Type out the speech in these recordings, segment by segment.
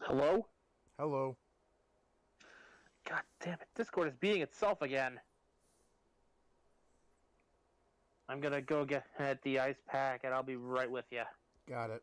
Hello? Hello. God damn it, Discord is beating itself again. I'm gonna go get the ice pack and I'll be right with you. Got it.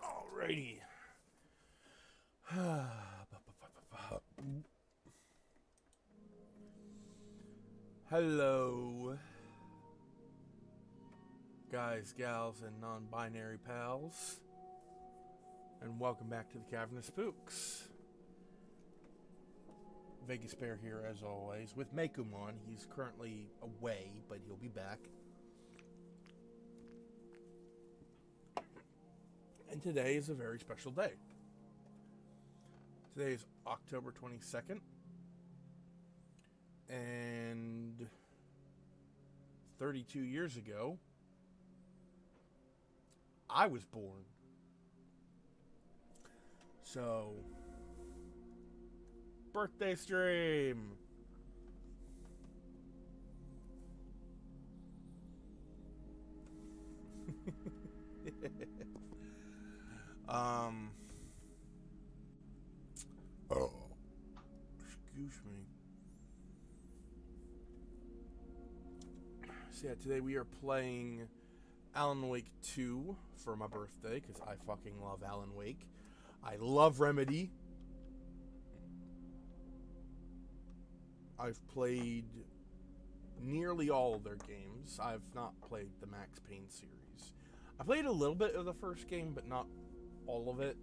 Alrighty. Hello, guys, gals, and non-binary pals, and welcome back to the Cavern of Spooks. Vegas Bear here as always with Mekumon. He's currently away, but he'll be back. And today is a very special day. Today is October 22nd. And 32 years ago, I was born. So, birthday stream. Oh, excuse me. So yeah, today we are playing Alan Wake 2 for my birthday, because I fucking love Alan Wake. I love Remedy. I've played nearly all of their games. I've not played the Max Payne series. I played a little bit of the first game, but not all of it.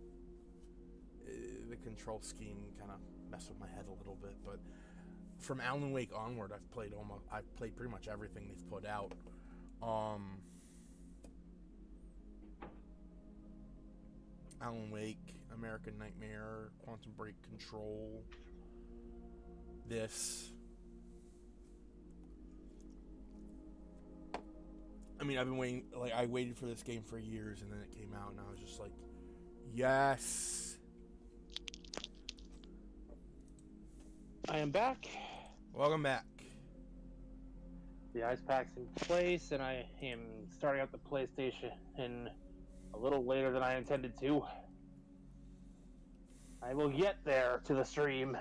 The control scheme kind of messed with my head a little bit, but from Alan Wake onward, I've played pretty much everything they've put out. Alan Wake, American Nightmare, Quantum Break, Control, this. I mean, I've been waiting, I waited for this game for years, and then it came out, and I was just like, yes. I am back. Welcome back. The ice pack's in place, and I am starting up the PlayStation a little later than I intended to. I will get there to the stream.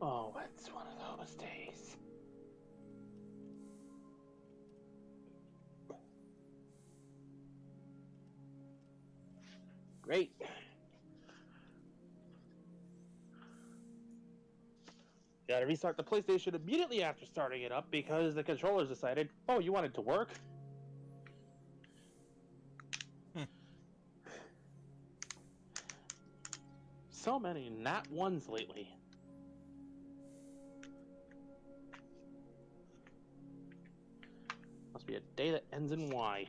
Oh, it's one of those days. Great. Gotta restart the PlayStation immediately after starting it up because the controllers decided, oh, you want it to work? So many nat ones lately. Must be a day that ends in Y.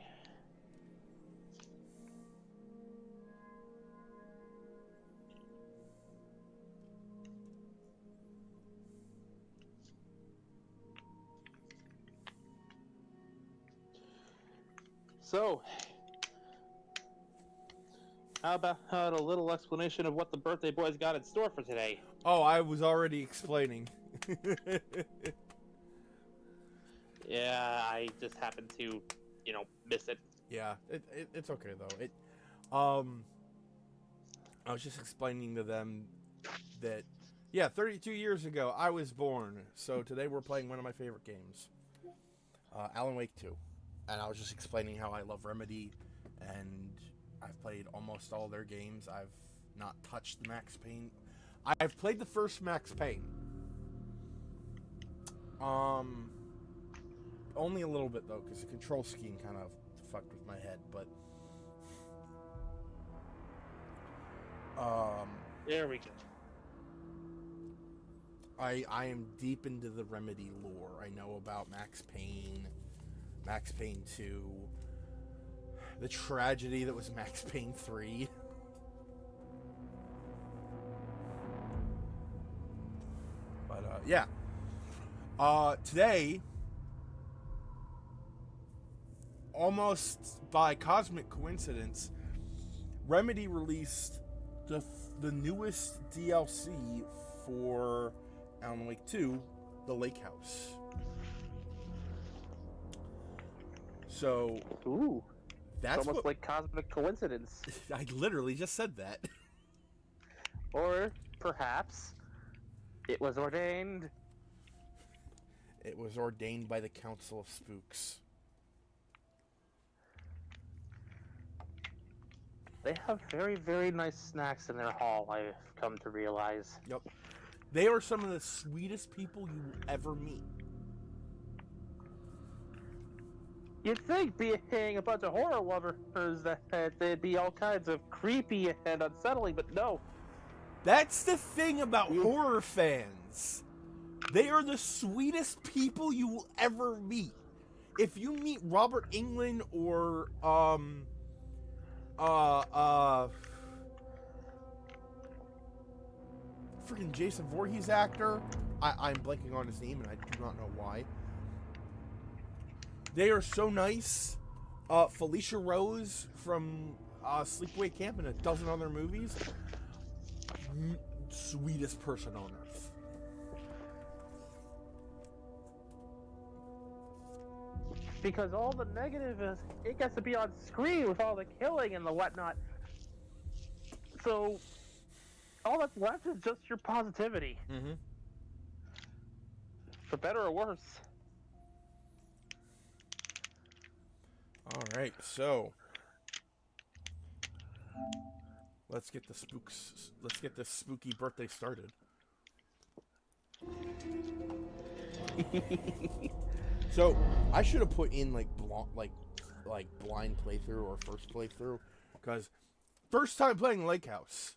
So, how about a little explanation of what the birthday boys got in store for today? Oh, I was already explaining. Yeah, I just happened to, miss it. Yeah, it's okay though. I was just explaining to them that, yeah, 32 years ago I was born. So today we're playing one of my favorite games, Alan Wake 2, and I was just explaining how I love Remedy, and I've played almost all their games. I've not touched the Max Payne. I've played the first Max Payne. Only a little bit though, because the control scheme kind of fucked with my head. But there we go. I am deep into the Remedy lore. I know about Max Payne 2, the tragedy that was Max Payne 3. But yeah. Today, almost by cosmic coincidence, Remedy released the newest DLC for Alan Wake 2, the Lakehouse. So, ooh, that's almost like cosmic coincidence. I literally just said that. Or perhaps it was ordained. It was ordained by the Council of Spooks. They have very, very nice snacks in their hall, I've come to realize. Yep. They are some of the sweetest people you will ever meet. You'd think, being a bunch of horror lovers, that they'd be all kinds of creepy and unsettling, but no. That's the thing about horror fans. They are the sweetest people you will ever meet. If you meet Robert Englund or freaking Jason Voorhees actor, I'm blanking on his name and I do not know why. They are so nice. Felicia Rose from Sleepaway Camp and a dozen other movies. Sweetest person on earth. Because all the negative is, it gets to be on screen with all the killing and the whatnot. So, all that's left is just your positivity. Mm-hmm. For better or worse. Alright, so let's get the spooks. Let's get this spooky birthday started. So I should have put in like blind playthrough or first playthrough, because first time playing Lakehouse,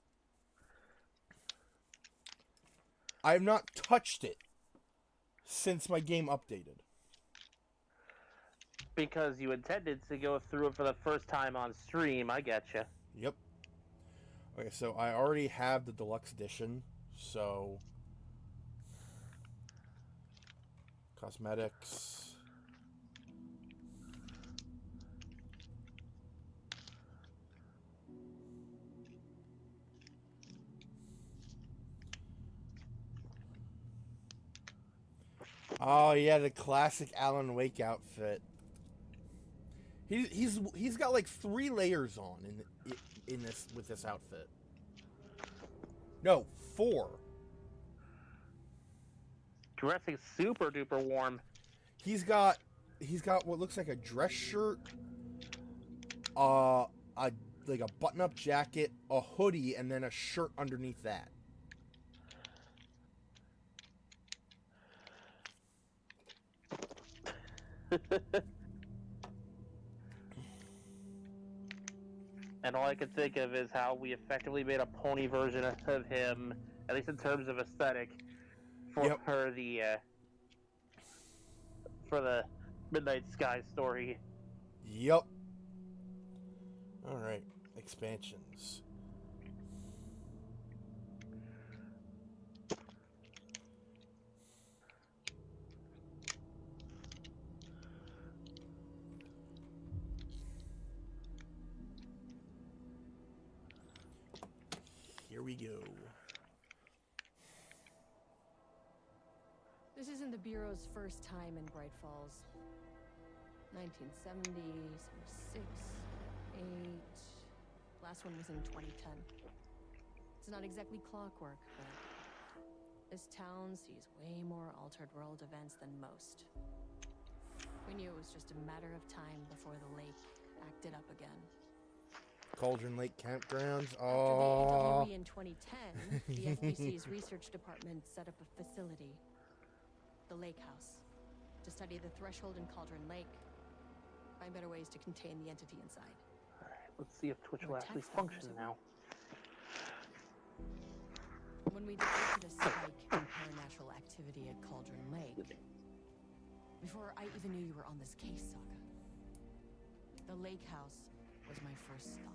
I have not touched it since my game updated. Because you intended to go through it for the first time on stream, I getcha. Yep. Okay, so I already have the deluxe edition, so cosmetics. Oh yeah, the classic Alan Wake outfit. He's got like 3 layers on in this with this outfit. No, 4. Dressing super duper warm. He's got what looks like a dress shirt, like a button-up jacket, a hoodie, and then a shirt underneath that. And all I can think of is how we effectively made a pony version of him, at least in terms of aesthetic, for the Midnight Sky story. Yep. All right, expansions. Here we go. This isn't the Bureau's first time in Bright Falls. 1970, 76, 8. Last one was in 2010. It's not exactly clockwork, but this town sees way more altered world events than most. We knew it was just a matter of time before the lake acted up again. Cauldron Lake Campgrounds. After the AWE in 2010, the FBC's research department set up a facility, the Lakehouse, to study the threshold in Cauldron Lake, find better ways to contain the entity inside. Alright, let's see if Twitch will actually function now. When we detected a spike in paranormal activity at Cauldron Lake, before I even knew you were on this case, Saga, the Lakehouse was my first stop.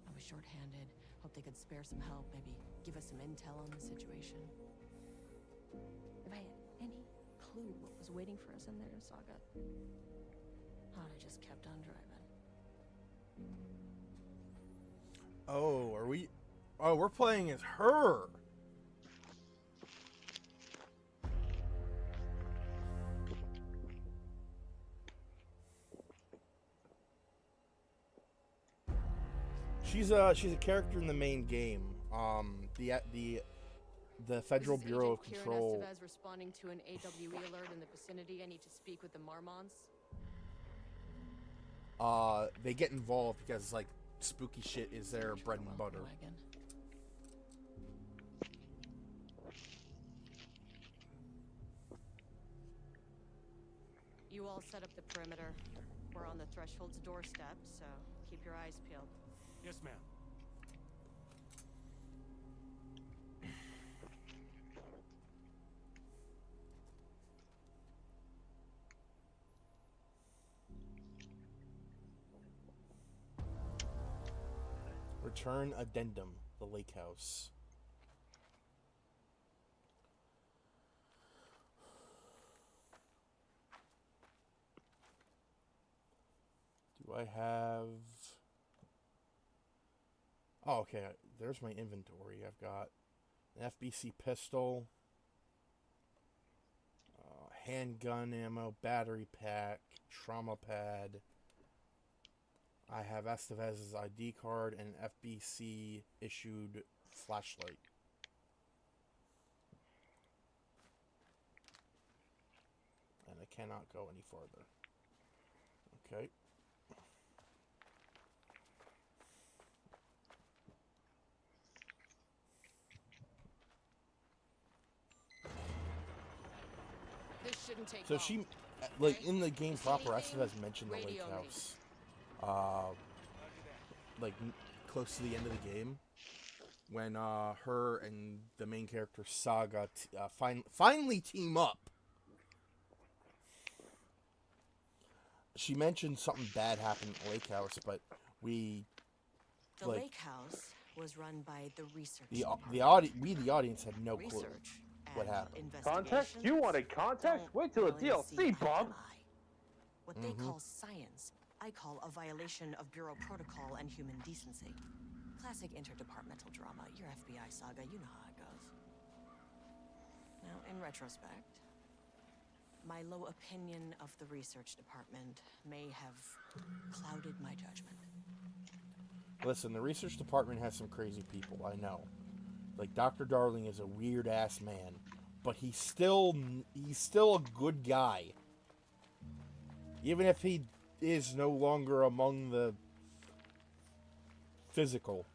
I was short-handed, hoped they could spare some help, maybe give us some intel on the situation. If I had any clue what was waiting for us in there, Saga, I'd have just kept on driving. Oh, are we? Oh, we're playing as her. She's a character in the main game. The Federal Bureau of Control. Estevez responding to an AWE alert in the vicinity. I need to speak with the Marmons. They get involved because like spooky shit is their bread and butter. You all set up the perimeter. We're on the threshold's doorstep, so keep your eyes peeled. Yes, ma'am. Return addendum. The Lakehouse. Do I have... Oh, okay. There's my inventory. I've got an FBC pistol, handgun ammo, battery pack, trauma pad. I have Estevez's ID card and an FBC issued flashlight. And I cannot go any farther. Okay. This shouldn't take So long. she, like, in the game proper, Estevez mentioned the Lakehouse. Like, close to the end of the game. When her and the main character Saga finally team up. She mentioned something bad happened at Lake House, but we... The like, Lake House was run by the research the department. audience had no clue Research what and happened. Context? You investigations wanted context? don't Wait till the really see DLC, eye to Bob. eye. What they call science, I call a violation of Bureau protocol and human decency. Classic interdepartmental drama. Your FBI saga, you know how it goes. Now, in retrospect, my low opinion of the research department may have clouded my judgment. Listen, the research department has some crazy people, I know. Like, Dr. Darling is a weird-ass man, but he's still a good guy. Even if he is no longer among the physical.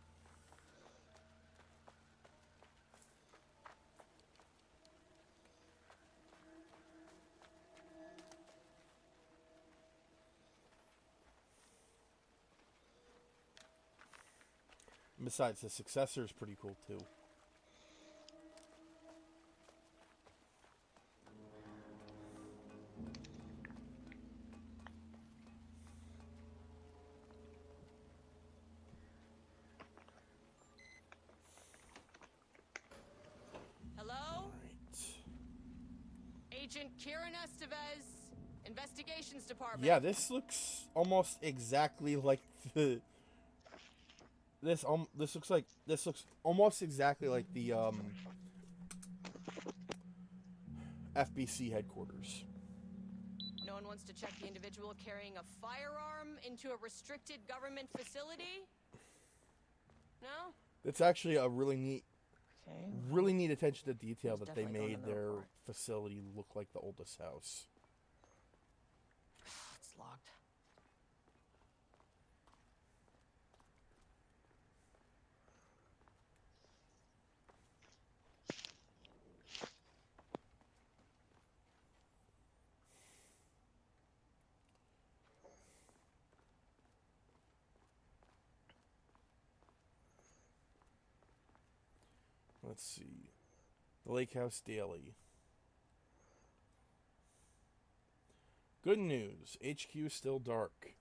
Besides, the successor is pretty cool too. Hello? Right. Agent Kieran Estevez, Investigations Department. Yeah, this looks almost exactly like the. This looks almost exactly like the FBC headquarters. No one wants to check the individual carrying a firearm into a restricted government facility? No? It's actually a really neat Okay. attention to detail There's that they definitely going made in the their report. facility look like the oldest house. It's locked. Let's see. The Lakehouse Daily. Good news. HQ is still dark.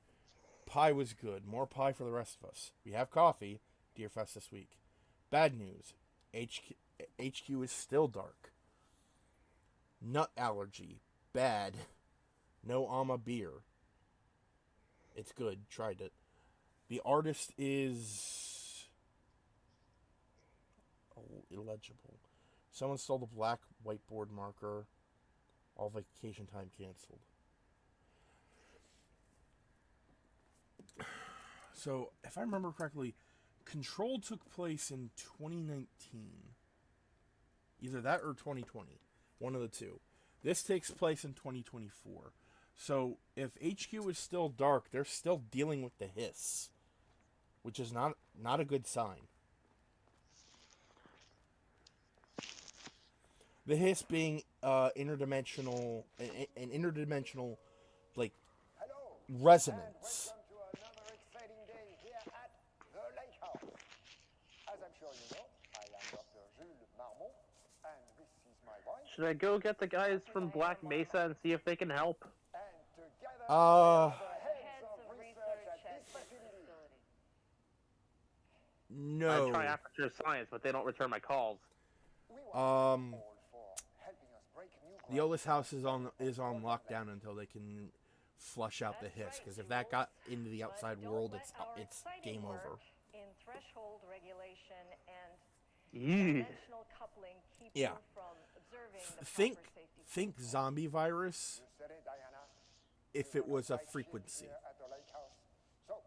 Pie was good. More pie for the rest of us. We have coffee. Deer Fest this week. Bad news. HQ is still dark. Nut allergy. Bad. No Ama beer. It's good. Tried it. The artist is... illegible. Someone stole the black whiteboard marker. All vacation time canceled. So, if I remember correctly, Control took place in 2019. Either that or 2020. One of the two. This takes place in 2024. So, if HQ is still dark, they're still dealing with the hiss. Which is not a good sign. The hiss being an interdimensional resonance. Welcome to another exciting day here at the Lakehouse. As I'm sure you know, I am Dr. Jules Marmont, and this is my wife. Should I go get the guys from Black Mesa and see if they can help? And together, Uh, we are the heads of research at this facility. no. I try Aperture Science, but they don't return my calls. We want to thank you all for helping us break new The ground. oldest house is on lockdown until they can flush out the hiss. Because if that got into the outside world, it's game over. In threshold regulation and Ew. dimensional coupling keep Yeah. you from observing the Think proper safety think zombie virus You said it, Diana. if it was a frequency. Here at the Lakehouse. So,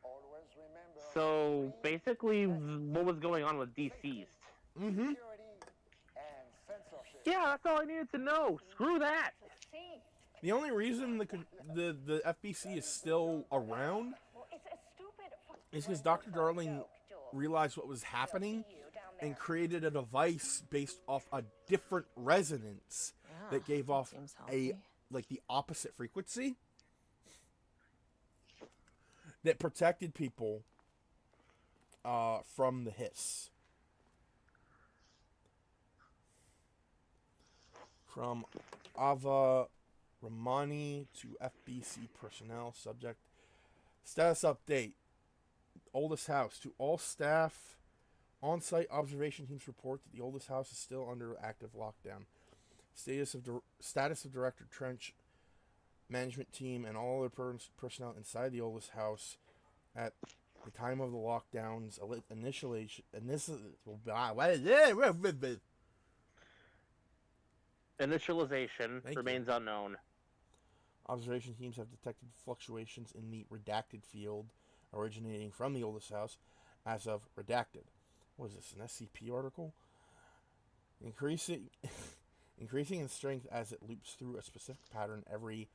always remember So basically, what was going on with Deceased? Mm-hmm. security and censorship. Yeah, that's all I needed to know. Screw that. See? The only reason the FBC is still around Well, it's a stupid is because Dr. Darling realized what was happening and created a device based off a different resonance that gave off seems a healthy. like the opposite frequency that protected people from the hiss. From Ava Ramani to FBC personnel. Subject status update. Oldest house to all staff. On-site observation teams report that the oldest house is still under active lockdown. Status of Director Trench, management team, and all other personnel inside the oldest house at the time of the lockdowns Initialization Thank you. remains unknown. Observation teams have detected fluctuations in the redacted field originating from the oldest house as of redacted. What is this, an SCP article? Increasing in strength as it loops through a specific pattern every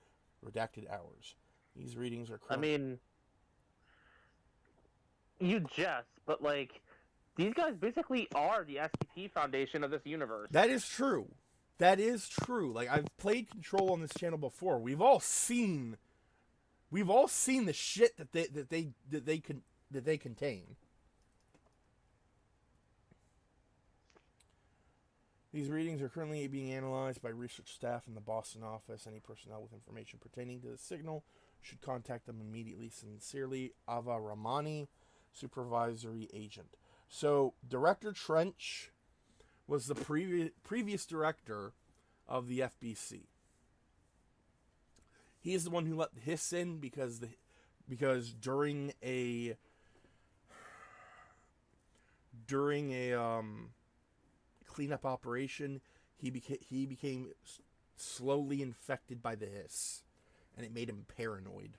redacted hours. These readings are I mean, you jest, but like, these guys basically are the SCP Foundation of this universe. That is true. That is true. Like, I've played Control on this channel before. We've all seen the shit that they contain. These readings are currently being analyzed by research staff in the Boston office. Any personnel with information pertaining to the signal should contact them immediately. Sincerely, Ava Ramani, supervisory agent. So, Director Trench was the previous director of the FBC. He is the one who let the hiss in because during a cleanup operation, he became slowly infected by the hiss, and it made him paranoid.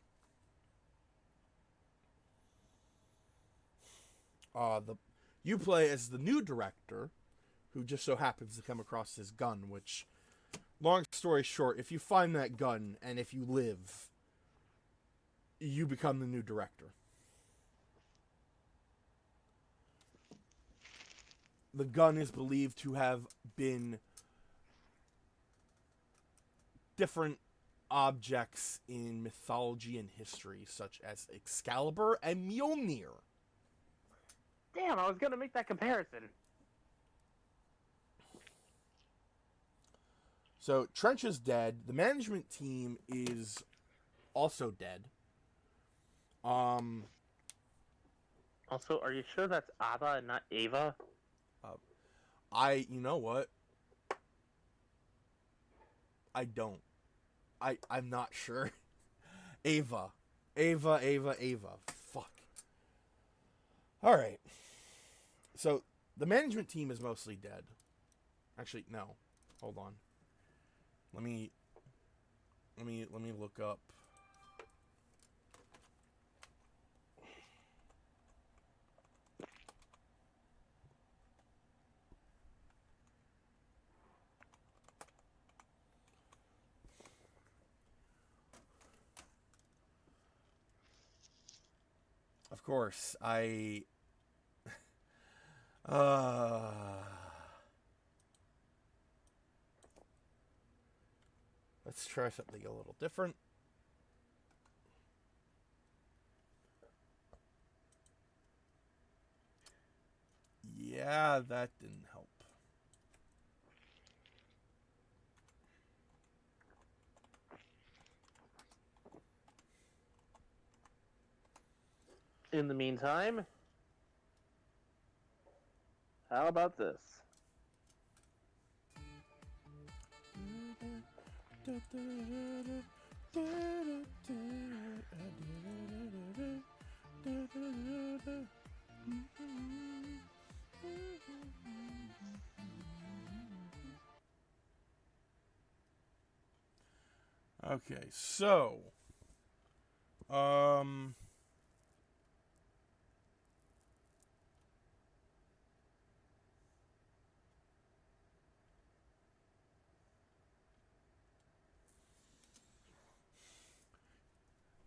You play as the new director, who just so happens to come across his gun, which, long story short, if you find that gun and if you live, you become the new director. The gun is believed to have been different objects in mythology and history, such as Excalibur and Mjolnir. Damn, I was gonna make that comparison. So, Trench is dead. The management team is also dead. Also, are you sure that's Ava and not Ava? You know what? I don't. I'm not sure. Ava. Fuck. Alright. So, the management team is mostly dead. Actually, no. Hold on. Let me look up. Of course, let's try something a little different. Yeah, that didn't help. In the meantime, how about this? Okay, so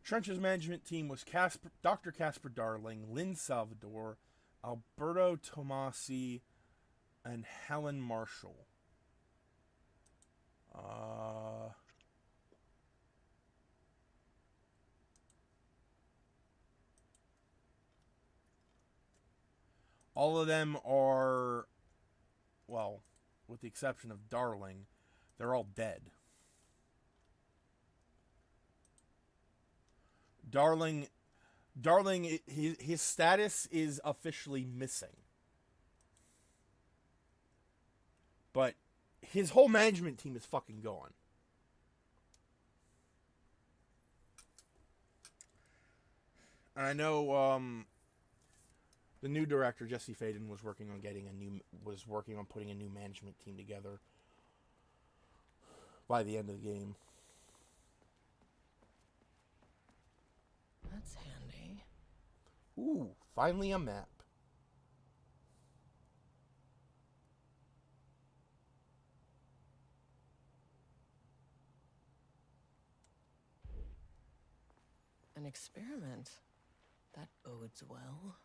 Trench's management team was Dr. Casper Darling, Lynn Salvador, Alberto Tomasi, and Helen Marshall. All of them are, well, with the exception of Darling, they're all dead. Darling, his status is officially missing. But his whole management team is fucking gone. And I know the new director, Jesse Faden, was working on putting a new management team together by the end of the game. That's handy. Ooh, finally a map. An experiment. That bodes well.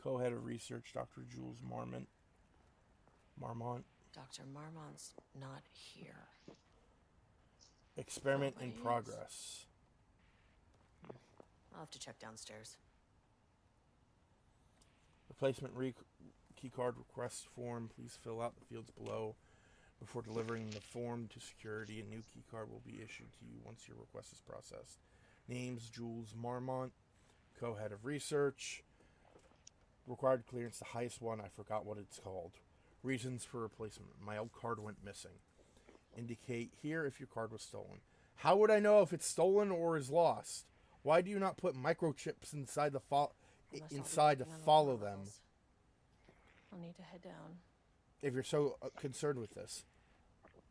Co-head of research, Dr. Jules Marmont. Dr. Marmont's not here. Experiment in Nobody is. progress. I'll have to check downstairs. Replacement keycard request form. Please fill out the fields below before delivering the form to security. A new keycard will be issued to you once your request is processed. Names: Jules Marmont, co-head of research. Required clearance, the highest one. I forgot what it's called. Reasons for replacement. My old card went missing. Indicate here if your card was stolen. How would I know if it's stolen or is lost? Why do you not put microchips inside to follow them? I'll need to head down. If you're so concerned with this.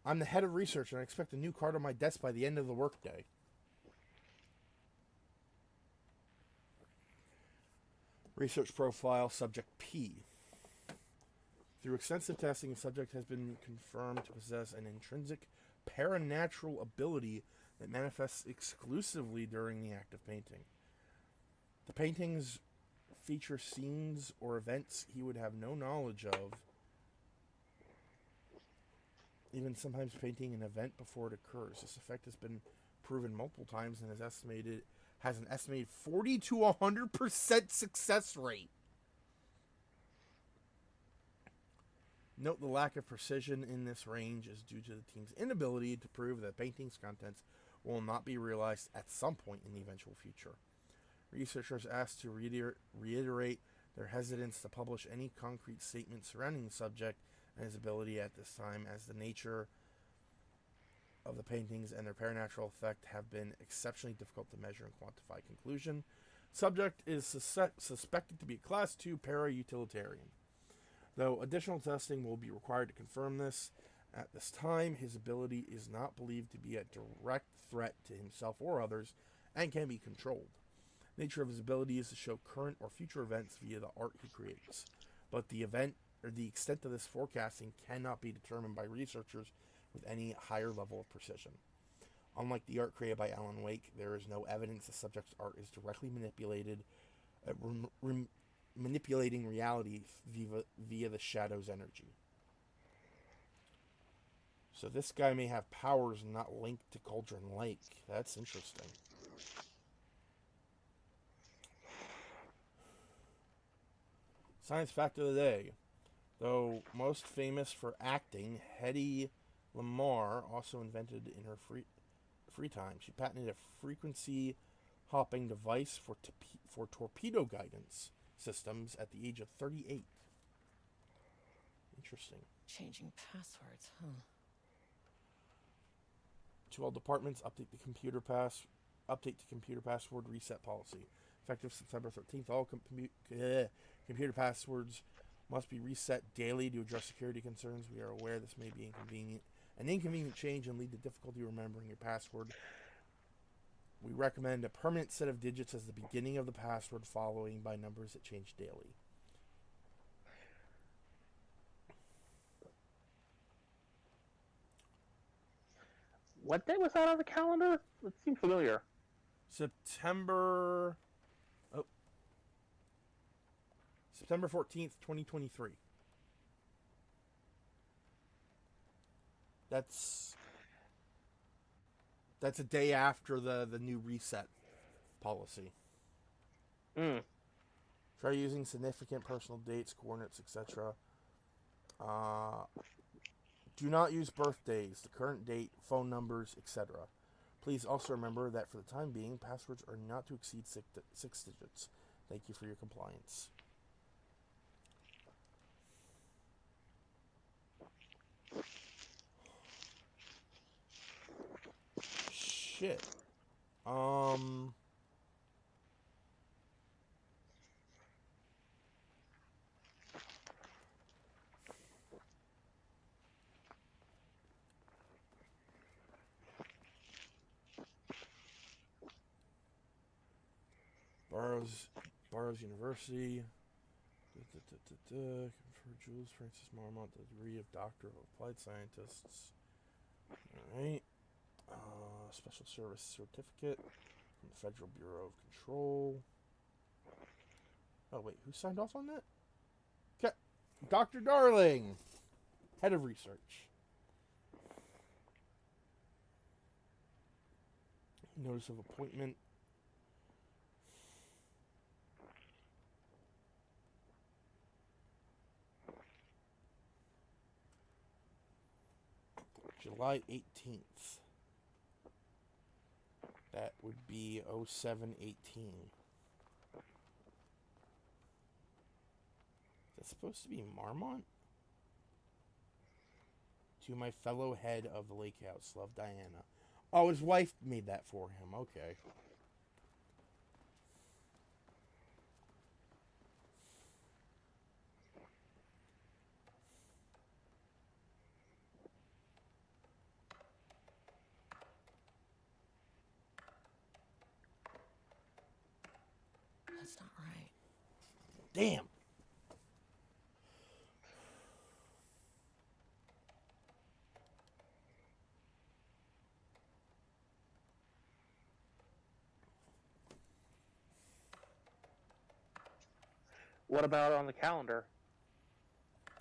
I'm the head of research and I expect a new card on my desk by the end of the workday. Research profile, subject P. Through extensive testing, the subject has been confirmed to possess an intrinsic paranatural ability that manifests exclusively during the act of painting. The paintings feature scenes or events he would have no knowledge of, even sometimes painting an event before it occurs. This effect has been proven multiple times and has an estimated 40 to 100% success rate. Note the lack of precision in this range is due to the team's inability to prove that painting's contents will not be realized at some point in the eventual future. Researchers asked to reiterate their hesitance to publish any concrete statement surrounding the subject and his ability at this time, as the nature of the paintings and their paranatural effect have been exceptionally difficult to measure and quantify. Conclusion: subject is suspected to be a Class 2 para-utilitarian. Though additional testing will be required to confirm this, at this time his ability is not believed to be a direct threat to himself or others and can be controlled. The nature of his ability is to show current or future events via the art he creates, but the event or the extent of this forecasting cannot be determined by researchers with any higher level of precision. Unlike the art created by Alan Wake, there is no evidence the subject's art is directly manipulating reality via the shadow's energy. So this guy may have powers not linked to Cauldron Lake. That's interesting. Science fact of the day. Though most famous for acting, Hedy Lamarr also invented in her free time. She patented a frequency hopping device for torpedo guidance systems at the age of 38. Interesting. Changing passwords, huh? To all departments, update the computer password reset policy. Effective September 13th, all computer passwords must be reset daily to address security concerns. We are aware this may be an inconvenient change and lead to difficulty remembering your password. We recommend a permanent set of digits as the beginning of the password, following by numbers that change daily. What day was that on the calendar? It seemed familiar. September 14th, 2023. That's a day after the new reset policy. Try using significant personal dates, coordinates, etc. Do not use birthdays, the current date, phone numbers, etc. Please also remember that for the time being, passwords are not to exceed 6 digits. Thank you for your compliance. Shit. Barrows University. Confer Jules Francis Marmont the degree of Doctor of Applied Scientists. Alright. Special Service Certificate from the Federal Bureau of Control. Oh, wait. Who signed off on that? Okay. Dr. Darling. Head of Research. Notice of appointment. July 18th. That would be 07/18. Is that supposed to be Marmont? To my fellow head of the Lakehouse, love, Diana. Oh, his wife made that for him. Okay. That's not right. Damn. What about on the calendar?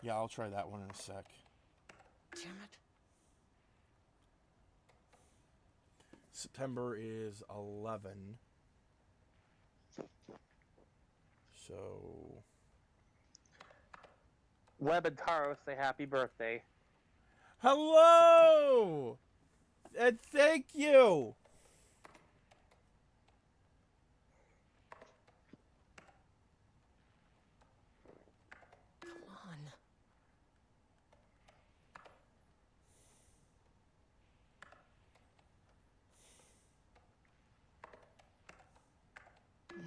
Yeah, I'll try that one in a sec. Damn it. September is 11. So... Webb and Taro say happy birthday. Hello! And thank you! Come on.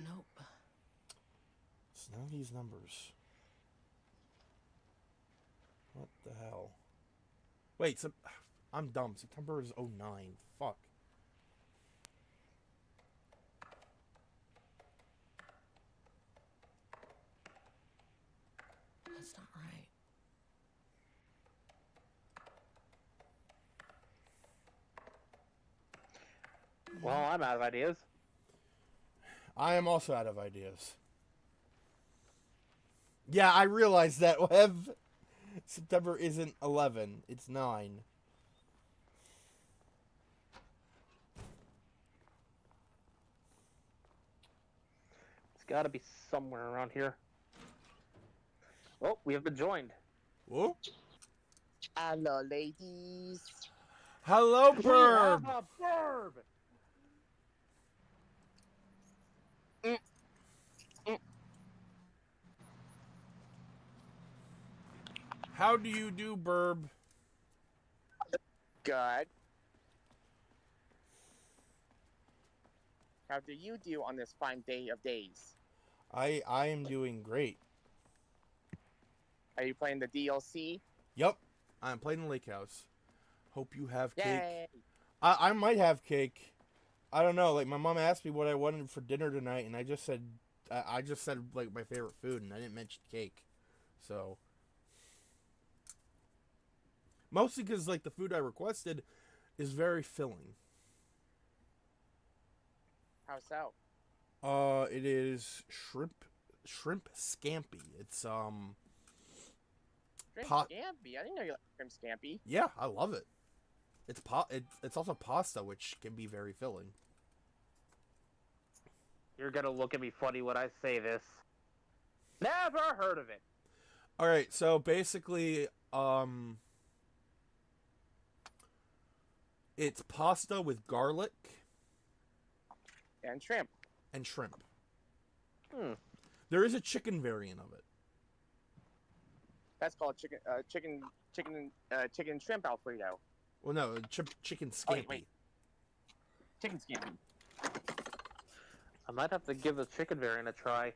Nope. It's none of these numbers. What the hell? Wait, I'm dumb. September is 09. Fuck. That's not right. Well, I'm out of ideas. I am also out of ideas. Yeah, I realize that, Web. September isn't 11. It's 9. It's got to be somewhere around here. Oh, we have been joined. Whoa. Hello, ladies. Hello, We Burb. have a burb! How do you do, Burb? Good. How do you do on this fine day of days? I am doing great. Are you playing the DLC? Yep. I'm playing the Lakehouse. Hope you have cake. Yay! I might have cake. I don't know. Like, my mom asked me what I wanted for dinner tonight, and I just said like my favorite food, and I didn't mention cake. So mostly because like the food I requested is very filling. How so? It is shrimp scampi. It's Shrimp Pot- scampi. I didn't know you liked shrimp scampi. yeah, I love it. It's also pasta, which can be very filling. You're gonna look at me funny when I say this. Never heard of it. All right, so basically, it's pasta with garlic And shrimp. and shrimp. Hmm. There is a chicken variant of it. That's called chicken shrimp Alfredo. Well, no, chicken Oh, scampi. wait. Chicken scampi. I might have to give the chicken variant a try.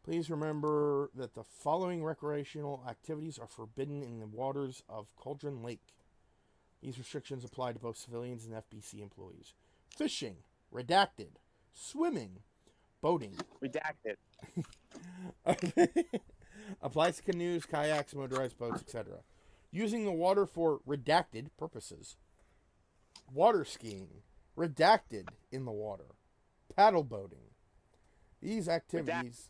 Please remember that the following recreational activities are forbidden in the waters of Cauldron Lake. These restrictions apply to both civilians and FBC employees. Fishing, redacted. Swimming, boating. Redacted. Applies to canoes, kayaks, motorized boats, etc. Using the water for redacted purposes. Water skiing, redacted in the water. Paddle boating. These activities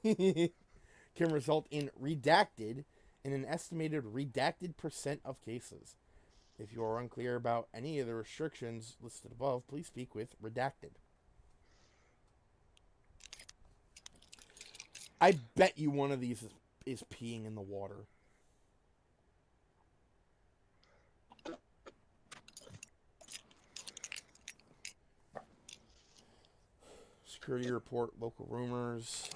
can result in redacted in an estimated redacted % of cases. If you are unclear about any of the restrictions listed above, please speak with redacted. I bet you one of these is peeing in the water. Security report, local rumors.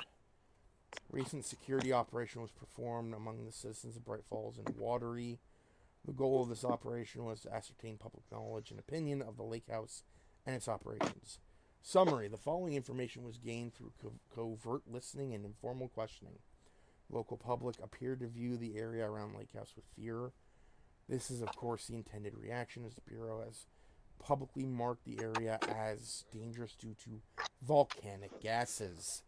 Recent security operation was performed among the citizens of Bright Falls and Watery. The goal of this operation was to ascertain public knowledge and opinion of the Lakehouse and its operations. Summary: the following information was gained through covert listening and informal questioning. Local public appeared to view the area around Lakehouse with fear. This is, of course, the intended reaction, as the Bureau has publicly marked the area as dangerous due to volcanic gases.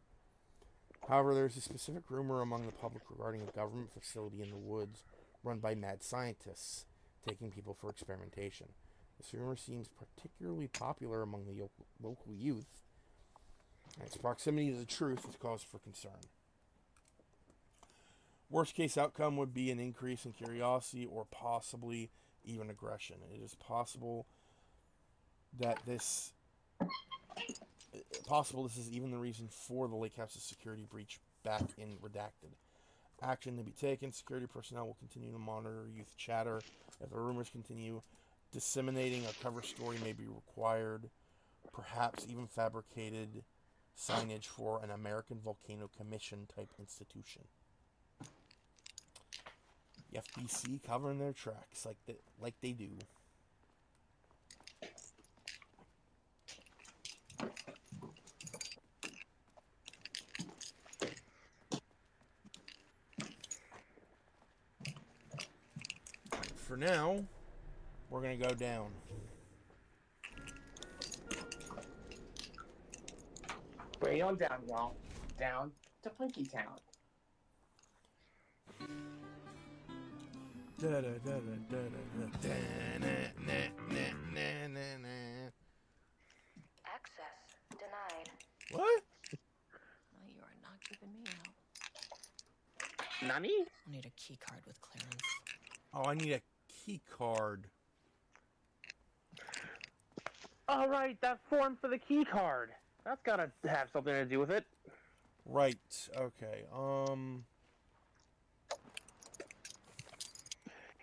However, there's a specific rumor among the public regarding a government facility in the woods run by mad scientists, taking people for experimentation. This rumor seems particularly popular among the local youth, and its proximity to the truth is cause for concern. Worst case outcome would be an increase in curiosity or possibly even aggression. It is possible that this is even the reason for the Lakehouse's security breach back in Redacted. Action to be taken. Security personnel will continue to monitor youth chatter. If the rumors continue, disseminating a cover story may be required. Perhaps even fabricated signage for an American Volcano Commission type institution. The FBC covering their tracks like they do. For now, we're gonna go down. Way on down, y'all. Down to Plinky Town. Da da da da da da da da. Nani? I'll need a key card with clearance. Oh, I need a key card. All right, that form for the key card. That's gotta have something to do with it. Right. Okay.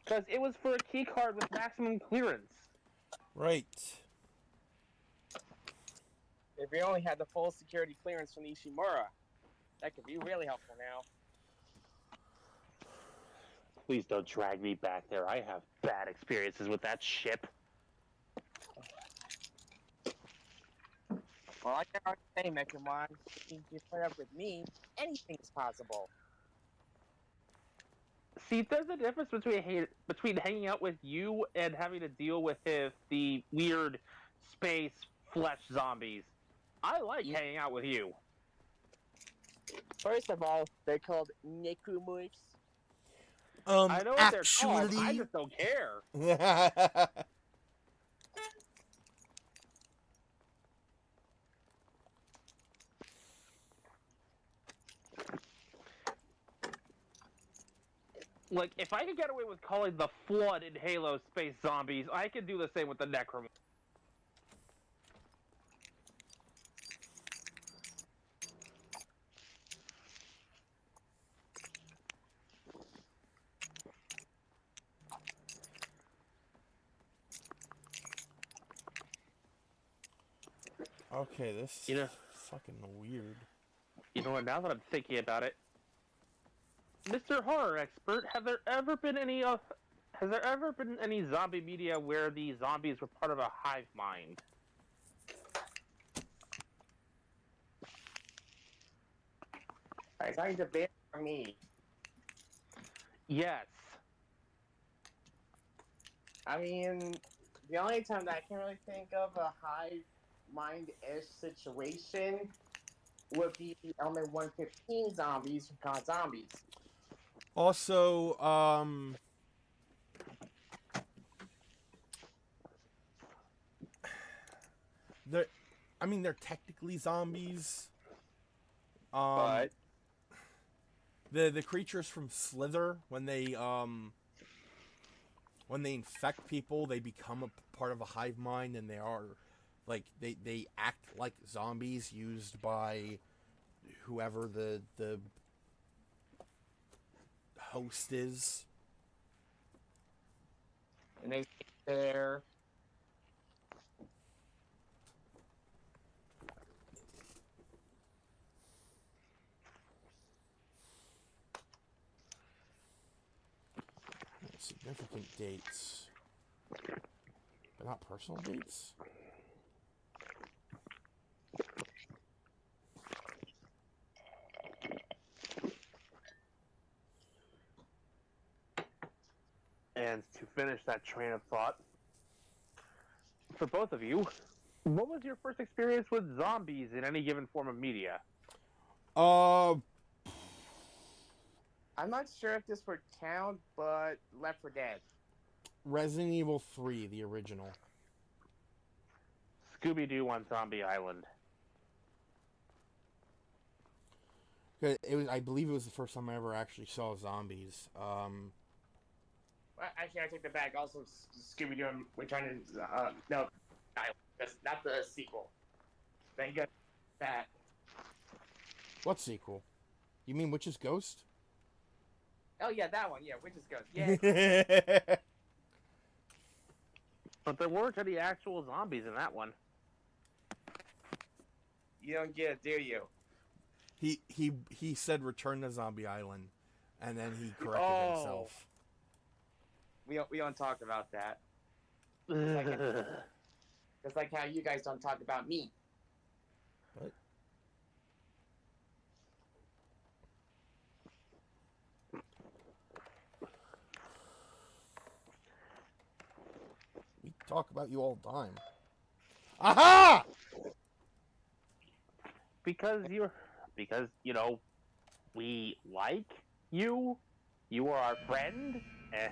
Because it was for a key card with maximum clearance. Right. If we only had the full security clearance from the Ishimura, that could be really helpful now. Please don't drag me back there. I have bad experiences with that ship. Well, I can already say, Metromon, if you put up with me, anything is possible. See, there's a difference between hanging out with you and having to deal with the weird space flesh zombies. I like hanging out with you. First of all, they're called necromorphs. I know what they're called. I just don't care. Like, if I could get away with calling the Flood in Halo space zombies, I could do the same with the Necrom. Okay, this is fucking weird. You know what, now that I'm thinking about it, Mr. Horror Expert, has there ever been any zombie media where the zombies were part of a hive mind? It's not a bit for me. Yes. I mean, the only time that I can really think of a hive mind-ish situation would be the Element 115 zombies from COD Zombies. Also, they're technically zombies. But the creatures from Slither, when they infect people, they become a part of a hive mind, and they are like they act like zombies used by whoever the host is. and they sit there. Significant dates, but not personal dates. And to finish that train of thought, for both of you, what was your first experience with zombies in any given form of media? I'm not sure if this would count, but Left 4 Dead. Resident Evil 3, the original. Scooby-Doo on Zombie Island. It was, I believe it was the first time I ever actually saw zombies. Well, actually, I take that back. Also, Scooby-Doo and Return to... no, that's not the sequel. Thank God that. What sequel? You mean Witch's Ghost? Oh, yeah, that one. Yeah, Witch's Ghost. Yeah. But there weren't any actual zombies in that one. You don't get it, do you? He said Return to Zombie Island, and then he corrected himself. We don't talk about that. Just like how you guys don't talk about me. What? We talk about you all the time. Aha! Because, you know, we like you. You are our friend,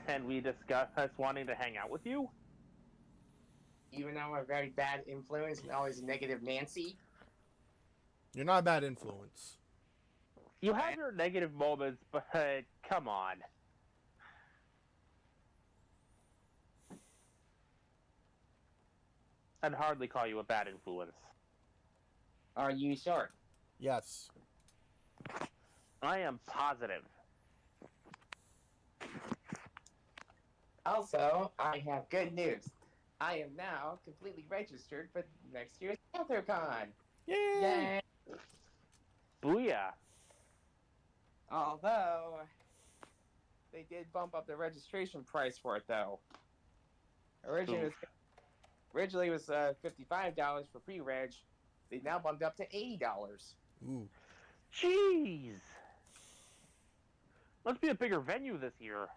and we discuss us wanting to hang out with you. Even though I'm a very bad influence and always a negative Nancy. You're not a bad influence. You have your negative moments, but come on. I'd hardly call you a bad influence. Are you sure? Yes. I am positive. Also, I have good news. I am now completely registered for next year's PantherCon. Yay! Yay! Booyah. Although, they did bump up the registration price for it, though. Originally, it was $55 for pre-reg. They now bumped up to $80. Ooh. Jeez. Must be a bigger venue this year.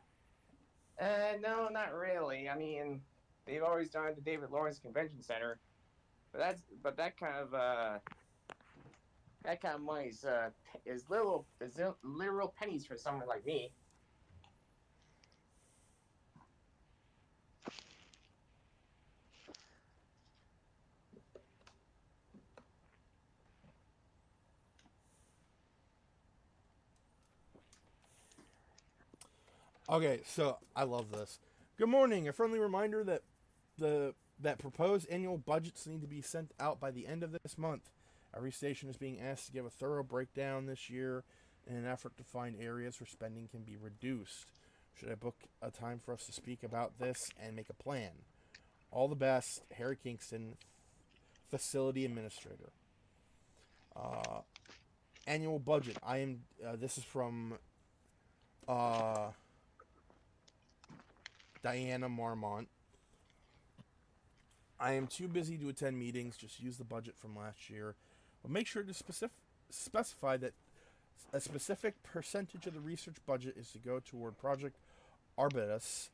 No, not really. I mean, they've always done it at the David Lawrence Convention Center, but that kind of money is literal pennies for someone like me. Okay, so I love this. Good morning. A friendly reminder that that proposed annual budgets need to be sent out by the end of this month. Every station is being asked to give a thorough breakdown this year in an effort to find areas where spending can be reduced. Should I book a time for us to speak about this and make a plan? All the best, Harry Kingston, Facility Administrator. Annual budget. I am. This is from Diana Marmont. I am too busy to attend meetings. Just use the budget from last year. But make sure to specify that a specific percentage of the research budget is to go toward Project Arbutus,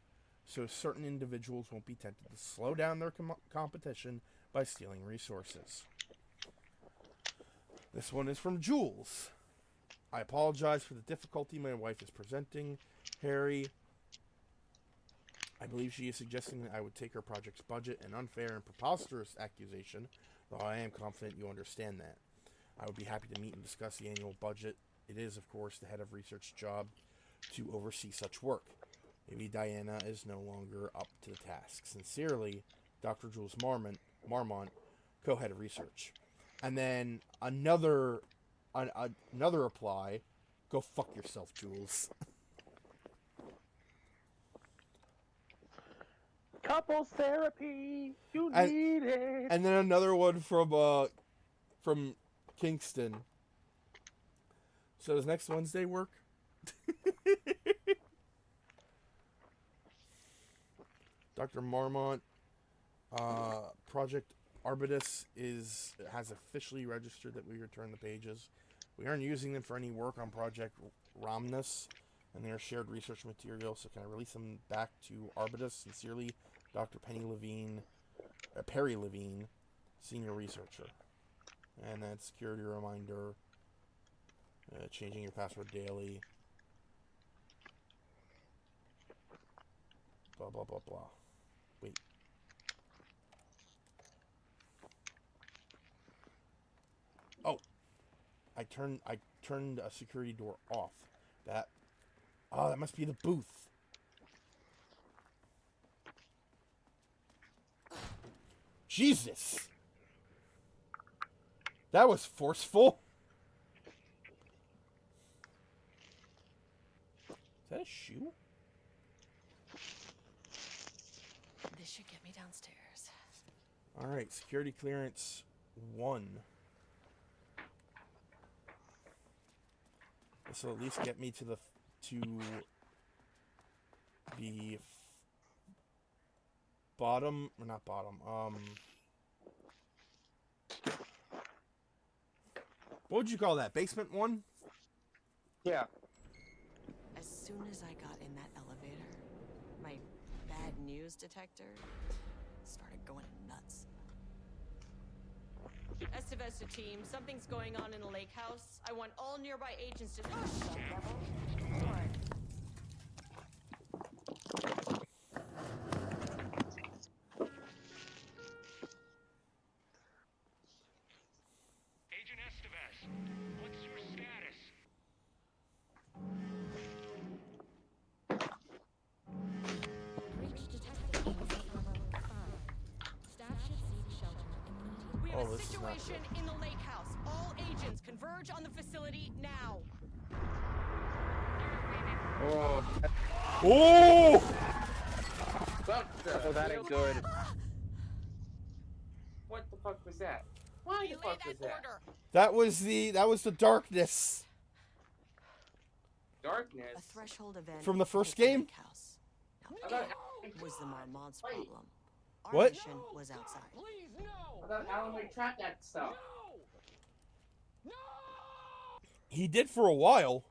so certain individuals won't be tempted to slow down their competition by stealing resources. This one is from Jules. I apologize for the difficulty my wife is presenting, Harry. I believe she is suggesting that I would take her project's budget, an unfair and preposterous accusation, though I am confident you understand that. I would be happy to meet and discuss the annual budget. It is, of course, the head of research job to oversee such work. Maybe Diana is no longer up to the task. Sincerely, Dr. Jules Marmont, co-head of research. And then another reply, go fuck yourself, Jules. Couples therapy, you need it. And then another one from Kingston. So does next Wednesday work? Dr. Marmont, Project Arbutus has officially registered that we return the pages. We aren't using them for any work on Project Romnus, and they are shared research material, so can I release them back to Arbutus? Sincerely, Dr. Perry Levine, Senior Researcher. And then security reminder, changing your password daily. Blah, blah, blah, blah. Wait. Oh. I turned a security door off. That must be the booth. Jesus. That was forceful. Is that a shoe? This should get me downstairs. Alright, security clearance 1. This will at least get me to the bottom, or not bottom, what would you call that? Basement 1? Yeah. As soon as I got in that elevator, my bad news detector started going nuts. Estivesta team, something's going on in the Lakehouse. I want all nearby agents to... Agent Estevez, what's your status? have Oh, a this is not situation in the Lakehouse. All agents converge on the facility now. Oh, Oh! what the? Oh, that ain't good. What the fuck was that? Why the Relay fuck was that that? order. That was the darkness A Darkness. threshold event from the first hit the game. Lakehouse. Now, I thought, it was the Marmont's Wait. problem. Our What? mission was outside. I thought Alan Wake trapped that stuff. He did for a while.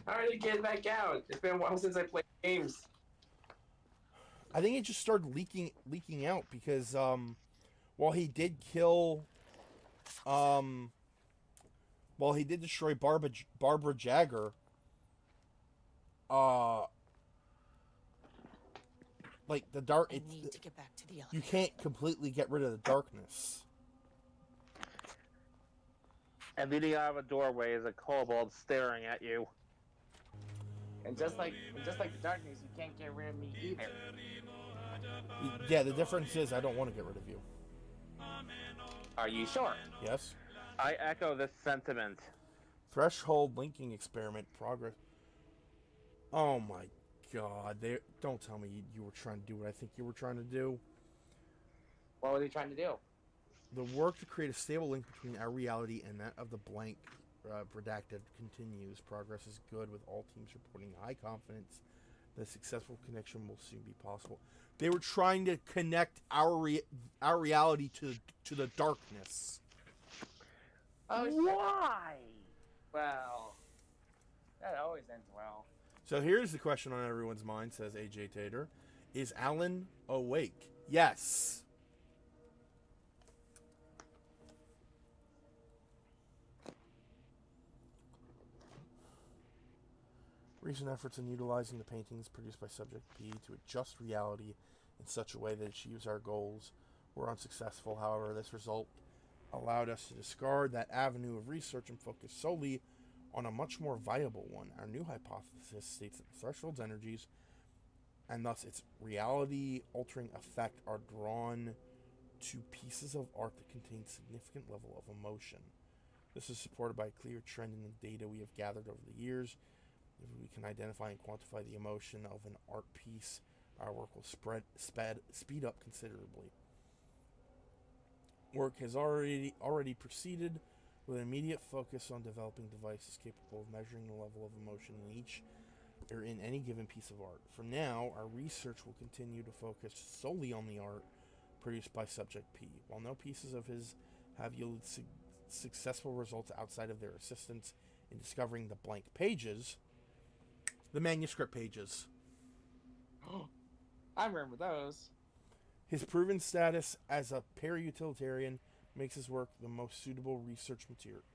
How did he get back out? It's been a while since I played games. I think it just started leaking out because while he did kill while he did destroy Barbara Jagger, like the dark, I need to get back to the elevator. you can't completely get rid of the darkness. And leading out of a doorway is a kobold staring at you. And just like the darkness, you can't get rid of me either. Yeah, the difference is I don't want to get rid of you. Are you sure? Yes. I echo this sentiment. Threshold linking experiment progress. Oh my god! Don't tell me you were trying to do what I think you were trying to do. What were they trying to do? The work to create a stable link between our reality and that of the blank redacted continues. Progress is good, with all teams reporting high confidence that a successful connection will soon be possible. They were trying to connect our reality to the darkness. Oh, Why? well, that always ends well. So here's the question on everyone's mind, says AJ Tater. Is Alan awake? Yes. Recent efforts in utilizing the paintings produced by Subject P to adjust reality in such a way that achieves our goals were unsuccessful. However, this result allowed us to discard that avenue of research and focus solely on a much more viable one. Our new hypothesis states that the threshold's energies, and thus its reality-altering effect, are drawn to pieces of art that contain significant level of emotion. This is supported by a clear trend in the data we have gathered over the years. If we can identify and quantify the emotion of an art piece, our work will speed up considerably. Work has already proceeded with an immediate focus on developing devices capable of measuring the level of emotion in each or in any given piece of art. From now, our research will continue to focus solely on the art produced by Subject P. While no pieces of his have yielded successful results outside of their assistance in discovering the blank pages, the manuscript pages, I remember those. his proven status as a para-utilitarian makes his work the most suitable research material.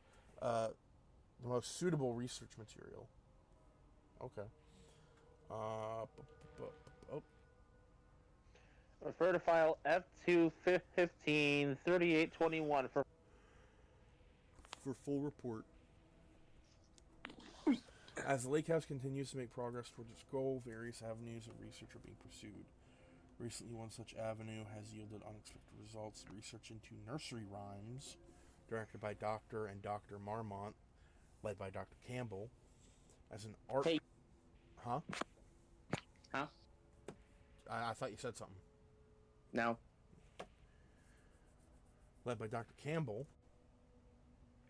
Okay. Refer to file F2 15 3821 for full report. As the Lakehouse continues to make progress towards its goal, various avenues of research are being pursued. Recently, one such avenue has yielded unexpected results. Research into nursery rhymes, directed by Dr. and Dr. Marmont, led by Dr. Campbell, as an art... Hey. Huh? Huh? I thought you said something. No. Led by Dr. Campbell,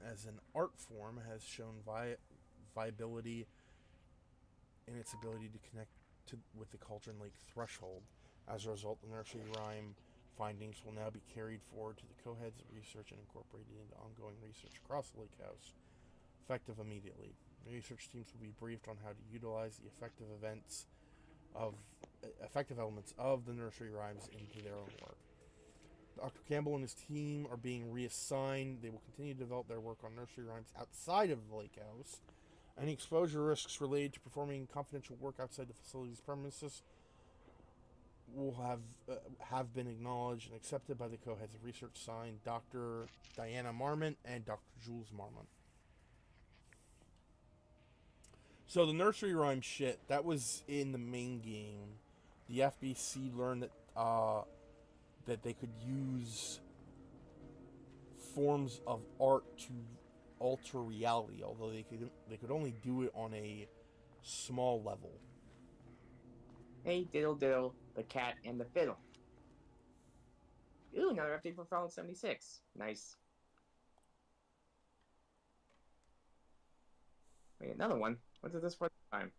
as an art form, has shown viability in its ability to connect with the Cauldron Lake threshold. As a result, the nursery rhyme findings will now be carried forward to the co-heads of research and incorporated into ongoing research across the Lakehouse, effective immediately. The research teams will be briefed on how to utilize the effective elements of the nursery rhymes into their own work. Dr. Campbell and his team are being reassigned. They will continue to develop their work on nursery rhymes outside of the Lakehouse. Any exposure risks related to performing confidential work outside the facility's premises will have been acknowledged and accepted by the co-heads of research, signed Dr. Diana Marmont and Dr. Jules Marmont. So the nursery rhyme shit, that was in the main game. The FBC learned that that they could use forms of art to alter reality, although they could only do it on a small level. Hey, diddle diddle, the cat and the fiddle. Ooh, another update for Fallout 76. Nice. Wait, another one. What is this for this time?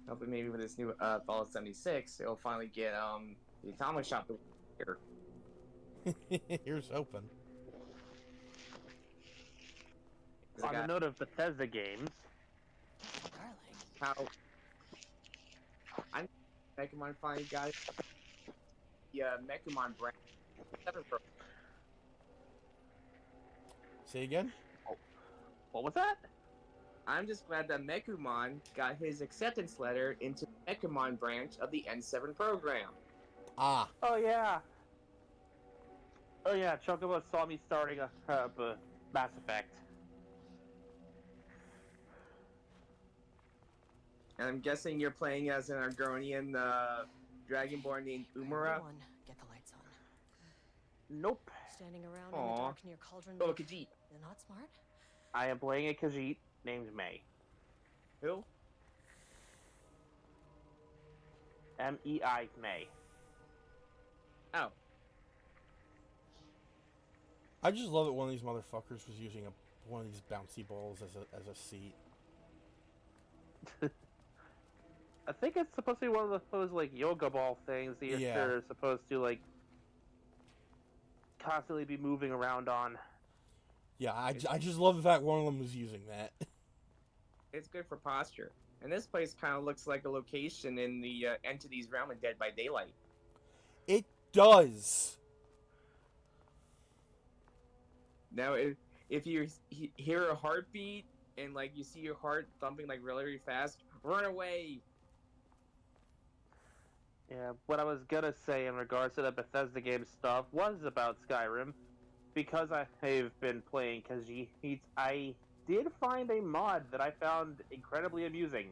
Hopefully maybe with this new Fallout 76, it'll finally get the Atomic Shop to here. Here's hoping. On the note of Bethesda games, Darling. How I'm Mechamon finally got the Mechamon brand 7 Pro. Say again? what was that? I'm just glad that Mechamon got his acceptance letter into the Mechamon branch of the N7 program. Ah. Oh yeah. Oh yeah, Chocobo saw me starting a Mass Effect. And I'm guessing you're playing as an Argonian Dragonborn named Umara. Everyone, get the lights on. Nope. Standing around in Aw. the dark near Cauldron Oh, Lake. Khajiit. They're not smart? I am playing a Khajiit named May. Who? M-E-I May. Oh. I just love that one of these motherfuckers was using one of these bouncy balls as a seat. I think it's supposed to be one of those like yoga ball things that you're supposed to like constantly be moving around on. Yeah, I just love the fact one of them was using that. It's good for posture. And this place kind of looks like a location in the Entity's realm in Dead by Daylight. It does. Now, if you hear a heartbeat and like you see your heart thumping like really, really fast, run away. Yeah, what I was gonna say in regards to the Bethesda game stuff was about Skyrim. Because I've been playing Khajiit, I did find a mod that I found incredibly amusing.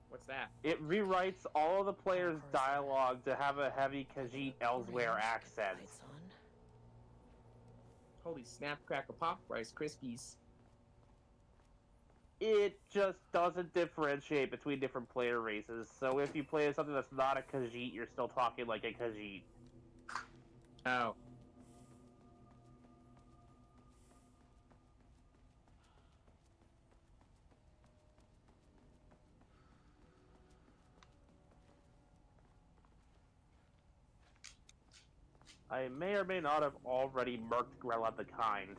What's that? It rewrites all of the players' dialogue to have a heavy Khajiit Elsewhere accent. Lights on. Holy snap, crackle pop, Rice Krispies. It just doesn't differentiate between different player races, so if you play as something that's not a Khajiit, you're still talking like a Khajiit. Oh. I may or may not have already murked Grella the Kind.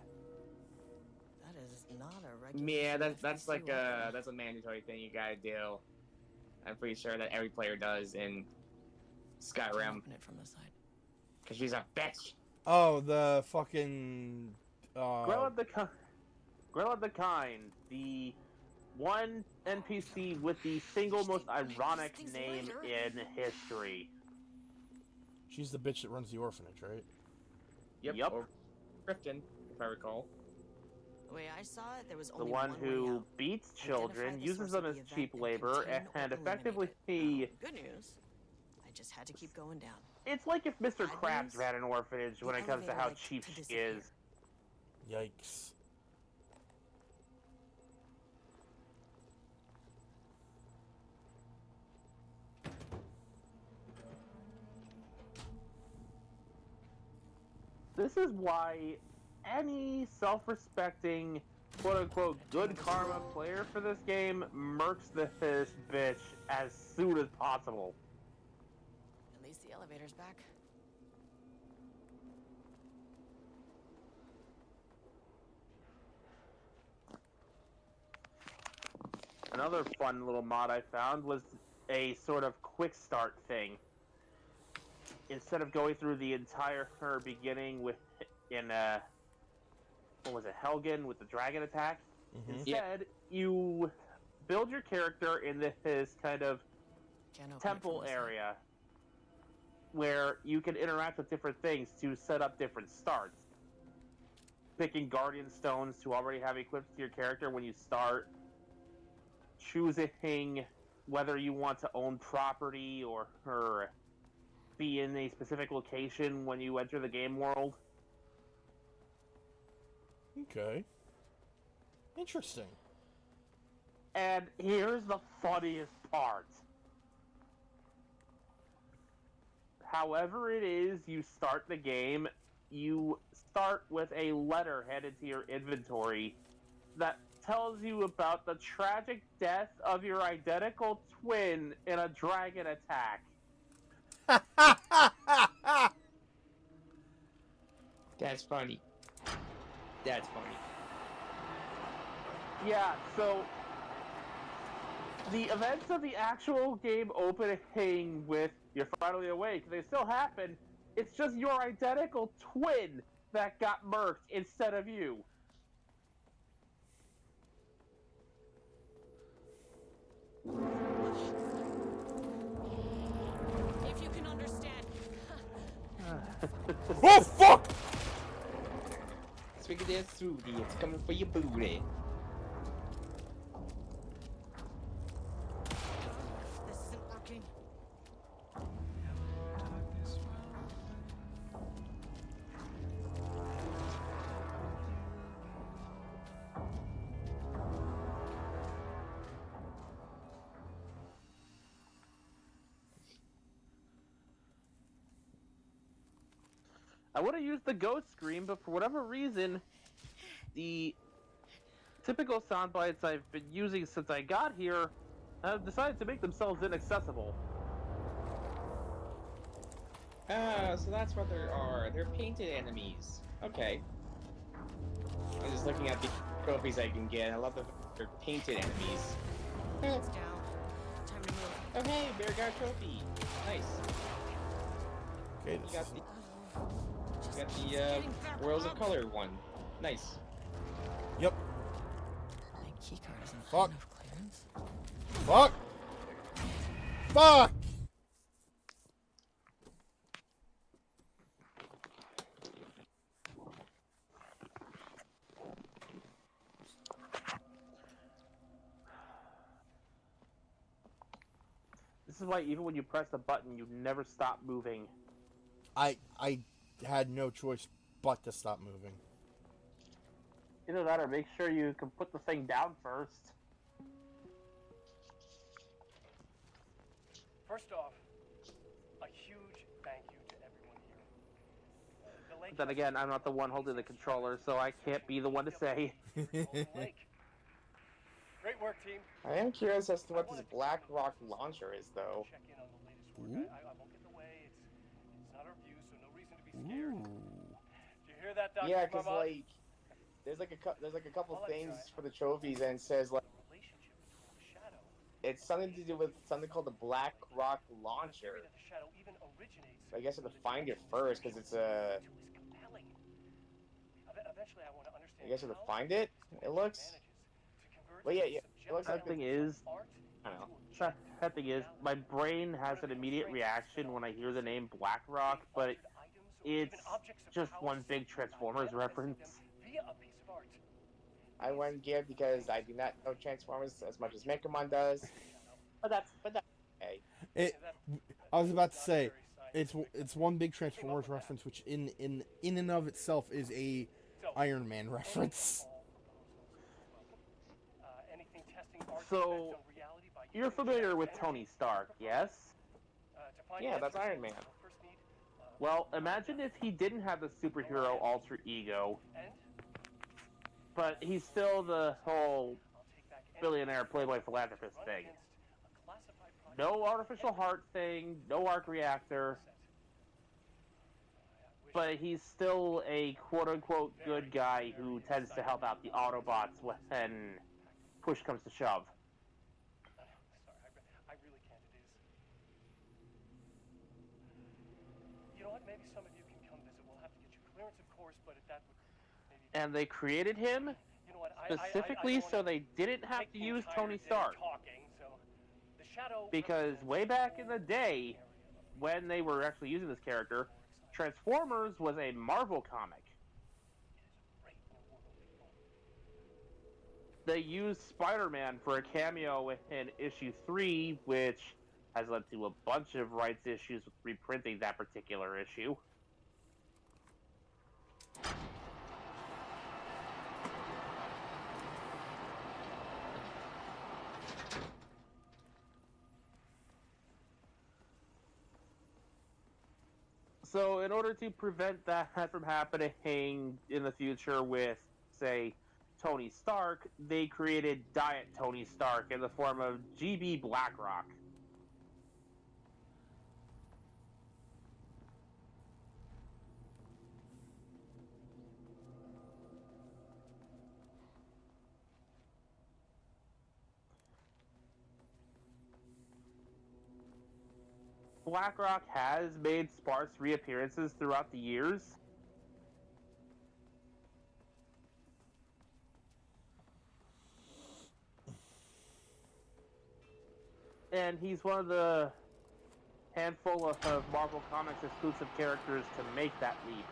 That is not a regular. Yeah, that's FTC like weapon. that's a mandatory thing you gotta do. I'm pretty sure that every player does in Can't Skyrim. open it from the side. Cause she's a bitch. Oh, the fucking Grella the Kind, the one NPC with the single most ironic Things name later. in history. she's the bitch that runs the orphanage, right? Yep. Or Grifton, if I recall. The way I saw it, there was The only one way who out. beats Identify children, the uses source them of as the event cheap and labor, contain or and eliminate effectively it. Good news. I just had to keep going down. It's like if Mr. Bad Krabs news? ran an orphanage when The it comes to elevator how liked cheap to she disappear. is. Yikes. This is why any self-respecting, quote-unquote, good karma player for this game murks this bitch as soon as possible. At least the elevator's back. Another fun little mod I found was a sort of quick start thing. Instead of going through the entire beginning what was it, Helgen with the dragon attack? Mm-hmm. Instead, you build your character in this kind of Can't open it temple from the side. area where you can interact with different things to set up different starts. picking Guardian Stones to already have equipped to your character when you start, choosing whether you want to own property or be in a specific location when you enter the game world. Okay. Interesting. And here's the funniest part. However it is you start the game, you start with a letter headed to your inventory that tells you about the tragic death of your identical twin in a dragon attack. That's funny. That's funny. Yeah, so the events of the actual game opening with "You're finally awake," they still happen. It's just your identical twin that got murked instead of you. If you can understand. Oh fuck! Swig of that smoothie, it's coming for your booty. This isn't working. I would have used the ghost scream, but for whatever reason, the typical sound bites I've been using since I got here have decided to make themselves inaccessible. Ah, so that's what they are. They're painted enemies. Okay. I'm just looking at the trophies I can get. I love that they're painted enemies. It's down. Time to move. Oh hey, Bear Guard trophy. Nice. Okay, You this got is... the Just you got keeps the getting back Worlds of up. Color one. Nice. Yep. My keycard isn't Fuck. enough clearance. Fuck! Fuck! This is why even when you press the button, you never stop moving. I had no choice but to stop moving. Either that or make sure you can put the thing down first. First off, a huge thank you to everyone here. The lake But then again, I'm not the one holding the controller, so I can't be the one to say. Lake. Great work, team. I am curious as to what this Black Rock launcher is, though. Check in on the latest work. I won't get in the way. It's not our view, so no reason to be scared. Did you hear that, Dr. Yeah, because Mama? like, there's like a couple Well, let's things try it. for the trophies, and it says like Relationship between the shadow. it's something to do with something called the Black Rock Theory launcher. that the shadow even originates. I guess I have to from the find it dimension first because it's a. to is compelling. Eventually, I want to understand. I guess I have to how find it. this It looks. manages to convert Well, yeah. It looks like That thing is, art I don't know. that thing is, my brain has an immediate reaction when I hear the name BlackRock, but it's just one big Transformers reference. Via a piece of art. I went gear because I do not know Transformers as much as Megamon does. But that's okay. I was about to say, it's one big Transformers reference, which in and of itself is a Iron Man reference. Anything testing art So, based on reality by You're using familiar shadow with energy. Tony Stark, yes? To find Yeah, that's answers, Iron Man. we'll first need, Well, imagine if he didn't have the superhero alter ego, and but he's still the whole I'll take back any billionaire playboy philanthropist run thing. against a classified project. No artificial heart thing, no arc reactor, but he's still a quote-unquote good guy who tends to help out the Autobots when push comes to shove. Sorry, I really can't. It is. You know what? Maybe some of you can come visit. We'll have to get you clearance, of course, but that would maybe. And they created him You know what? specifically I don't so wanna they didn't have take to the use entire Tony day Stark. Talking, so the shadow Because represents way back in the whole day, area of when they were actually using this character, Transformers was a Marvel comic. It is of great they used Spider-Man for a cameo in issue 3, which has led to a bunch of rights issues with reprinting that particular issue. So, in order to prevent that from happening in the future with, say, Tony Stark, they created Diet Tony Stark in the form of GB Blackrock. BlackRock has made sparse reappearances throughout the years. And he's one of the handful of Marvel Comics exclusive characters to make that leap.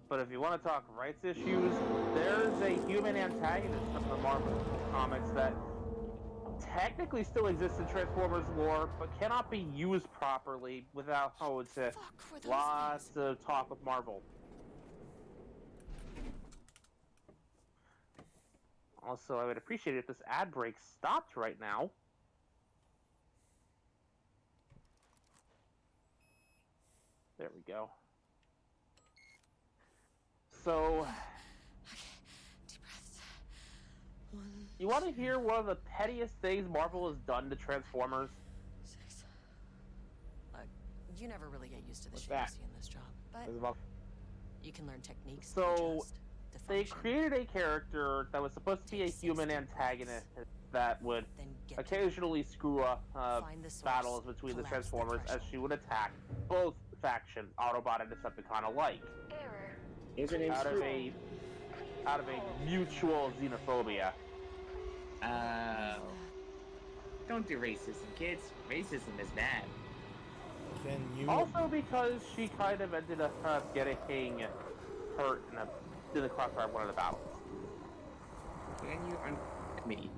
But if you want to talk rights issues, there's a human antagonist in the Marvel Comics that technically still exists in Transformers lore, but cannot be used properly without, lots of talk with Marvel. Also, I would appreciate it if this ad break stopped right now. There we go. So, Deep breaths. 1, you want to hear one of the pettiest things Marvel has done to Transformers? 6. Look, you never really get used to the What's shit you that? see in this job, but It's about you can learn techniques So, to adjust, to They function, created a character that was supposed to be a Take 6 human deep antagonist that would then get to occasionally screw up Find the source, battles between the collapse the Transformers as threshold. she would attack both factions, Autobot and Decepticon alike, Error. Here's your name. out of a mutual xenophobia. Don't do racism, kids. Racism is bad. Can you? Also because she kind of ended up getting hurt in the crossfire of one of the battles. Can you unfuck me?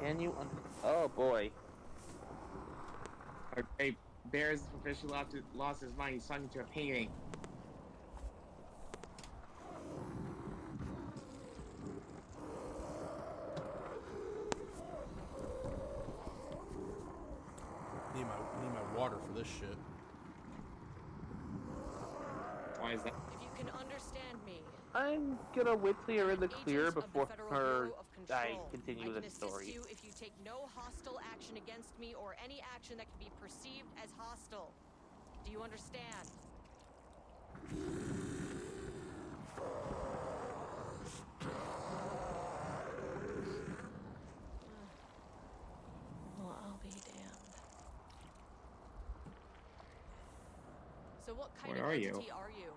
Can you? Oh boy. Okay, Bears officially lost his mind. He's talking to a painting. Need my water for this shit. Why is that? If you can understand me, I'm gonna wait till you're in the clear agent of the before Federal Bureau of I Control. continue I can this assist story. you if you take no hostile action against me or any action that can be perceived as hostile. Do you understand? Well, I'll be damned. So what kind Where of are you? entity are you?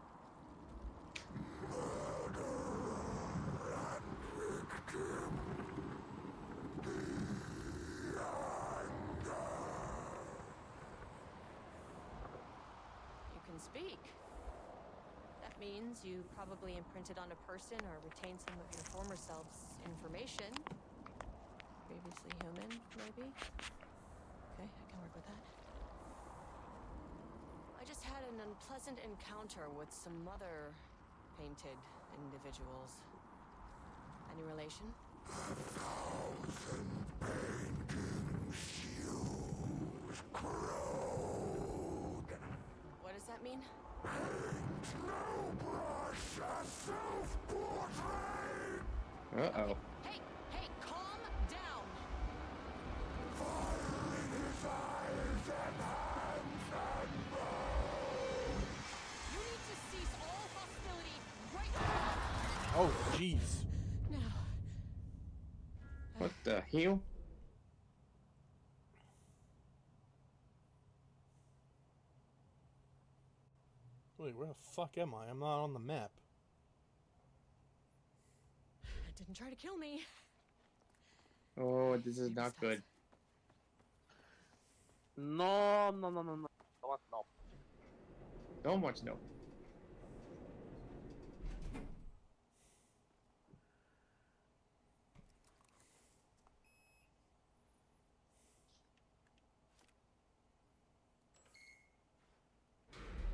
You can speak. That means you probably imprinted on a person or retained some of your former self's information. Previously human, maybe? Okay, I can work with that. I just had an unpleasant encounter with some other painted individuals. Any relation? What does that mean? Uh-oh. Hey, calm down! You need to cease all hostility right Oh, jeez. now. What the hell? Wait, where the fuck am I? I'm not on the map. Didn't try to kill me. Oh, this is not good. No, no, no, no, no. I want no. Don't want to know.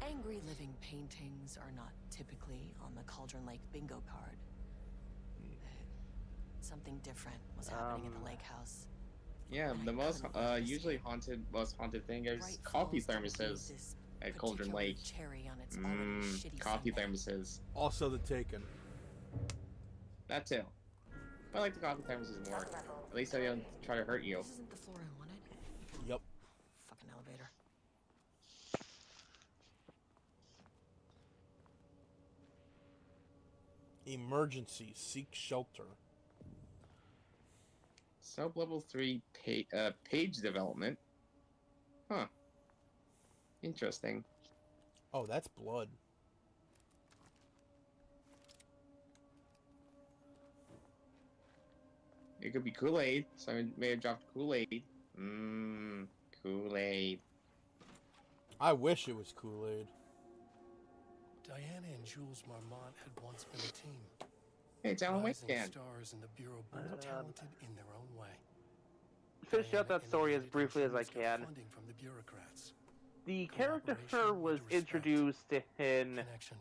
Angry living paintings are not typically on the Cauldron Lake bingo card. Something different was happening at the lake house. Yeah, And the I most couldn't let it usually escape. most haunted thing is Bright coffee Falls didn't give thermoses this at Cauldron particular Lake. cherry on its already shitty Coffee Sunday. thermoses. Also the Taken. That too. But I like the coffee thermoses more. At least they don't try to hurt you. This isn't the floor I wanted. Yep. Fucking elevator. Emergency. Seek shelter. Sub-level 3 page development. Huh. Interesting. Oh, that's blood. It could be Kool-Aid. Someone may have dropped Kool-Aid. Kool-Aid. I wish it was Kool-Aid. Diana and Jules Marmont had once been a team. Hey, it's Alan Wake Rising again. stars in the Bureau, both talented in their own way. Finish out Diana that story as innovated briefly and as I Jules got can. funding from the bureaucrats. The character Cooperation was with respect. introduced in Connection.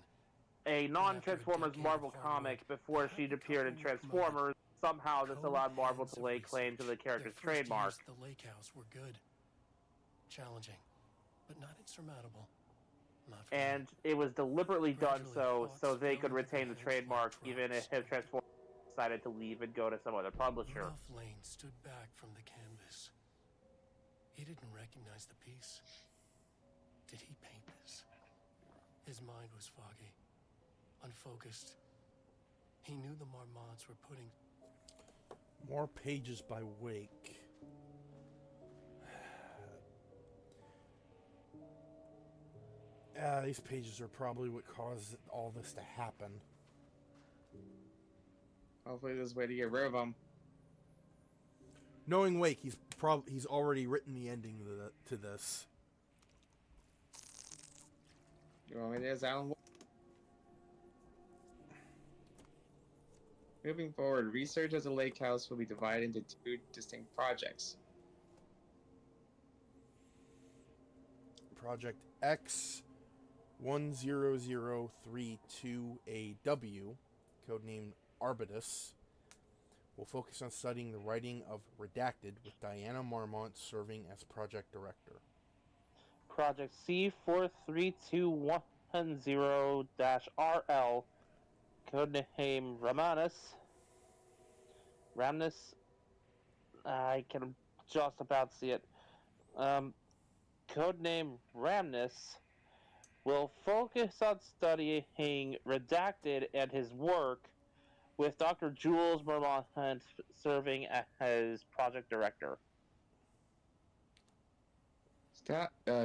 a non-Transformers decade Marvel of hard comic work, before the she highly appeared in popular Transformers. Somehow this Code allowed Marvel hands to of lay claim to the research. character's Their first trademark. years at the Lakehouse were good. Challenging, but not insurmountable. Not for And me. it was deliberately done Gradually, so Hawk's they could fell into retain the the heads trademark like even drops. if Transformers decided to leave and go to some other publisher. Rudolph Lane stood back from the canvas. He didn't recognize the piece. Did he paint this? His mind was foggy, unfocused. He knew the Marmonts were putting More pages by Wake. These pages are probably what caused all this to happen. Hopefully there's a way to get rid of them. Knowing Wake, he's already written the ending to this. You want me to there's Alan Wake. Moving forward, research at the Lake House will be divided into two distinct projects. Project X10032AW, codenamed Arbitus, will focus on studying the writing of Redacted, with Diana Marmont serving as project director. Project C43210-RL, codename Ramnus. I can just about see it. Codename Ramnus will focus on studying Redacted and his work, with Dr. Jules Marmont serving as project director.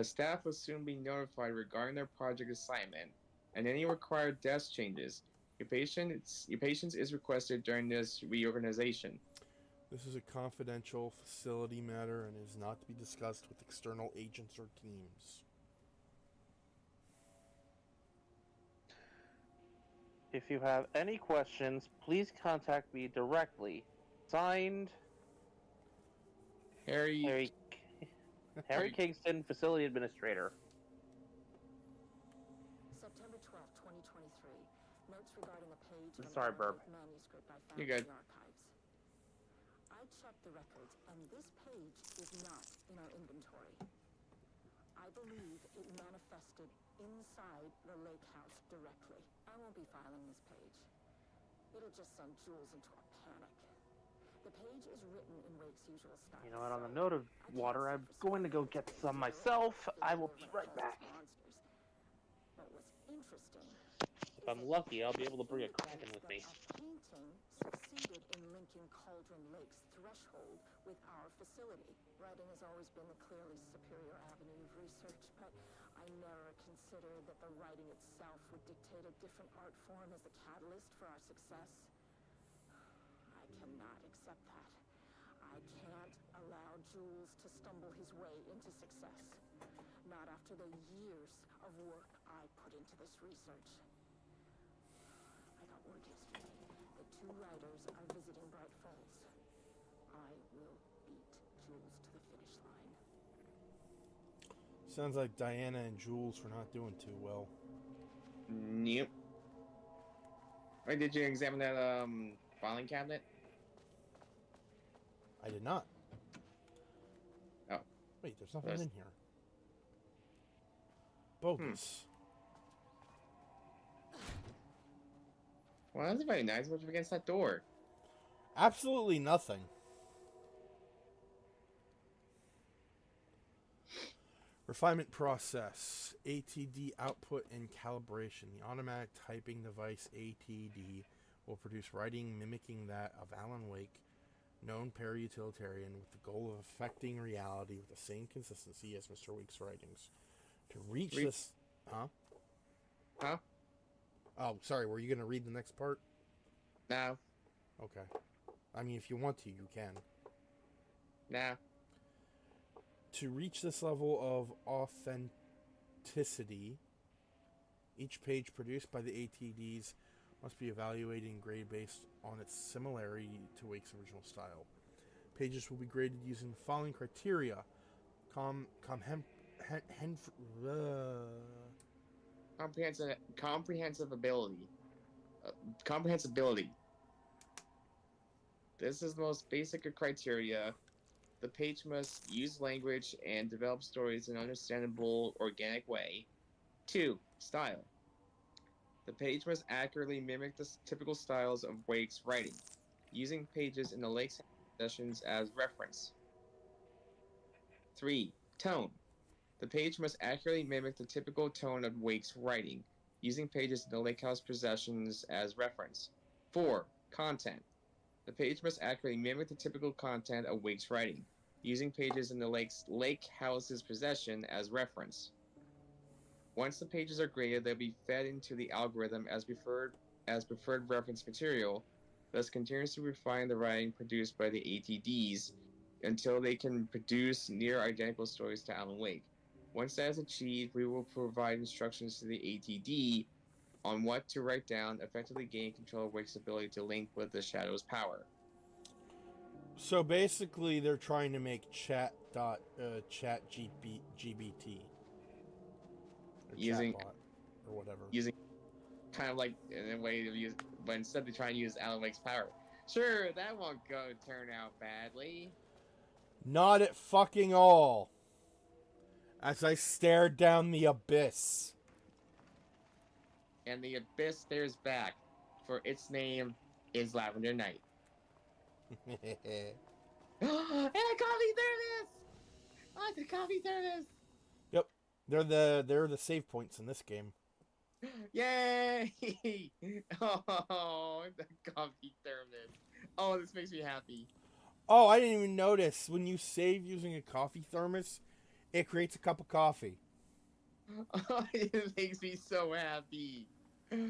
Staff will soon be notified regarding their project assignment and any required desk changes. Your patience is requested during this reorganization. This is a confidential facility matter and is not to be discussed with external agents or teams. If you have any questions, please contact me directly. Signed, Harry Kingston, Facility Administrator. September 12th, 2023. Notes regarding a page from Sorry, an Burb. manuscript I found You're in good. the archives. I checked the records, and this page is not in our inventory. I believe it manifested inside the Lake House directly. I won't be filing this page. It'll just send Jules into a panic. The page is written in Wake's usual style. You know what, on the note of water, I'm going to go get some myself. I will be right back. What was interesting, If I'm lucky, I'll be able to bring a Kraken with me. our painting succeeded in linking Cauldron Lake's threshold with our facility. Writing has always been the clearly superior avenue of research, but I never considered that the writing itself would dictate a different art form as the catalyst for our success. I cannot accept that. I can't allow Jules to stumble his way into success. Not after the years of work I put into this research. I got word yesterday that 2 writers are visiting Bright Falls. I will beat Jules to the finish line. Sounds like Diana and Jules were not doing too well. Nope. Wait, did you examine that filing cabinet? I did not. Oh. Wait, there's nothing in here. Bogus. Well, that's very nice. What's against that door? Absolutely nothing. Refinement process, ATD output and calibration. The automatic typing device ATD will produce writing mimicking that of Alan Wake, known para-utilitarian, with the goal of affecting reality with the same consistency as Mr. Wake's writings. To reach this... Huh? Huh? Oh, sorry, were you going to read the next part? No. Okay. I mean, if you want to, you can. Nah. To reach this level of authenticity, each page produced by the ATDs must be evaluated and graded based on its similarity to Wake's original style. Pages will be graded using the following criteria. Comprehensibility. Comprehensibility. This is the most basic of criteria. The page must use language and develop stories in an understandable, organic way. 2. Style. The page must accurately mimic the typical styles of Wake's writing, using pages in the Lake's sessions as reference. 3. Tone. The page must accurately mimic the typical tone of Wake's writing, using pages in the Lakehouse possessions as reference. 4. Content. The page must accurately mimic the typical content of Wake's writing, using pages in the Lakehouse's possession as reference. Once the pages are graded, they'll be fed into the algorithm as preferred reference material, thus continuously refine the writing produced by the ATDs until they can produce near identical stories to Alan Wake. Once that is achieved, we will provide instructions to the ATD on what to write down, effectively gain control of Wake's ability to link with the Shadow's power. So basically, they're trying to make GBT. Using chatbot, or whatever. Using kind of like in a way of use, but instead they try and use Alan Wake's power. Sure, that won't turn out badly. Not at fucking all. As I stared down the abyss. And the abyss stares back, for its name is Lavender Night. And a coffee service! Oh, it's a coffee service! Yep. They're the save points in this game. Yay! Oh, the coffee service. Oh, this makes me happy. Oh, I didn't even notice. When you save using a coffee thermos, it creates a cup of coffee. Oh, it makes me so happy.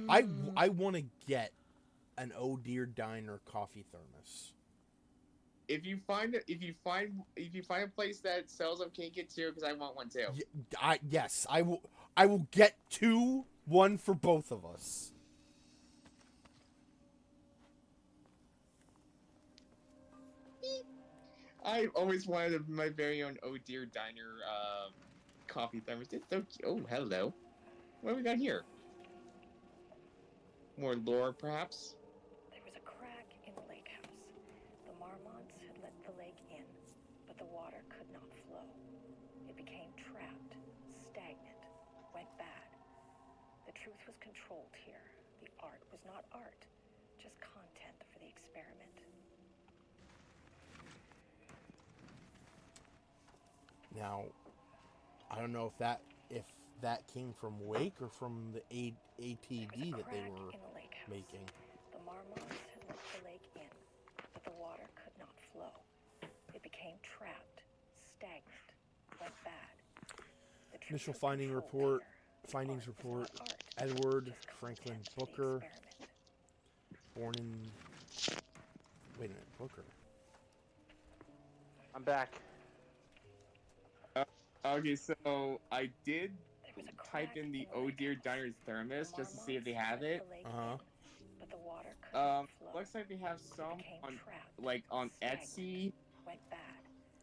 I want to get an Oh Dear Diner coffee thermos. If you find a place that sells them, can you get 2? Because I want one too. Yes, I will get 2, 1 for both of us. I always wanted my very own Oh Dear Diner coffee thermos. It's so cute. Oh, hello. What do we got here? More lore, perhaps? There was a crack in the lake house. The marmots had let the lake in, but the water could not flow. It became trapped, stagnant, went bad. The truth was controlled here. The art was not art, just content for the experiment. Now, I don't know if that came from Wake or from the ATD that they were making. The marmots had let the lake in, but the water could not flow. It became trapped, stagnant, went bad. Initial findings report. Edward Franklin Booker, born in. Wait a minute, Booker. I'm back. Okay, so I did There was a type crack in the the Oh Dear lakehouse. Diner's thermos The just to see if they Marmots have let it. the lake Uh-huh. in, but the water could not flow. Looks like they have some became on trapped, like on stagnant, Etsy went bad.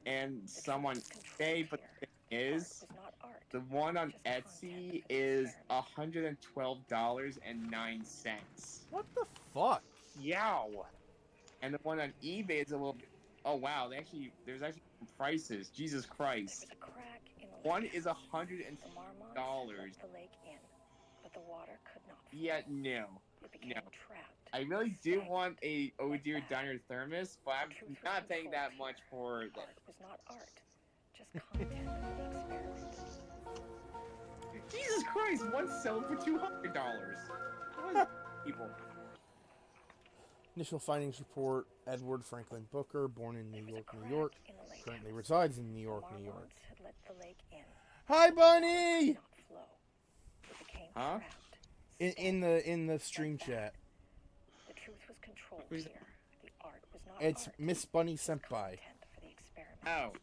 and The some truth on was controlled eBay, but here. the thing Art is, was not art, the one on just content Etsy for the is experiment. $112.09. What the fuck? Yow. And the one on eBay is a little bit. Oh wow, there's actually some prices. Jesus There Christ. was a crack in the One lake. is The Marmots $100. let the lake in, but the water could not flow. Yeah, no. It became trapped. I really do stagnant, want a Oh went Dear bad. Diner thermos, but The I'm truth was not paying that controlled much here. for that. Art was not art, just content for the experiment. Jesus Christ, one sold for $200. People. Initial findings report: Edward Franklin Booker, born in There New was a York, New crack York, in the lakehouse. currently resides in New The York, New York. Marmots had let the lake in. Hi, The water Bunny. could not flow. It became Huh? trapped. In the stream went bad. chat, The truth was controlled Who's- here. The art was not it's art. Miss Bunny Just Senpai. content for the experiment. Oh.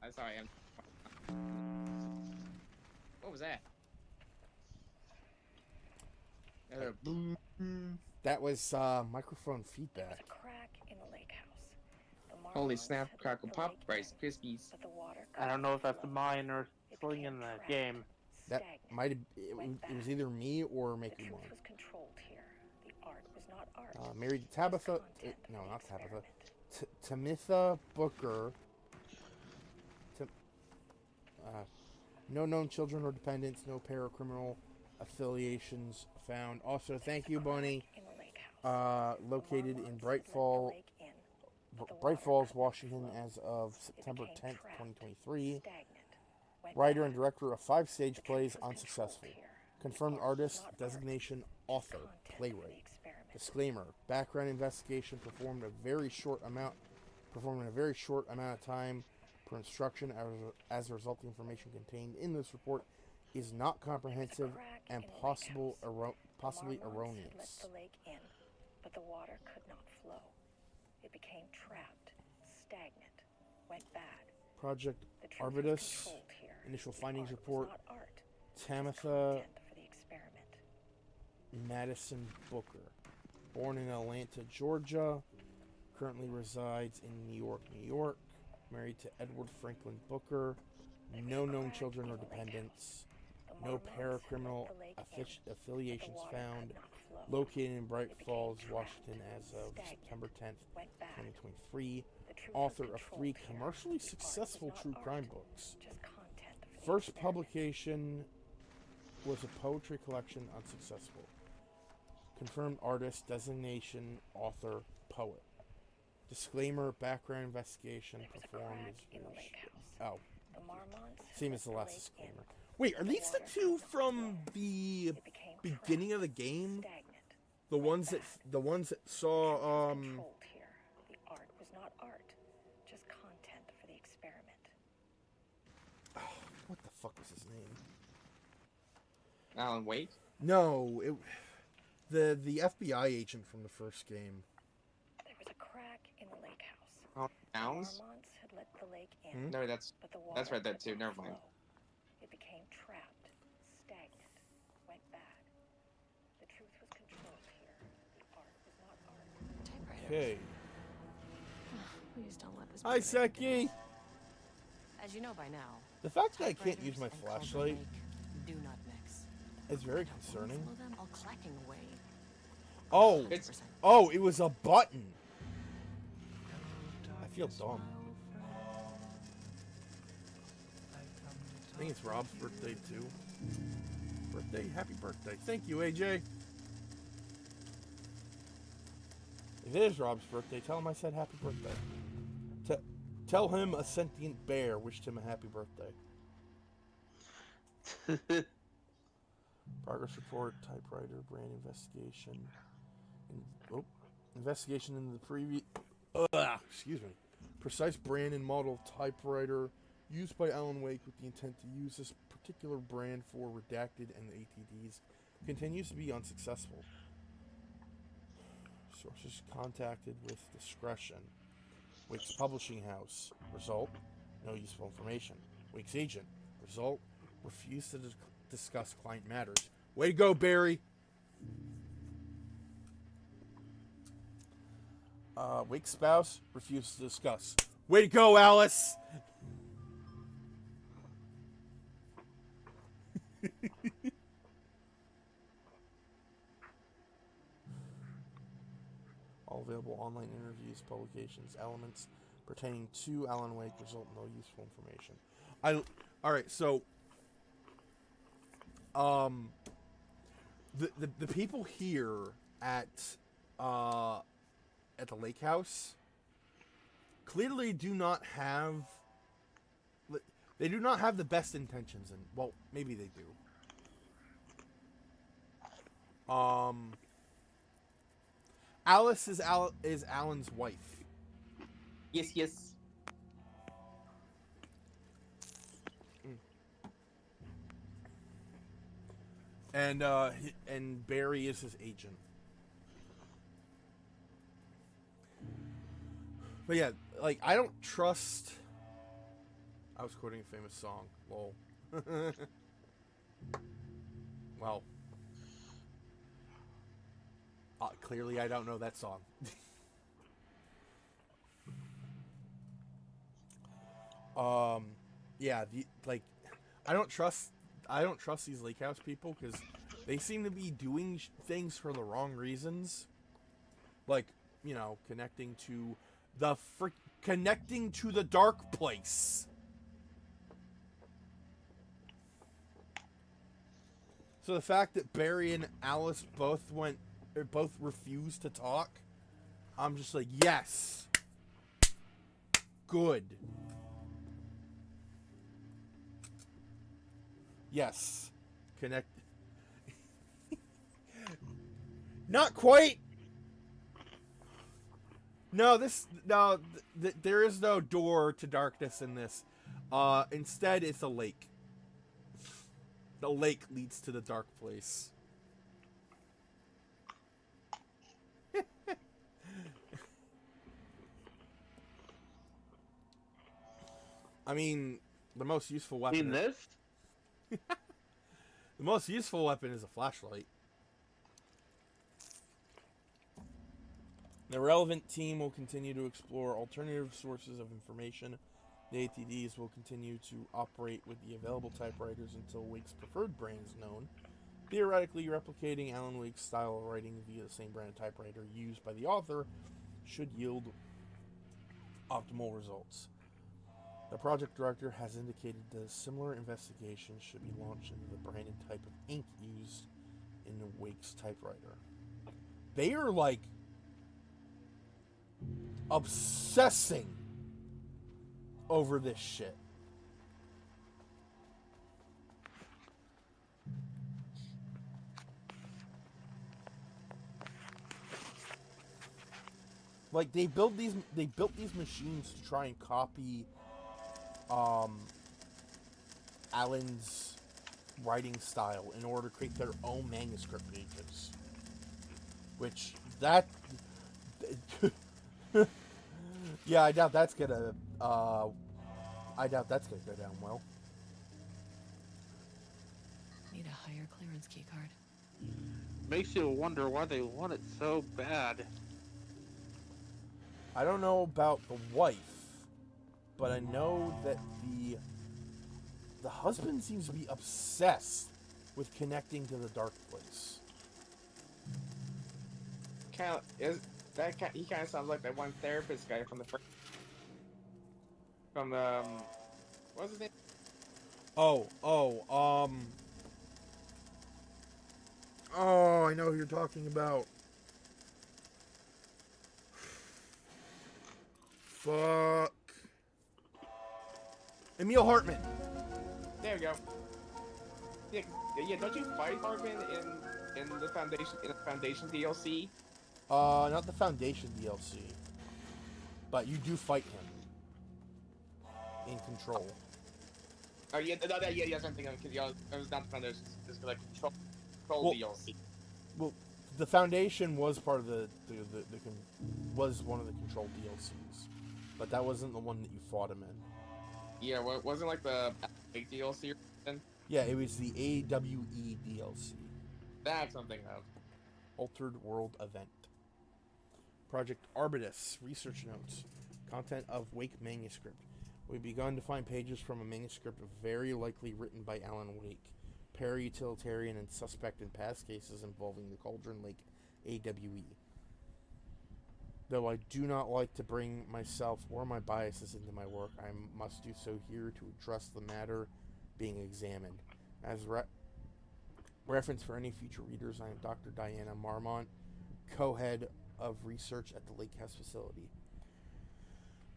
I'm sorry. What was that? Boom. That was microphone There was feedback. a crack in the lakehouse. The Holy Marmots snap, had let crackle the pop, lake Rice in, Krispies. but the water I don't could know not if that's flow. mine or It something became in the trapped, game. That stagnant, might have. went It was bad. either me or The Mickey truth One. was controlled here. The art was not art. Married to just Tabitha. content No, for the not Tabitha. experiment. Tamitha Booker. No known children or dependents. No paracriminal affiliations found. Also, thank you, Bunny. In the lakehouse. Located in Marmots Bright had let the Fall, lake in, but the Bright water Falls, could not Washington, flow. as of It September became 10th, trapped, 2023. stagnant, went Writer bad. and director of 5 The stage truth plays, was unsuccessful. controlled here. Confirmed Art was artist, not art, designation, just author, content for the playwright. experiment. Disclaimer: background investigation performed in a very short amount of time per instruction. As a result, the information contained in this report is not comprehensive Crack and in the possibly lakehouse. possibly The Marmots had let erroneous. the lake in, but the water could not flow. It became trapped, stagnant, went bad. Project The truth was Arbutus. controlled here. Initial The findings art report: was not art, just Tamitha content for the experiment. Madison Booker, born in Atlanta, Georgia, currently resides in New York, New York. Married to Edward Franklin Booker. There was No a known crack children in or the dependents. lakehouse. The No Marmots had paracriminal let the lake in, but affiliations the water found. could not flow. Located in Bright It became Falls, trapped, Washington, as of stagnant, September 10th, went bad. 2023. The truth Author was of controlled 3 here. commercially The art was successful not true art, crime books. just content for the First experiment. publication was a poetry collection, unsuccessful. Confirmed artist, designation, author, poet. Disclaimer: background investigation There was a performed crack as in the very short. lakehouse. Oh, The Marmots had same let as the last lake disclaimer. in, Wait, are but the these the water two could not from flow. the It became beginning of the trapped, game? stagnant, The went ones bad. that The saw truth was controlled here. The art was not art, just content for the experiment. what the fuck was his name? Alan Wake? No, the FBI agent from the first game. There was a crack in the lakehouse. Oh, The Mounds? Marmots had let the lake in, No, that's but the water right there could too. not Never mind. flow. It became trapped, stagnant, went bad. The truth was controlled here. The art was not art. Typewriter. Okay. Please don't let this be Hi, what I did. Seki. As you know by now, The fact that I can't use my typewriters and Cauldron flashlight Lake do not mix. is very I don't concerning. overflow them all clacking away. Oh, 100%. it was a button. I feel dumb. I think it's Rob's birthday too. Happy birthday. Thank you, AJ. If it is Rob's birthday, tell him I said happy birthday. Tell him a sentient bear wished him a happy birthday. Progress report, typewriter, brand investigation. Investigation into the previous... excuse me. Precise brand and model typewriter used by Alan Wake with the intent to use this particular brand for redacted and the ATDs continues to be unsuccessful. Sources contacted with discretion. Wake's publishing house. Result, no useful information. Wake's agent. Result, refuse to discuss client matters. Way to go, Barry! Wake's spouse, refuse to discuss. Way to go, Alice! All available online interviews, publications, elements pertaining to Alan Wake result in no useful information. Alright, so the people here at the Lakehouse clearly do not have the best intentions, and well, maybe they do. Alice is Alan's wife. Yes, yes. And Barry is his agent. But yeah, like, I don't trust... I was quoting a famous song. Lol. Well. Clearly I don't know that song. Yeah, I don't trust these Lakehouse people because they seem to be doing things for the wrong reasons. Like, you know, connecting to the dark place. So the fact that Barry and Alice both refused to talk, I'm just like, yes. Good. Yes. Connect. Not quite. No, there is no door to darkness in this. Instead, it's a lake. The lake leads to the dark place. I mean, the most useful weapon... In this? The most useful weapon is a flashlight. The relevant team will continue to explore alternative sources of information. The ATDs will continue to operate with the available typewriters until Wake's preferred brand is known. Theoretically, replicating Alan Wake's style of writing via the same brand of typewriter used by the author should yield optimal results. The project director has indicated that a similar investigation should be launched into the branded type of ink used in Wake's typewriter. They are, like, obsessing over this shit. Like, they built these machines to try and copy Alan's writing style in order to create their own manuscript pages. Which, that... yeah, I doubt that's gonna go down well. Need a higher clearance keycard. Makes you wonder why they want it so bad. I don't know about the wife, but I know that the husband seems to be obsessed with connecting to the dark place. He kind of sounds like that one therapist guy from the what's his name? Oh, I know who you're talking about. Fuck. Emil Hartman. There we go. Yeah. Don't you fight Hartman in the Foundation DLC? Not the Foundation DLC, but you do fight him in Control. Oh yeah, yes, I'm thinking because it was not the Foundation. It's like Control DLC. Well, the Foundation was part of was one of the Control DLCs, but that wasn't the one that you fought him in. Yeah, wasn't like the big DLC. Yeah, it was the AWE DLC. That's something of. Altered World Event. Project Arbitus. Research notes. Content of Wake manuscript. We've begun to find pages from a manuscript very likely written by Alan Wake, para-utilitarian and suspect in past cases involving the Cauldron Lake AWE. Though I do not like to bring myself or my biases into my work, I must do so here to address the matter being examined. As reference for any future readers, I am Dr. Diana Marmont, co-head of research at the Lakehouse facility.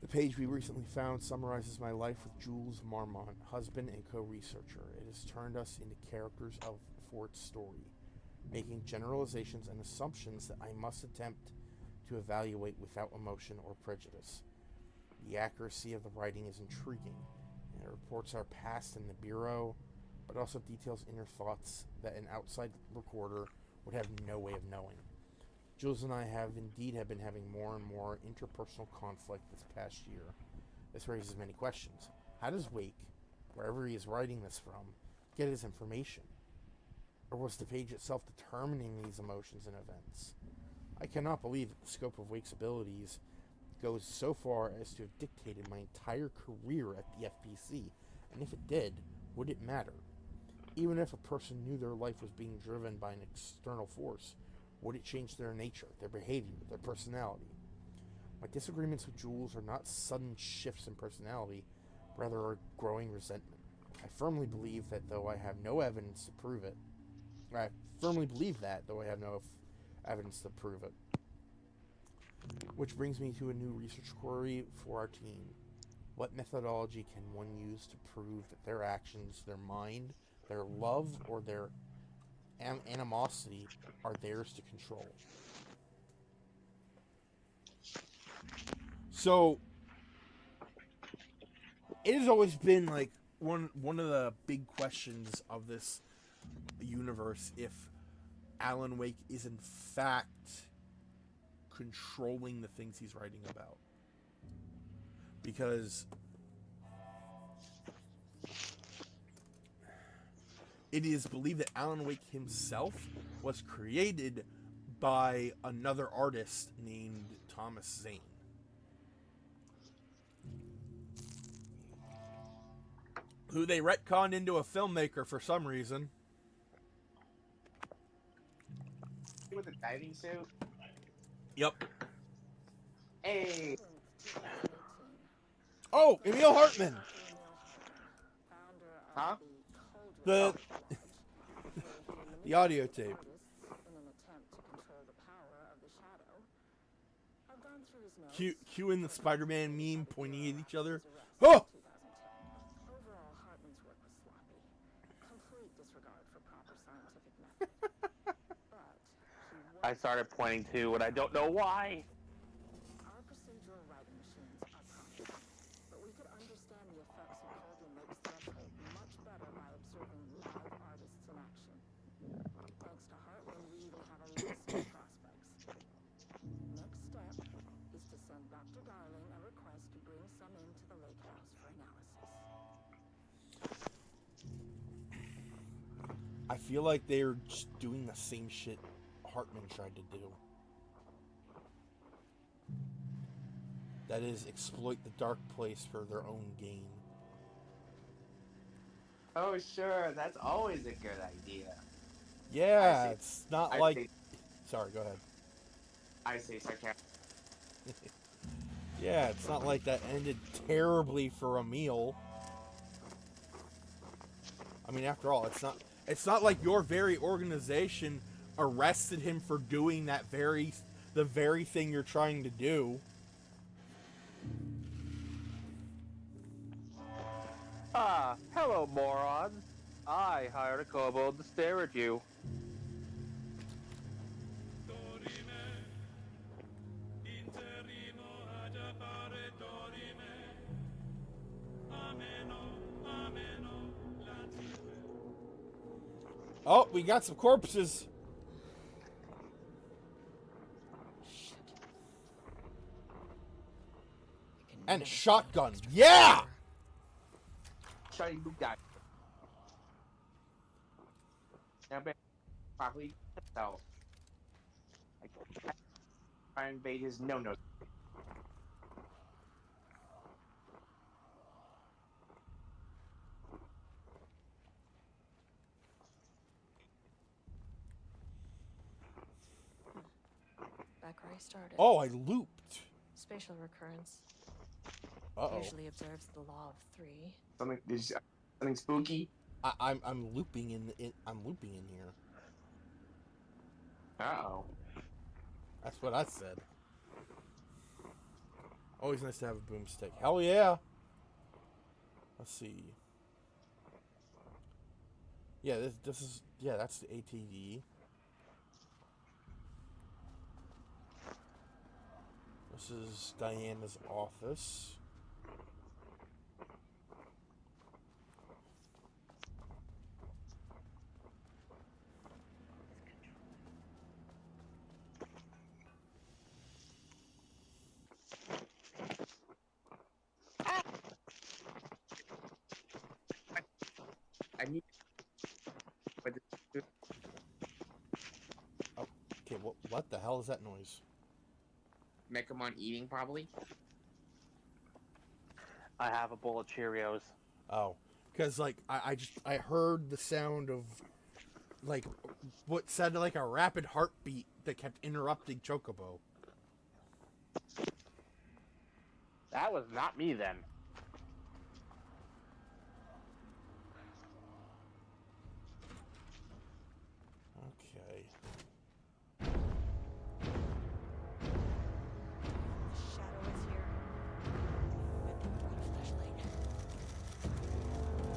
The page we recently found summarizes my life with Jules Marmont, husband and co-researcher. It has turned us into characters for its story, making generalizations and assumptions that I must attempt to evaluate without emotion or prejudice. The accuracy of the writing is intriguing, and it reports our past in the Bureau, but also details inner thoughts that an outside recorder would have no way of knowing. Jules and I have been having more and more interpersonal conflict this past year. This raises many questions. How does Wake, wherever he is writing this from, get his information? Or was the page itself determining these emotions and events? I cannot believe that the scope of Wake's abilities goes so far as to have dictated my entire career at the FPC, and if it did, would it matter? Even if a person knew their life was being driven by an external force, would it change their nature, their behavior, their personality? My disagreements with Jules are not sudden shifts in personality, rather a growing resentment. I firmly believe that, though I have no evidence to prove it. Which brings me to a new research query for our team. What methodology can one use to prove that their actions, their mind, their love, or their animosity are theirs to control? So, it has always been like one of the big questions of this universe, if Alan Wake is in fact controlling the things he's writing about. Because it is believed that Alan Wake himself was created by another artist named Thomas Zane. Who they retconned into a filmmaker for some reason. With the diving suit? Yep. Hey! Oh, Emil Hartman! Huh? The audio tape. In an attempt to control the power of the shadow. I've gone through his notes. Cue in the Spider-Man meme pointing at each other. Oh! Overall, Hartman's work was sloppy. Complete disregard for proper scientific method. But I started pointing to, and I don't know why. our procedural writing machines are complex, but we could understand the effects of Cauldron Lake's threshold much better by observing live artists in action. Thanks to Hartman, we even have a list of prospects. Next step is to send Dr. Darling a request to bring some into the Lakehouse for analysis. I feel like they're just doing the same shit Hartman tried to do. That is, exploit the dark place for their own gain. Oh, sure. That's always a good idea. Yeah, it's not I like... say- Sorry, go ahead. I say sarcastic. Yeah, it's not like that ended terribly for Emil. I mean, after all, it's not like your very organization arrested him for doing the very thing you're trying to do. Ah, hello, morons. I hired a kobold to stare at you. Oh, we got some corpses. Shit. I can And a Never shotgun. found Yeah! Shiny boot guy. Now, better properly himself. I try and invade his no-no. Back where I started. Oh, I looped. Spatial recurrence Uh-oh. usually observes the law of three. Something spooky. I'm looping I'm looping in here. Uh-oh. That's what I said. Always nice to have a boomstick. Hell yeah. Let's see. Yeah, this is that's the ATV. This is Diana's office. I need. But Okay, what the hell is that noise? Mechamon eating probably. I have a bowl of Cheerios. Oh, because like I heard the sound of like what sounded like a rapid heartbeat that kept interrupting Chocobo. That was not me then. Okay. Shadow is here. Flashlight.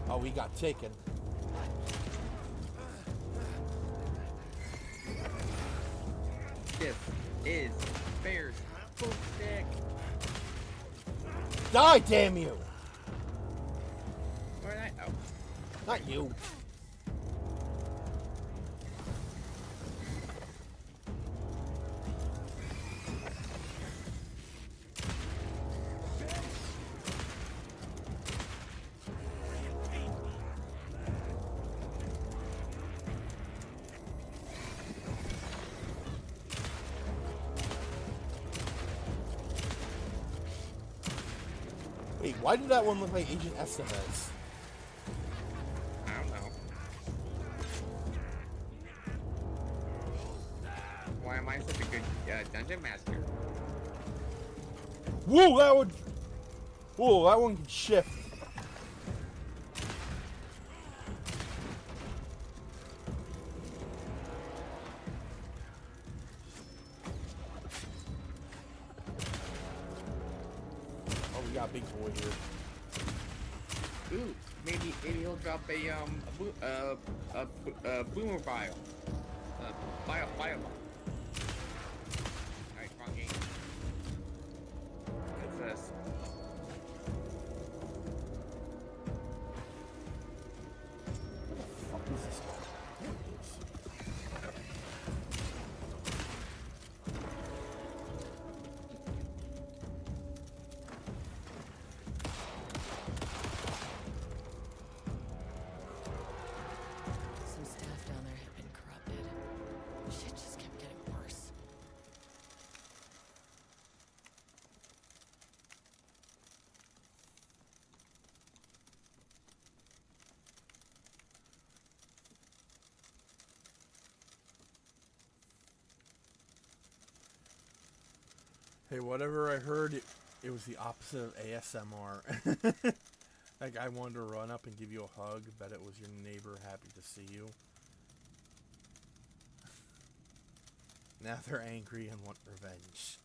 Oh, we got taken. This is Bear's boomstick. Die, damn you! Where did I? Oh. Not you. Wait, why did that one look like Agent Estevez? I don't know. Why am I such a good dungeon master? Whoa, that one! Whoa, that one can shift. Oh, we got a big boy here. Ooh, maybe he'll drop a boomer vial. Fireball. Alright, wrong game. What's this? What is this one? There it is. Some staff down there had been corrupted. Shit just kept getting worse. Hey, whatever I heard, it was the opposite of ASMR. Like, I wanted to run up and give you a hug, but it was your neighbor happy to see you. Now they're angry and want revenge.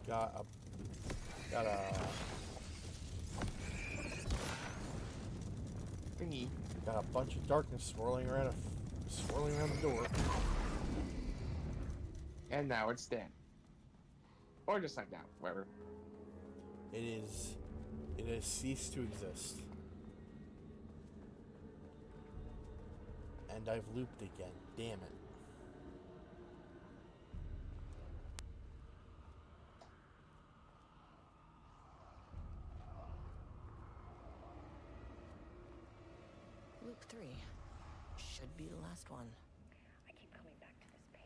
Got a Thingy. got a bunch of darkness swirling around the door. And now it's dead. Or just like that, whatever. It has ceased to exist. And I've looped again. Damn it. Loop 3. Should be the last one. I keep coming back to this page.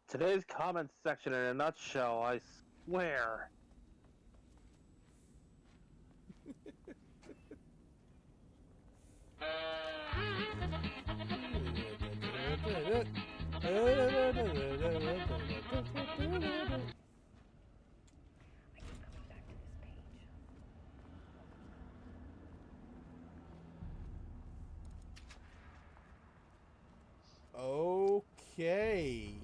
Today's comments section in a nutshell, I swear. I keep coming back to this page. Okay.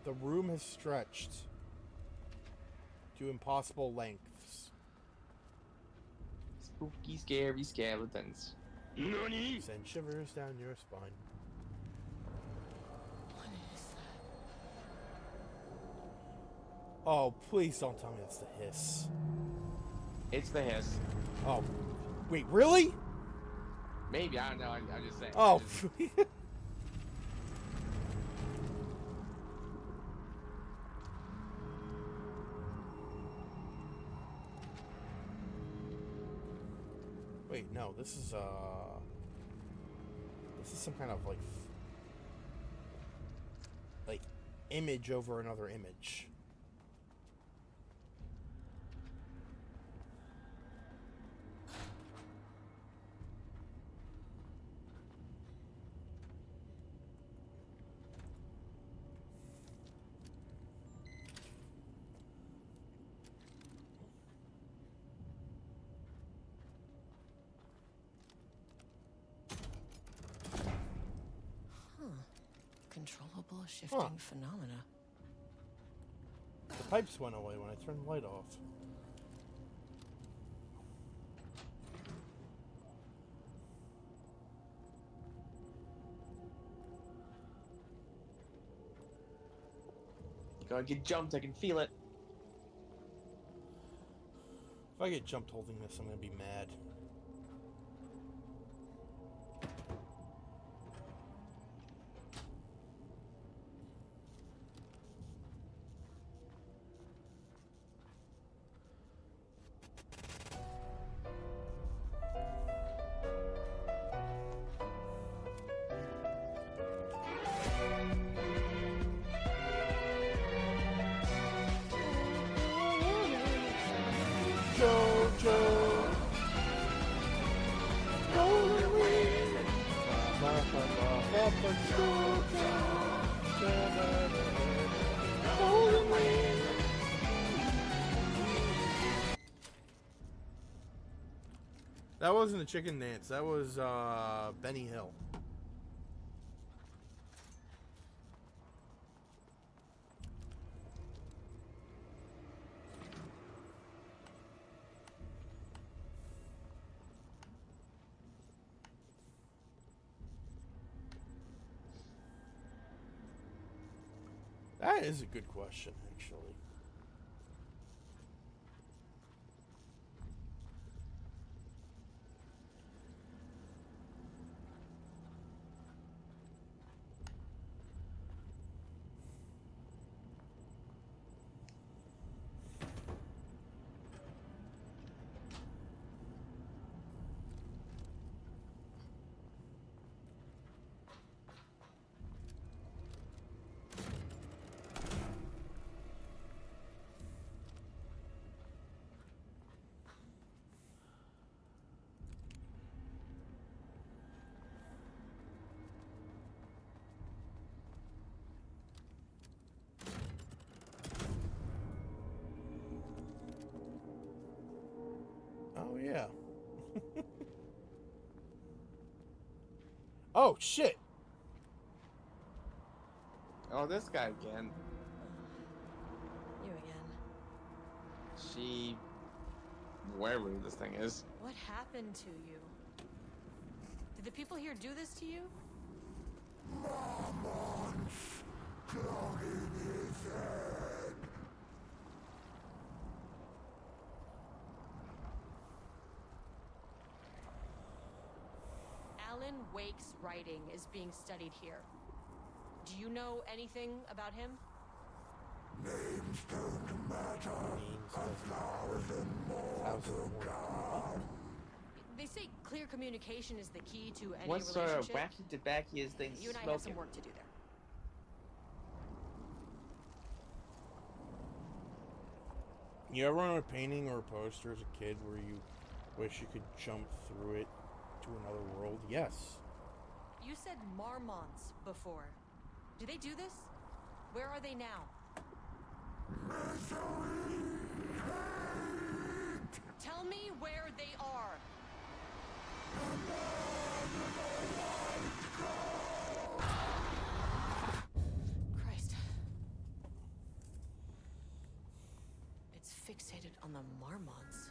The room has stretched to impossible lengths. Spooky, scary skeletons. Send shivers down your spine. What is that? Oh, please don't tell me it's the hiss. It's the hiss. Oh, wait, really? Maybe, I don't know. I'm just saying. Oh, wait, no, this is some kind of like image over another image. Controllable shifting phenomena. The pipes went away when I turned the light off. Gonna get jumped, I can feel it. If I get jumped holding this, I'm gonna be mad. That wasn't a chicken dance. That was Benny Hill. That is a good question, actually. yeah. Oh, shit! Oh, this guy again. You again. She... Wherever this thing is. What happened to you? Did the people here do this to you? Alan Wake's writing is being studied here. Do you know anything about him? They say clear communication is the key to any What sort of relationship. wacky tobacco is things You and I smoking? have some work to do there. You ever on a painting or a poster as a kid where you wish you could jump through it to another world? Yes. You said marmots before. Do they do this? Where are they now? Tell me where they are. Christ. It's fixated on the marmots.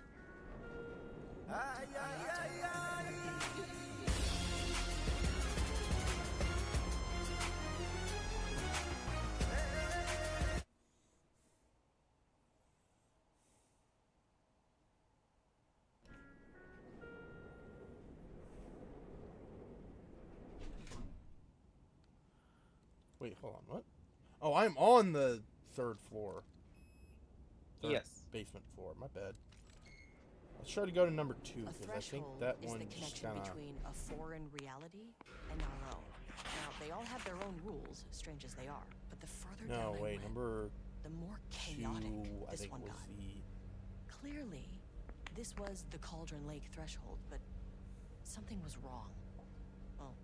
Wait, hold on, what? Oh, I'm on the third floor. Yes. Basement floor, my bad. Let's try to go to number 2, A because I think threshold that is one the just connection kind of... between a foreign reality and our own. Now, they all have their own rules, strange as they are. But the further down No, I wait, went, number the more 2, chaotic I this think, one was got. the... Clearly, this was the Cauldron Lake threshold, but something was wrong. Well,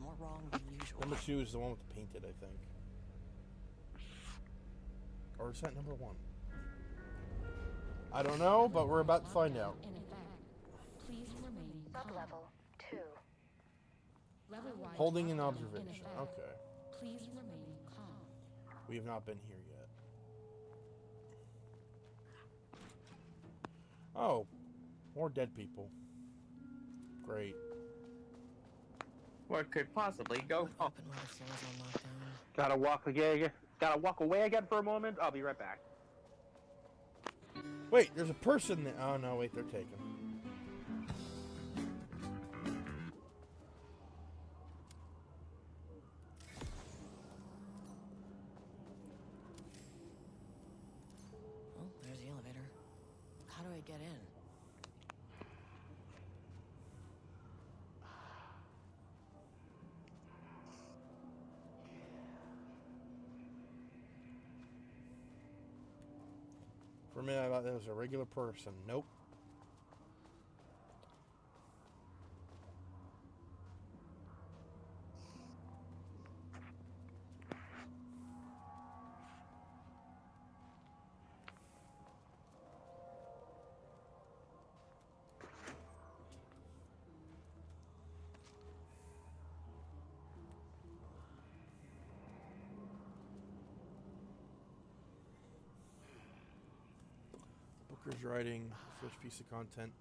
more wrong than usual. Number 2 is the one with the painted, I think. Or is that number 1? I don't know, but we're about to find out. In effect, please remain calm. Sublevel 2. Level-wide Holding an lockdown in observation. effect. Okay. Please remain calm. We have not been here yet. Oh, more dead people. Great. What could possibly go What wrong? happened while the floor was on lockdown? Gotta walk away again for a moment. I'll be right back. Wait, there's a person there. Oh, no, wait, they're taken. Oh, there's the elevator. How do I get in? For a minute, I thought that was a regular person. Nope. Booker's writing, the first piece of content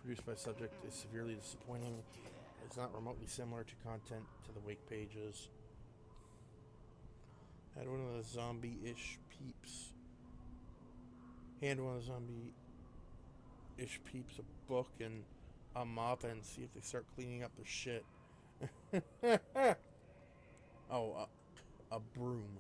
produced by subject is severely disappointing. It's not remotely similar to content to the Wake pages. Had one of the zombie-ish peeps. Hand one of the zombie-ish peeps a book and a mop and see if they start cleaning up their shit. Oh, a broom.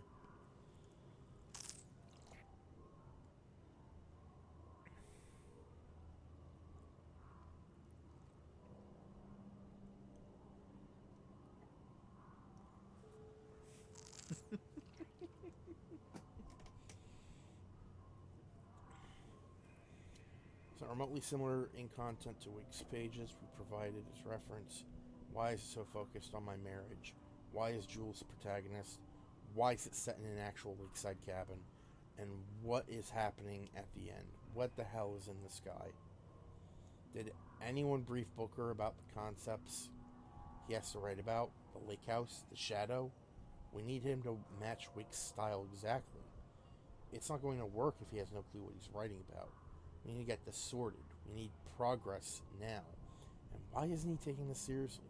It's not remotely similar in content to Wake's pages we provided as reference. Why is it so focused on my marriage? Why is Jules the protagonist? Why is it set in an actual lakeside cabin? And what is happening at the end? What the hell is in the sky? Did anyone brief Booker about the concepts he has to write about? The lake house, the shadow? We need him to match Wick's style exactly. It's not going to work if he has no clue what he's writing about. We need to get this sorted. We need progress now. And why isn't he taking this seriously?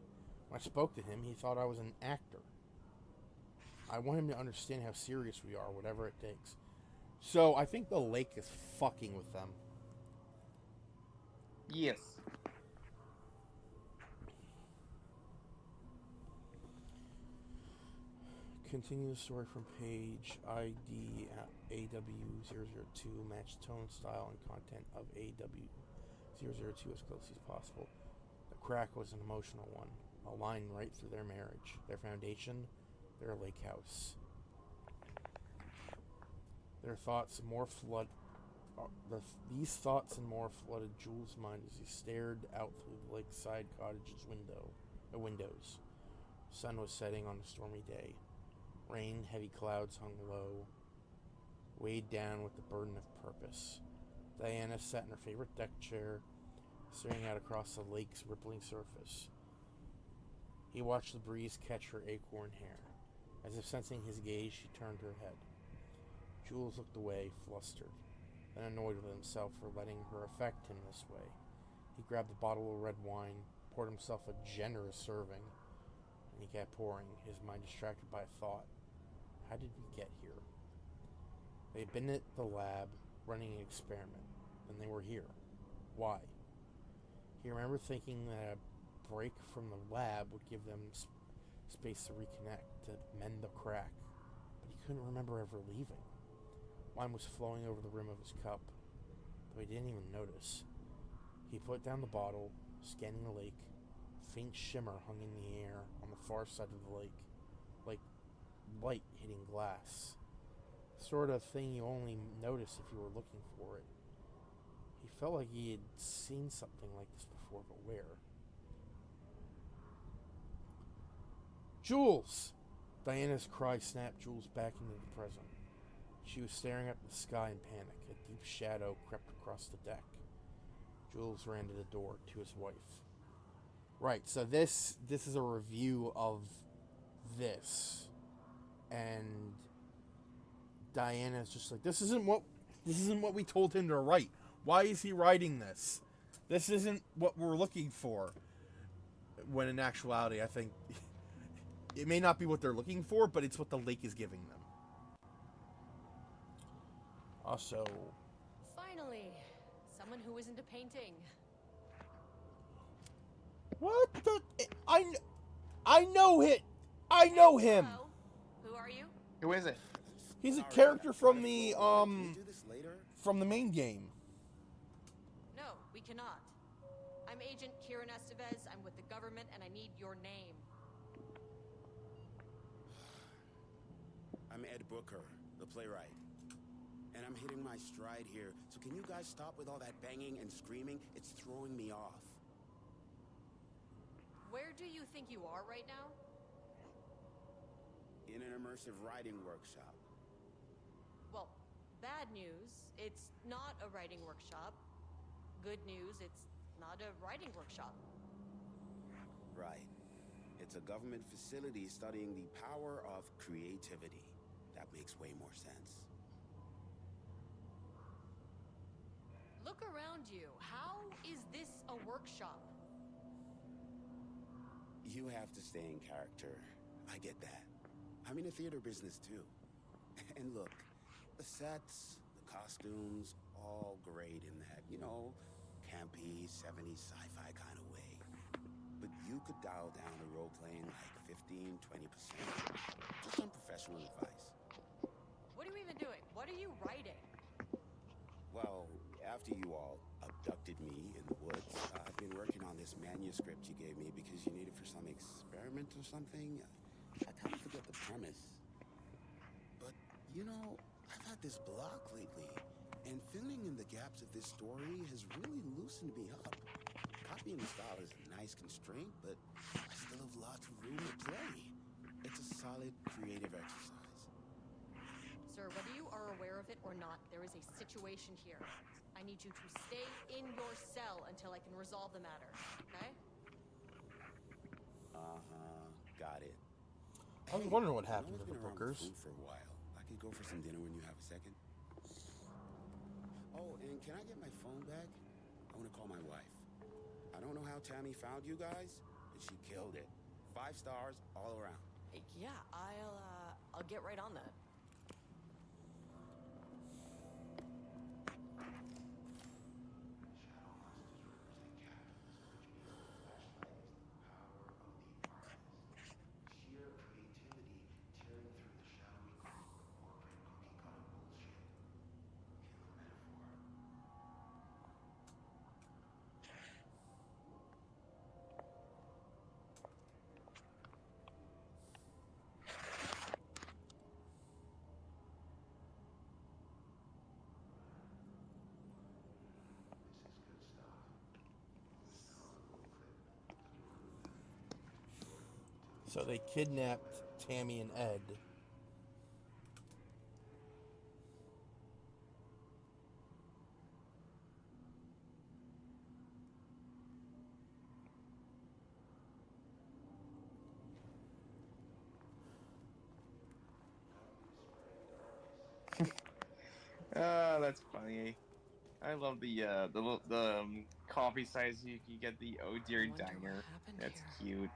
When I spoke to him, he thought I was an actor. I want him to understand how serious we are, whatever it takes. So, I think the lake is fucking with them. Yes. Continue the story from page ID AW002. Match tone, style, and content of AW002 as closely as possible. The crack was an emotional one. A line right through their marriage. Their foundation, their lake house. These thoughts and more flooded Jules' mind as he stared out through the lakeside cottage's windows. Sun was setting on a stormy day. Rain, heavy clouds hung low, weighed down with the burden of purpose. Diana sat in her favorite deck chair, staring out across the lake's rippling surface. He watched the breeze catch her acorn hair. As if sensing his gaze, she turned her head. Jules looked away, flustered, then annoyed with himself for letting her affect him this way. He grabbed a bottle of red wine, poured himself a generous serving, and he kept pouring, his mind distracted by a thought. How did we get here? They'd been at the lab, running an experiment, and they were here. Why? He remembered thinking that a break from the lab would give them space to reconnect, to mend the crack, but he couldn't remember ever leaving. Wine was flowing over the rim of his cup, though he didn't even notice. He put down the bottle, scanning the lake. A faint shimmer hung in the air on the far side of the lake, like light hitting glass. Sort of thing you only notice if you were looking for it. He felt like he had seen something like this before, but where? Jules! Diana's cry snapped Jules back into the present. She was staring at the sky in panic. A deep shadow crept across the deck. Jules ran to the door to his wife. Right, so this is a review of this. And Diana's just like, this isn't what we told him to write. Why is he writing this? This isn't what we're looking for. When in actuality, I think it may not be what they're looking for, but it's what the lake is giving them. Also, Finally, someone who isn't a painting. what the? I know it. I know him. Hello? Who are you? Who is it? He's a character from the main game. No, we cannot. I'm Agent Kieran Estevez. I'm with the government, and I need your name. I'm Ed Booker, the playwright. And I'm hitting my stride here, so can you guys stop with all that banging and screaming? It's throwing me off. Where do you think you are right now? In an immersive writing workshop. Well, bad news, it's not a writing workshop. Good news, it's not a writing workshop. Right. It's a government facility studying the power of creativity. That makes way more sense. Look around you. How is this a workshop? You have to stay in character. I get that. I'm in the theater business too. And look, the sets, the costumes, all great in that, campy, 70s sci-fi kind of way. But you could dial down the role-playing like 15, 20%. Just some professional advice. What are you even doing? What are you writing? Well, after you all abducted me in the woods, I've been working on this manuscript you gave me because you need it for some experiment or something. I kind of forget the premise. But, I've had this block lately, and filling in the gaps of this story has really loosened me up. Copying style is a nice constraint, but I still have lots of room to play. It's a solid creative exercise. Sir, whether you are aware of it or not, there is a situation here. I need you to stay in your cell until I can resolve the matter, okay? Got it. I was wondering what I know happened it's to the been around with Bookers. food for a while. I could go for some dinner when you have a second. Oh, and can I get my phone back? I want to call my wife. I don't know how Tammy found you guys, but she killed it. 5 stars all around. Yeah, I'll get right on that. So they kidnapped Tammy and Ed. That's funny. I love the coffee size you can get the Oh Dear Diner. That's cute.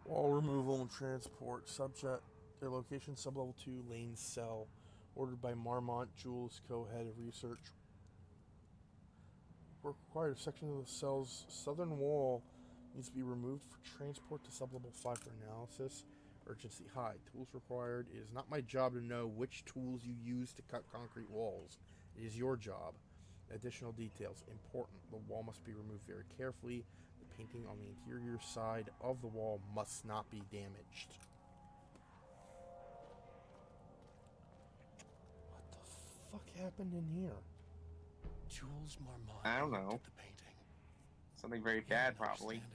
Wall removal and transport. Subject. Their location, sublevel 2, lane cell. Ordered by Marmont, Jules, co-head of research. Work required. A section of the cell's southern wall needs to be removed for transport to sublevel 5 for analysis. Urgency high. Tools required. It is not my job to know which tools you use to cut concrete walls. It is your job. Additional details. Important. The wall must be removed very carefully. The painting on the interior side of the wall must not be damaged. What the fuck happened in here? Jules Marmont I don't looked know. at the painting. Something very He bad, didn't probably. understand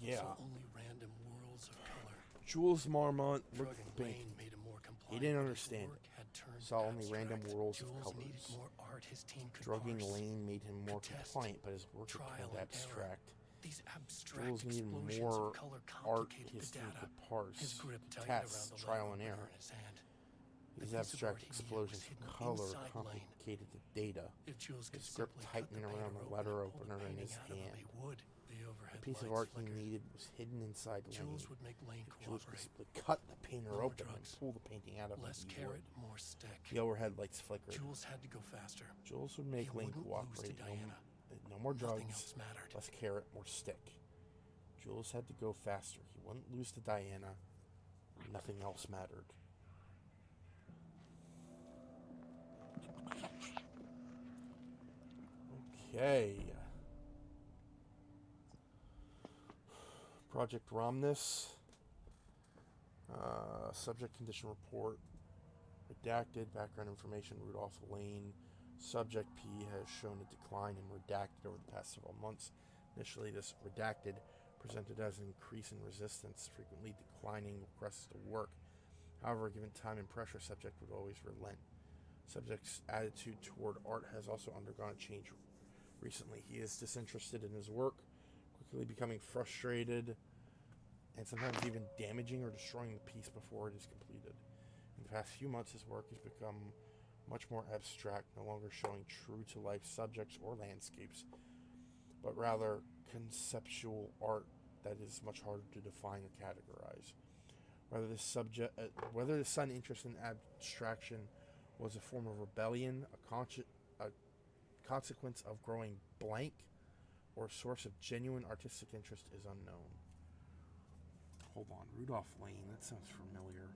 it. Yeah. Saw only random whirls of color. Jules Marmont Drug looked at and the painting. Lane made him more compliant, He didn't but his understand work had turned Saw only random abstract. whirls of Jules colors. needed more art his team could Drugging parse. Lane made him more could test, compliant, but his work had trial turned and abstract. These abstract Jules needed explosions more of color art complicated his the team data. could parse, His grip to tightened around test, the trial lead and opener error. in his hand. These The piece of abstract art he needed explosions was of hidden color inside Lane. complicated the data. If Jules could His grip simply cut tightening the around painter the letter open and pull opener the in his painting out of him, hand. he would. The overhead The piece of lights art he flickered. needed was hidden inside Lane. Jules would make Lane If Jules could cooperate. simply cut the painter More open and drugs, pull the painting out of him, less he carrot, would. more stick. The overhead lights flickered. Jules had to go faster. Jules would make He Lane wouldn't lose to cooperate. Diana. No more Nothing drugs, else mattered. less carrot, more stick. Jules had to go faster. He wouldn't lose to Diana. Nothing else mattered. Okay. Project Romnus. Subject condition report. Redacted. Background information. Rudolph Lane. Subject P has shown a decline in redacted over the past several months. Initially, this redacted presented as an increase in resistance, frequently declining requests to work. However, given time and pressure, subject would always relent. Subject's attitude toward art has also undergone a change recently. He is disinterested in his work, quickly becoming frustrated, and sometimes even damaging or destroying the piece before it is completed. In the past few months, his work has become much more abstract, no longer showing true-to-life subjects or landscapes, but rather conceptual art that is much harder to define or categorize. Whether the sudden interest in abstraction was a form of rebellion, a consequence of growing blank, or a source of genuine artistic interest is unknown. Hold on, Rudolph Lane, that sounds familiar.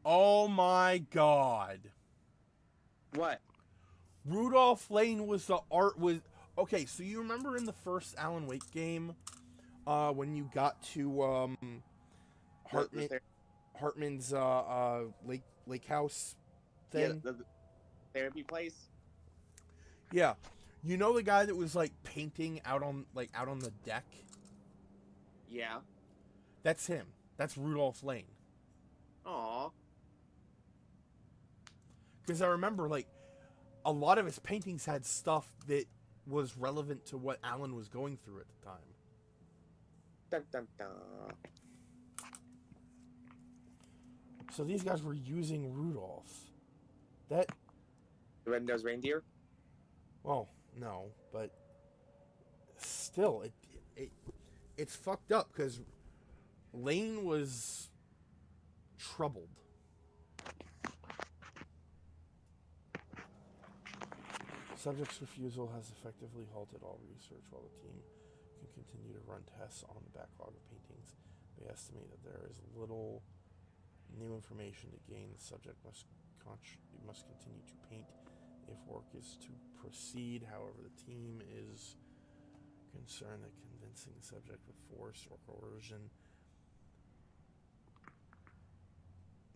Oh my god. What? Rudolph Lane was the art was okay, so you remember in the first Alan Wake game, When you got to Hartman, Hartman's lake house thing. Yeah, the therapy place. Yeah. You know the guy that was like painting out on the deck? Yeah. That's him. That's Rudolph Lane. Aw. Because I remember like a lot of his paintings had stuff that was relevant to what Alan was going through at the time. Dun, dun, dun. So these guys were using Rudolph. That... The red-nosed reindeer? Well, no, but still, it's fucked up because Lane was troubled. Subject's refusal has effectively halted all research while the team can continue to run tests on the backlog of paintings. They estimate that there is little new information to gain. The subject must continue to paint if work is to proceed. However, the team is concerned that convincing the subject with force or coercion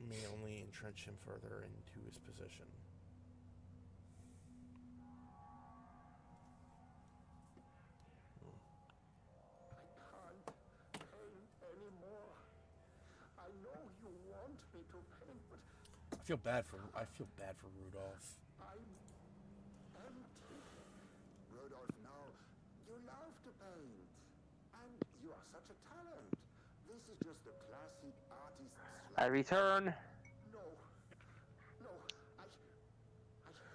may only entrench him further into his position. I can't paint anymore. I know you want me to paint, but I feel bad for Rudolph. I'm empty. Rudolph, no. You love to paint. And you are such a talent. This is just the classic artist I return. No. No. I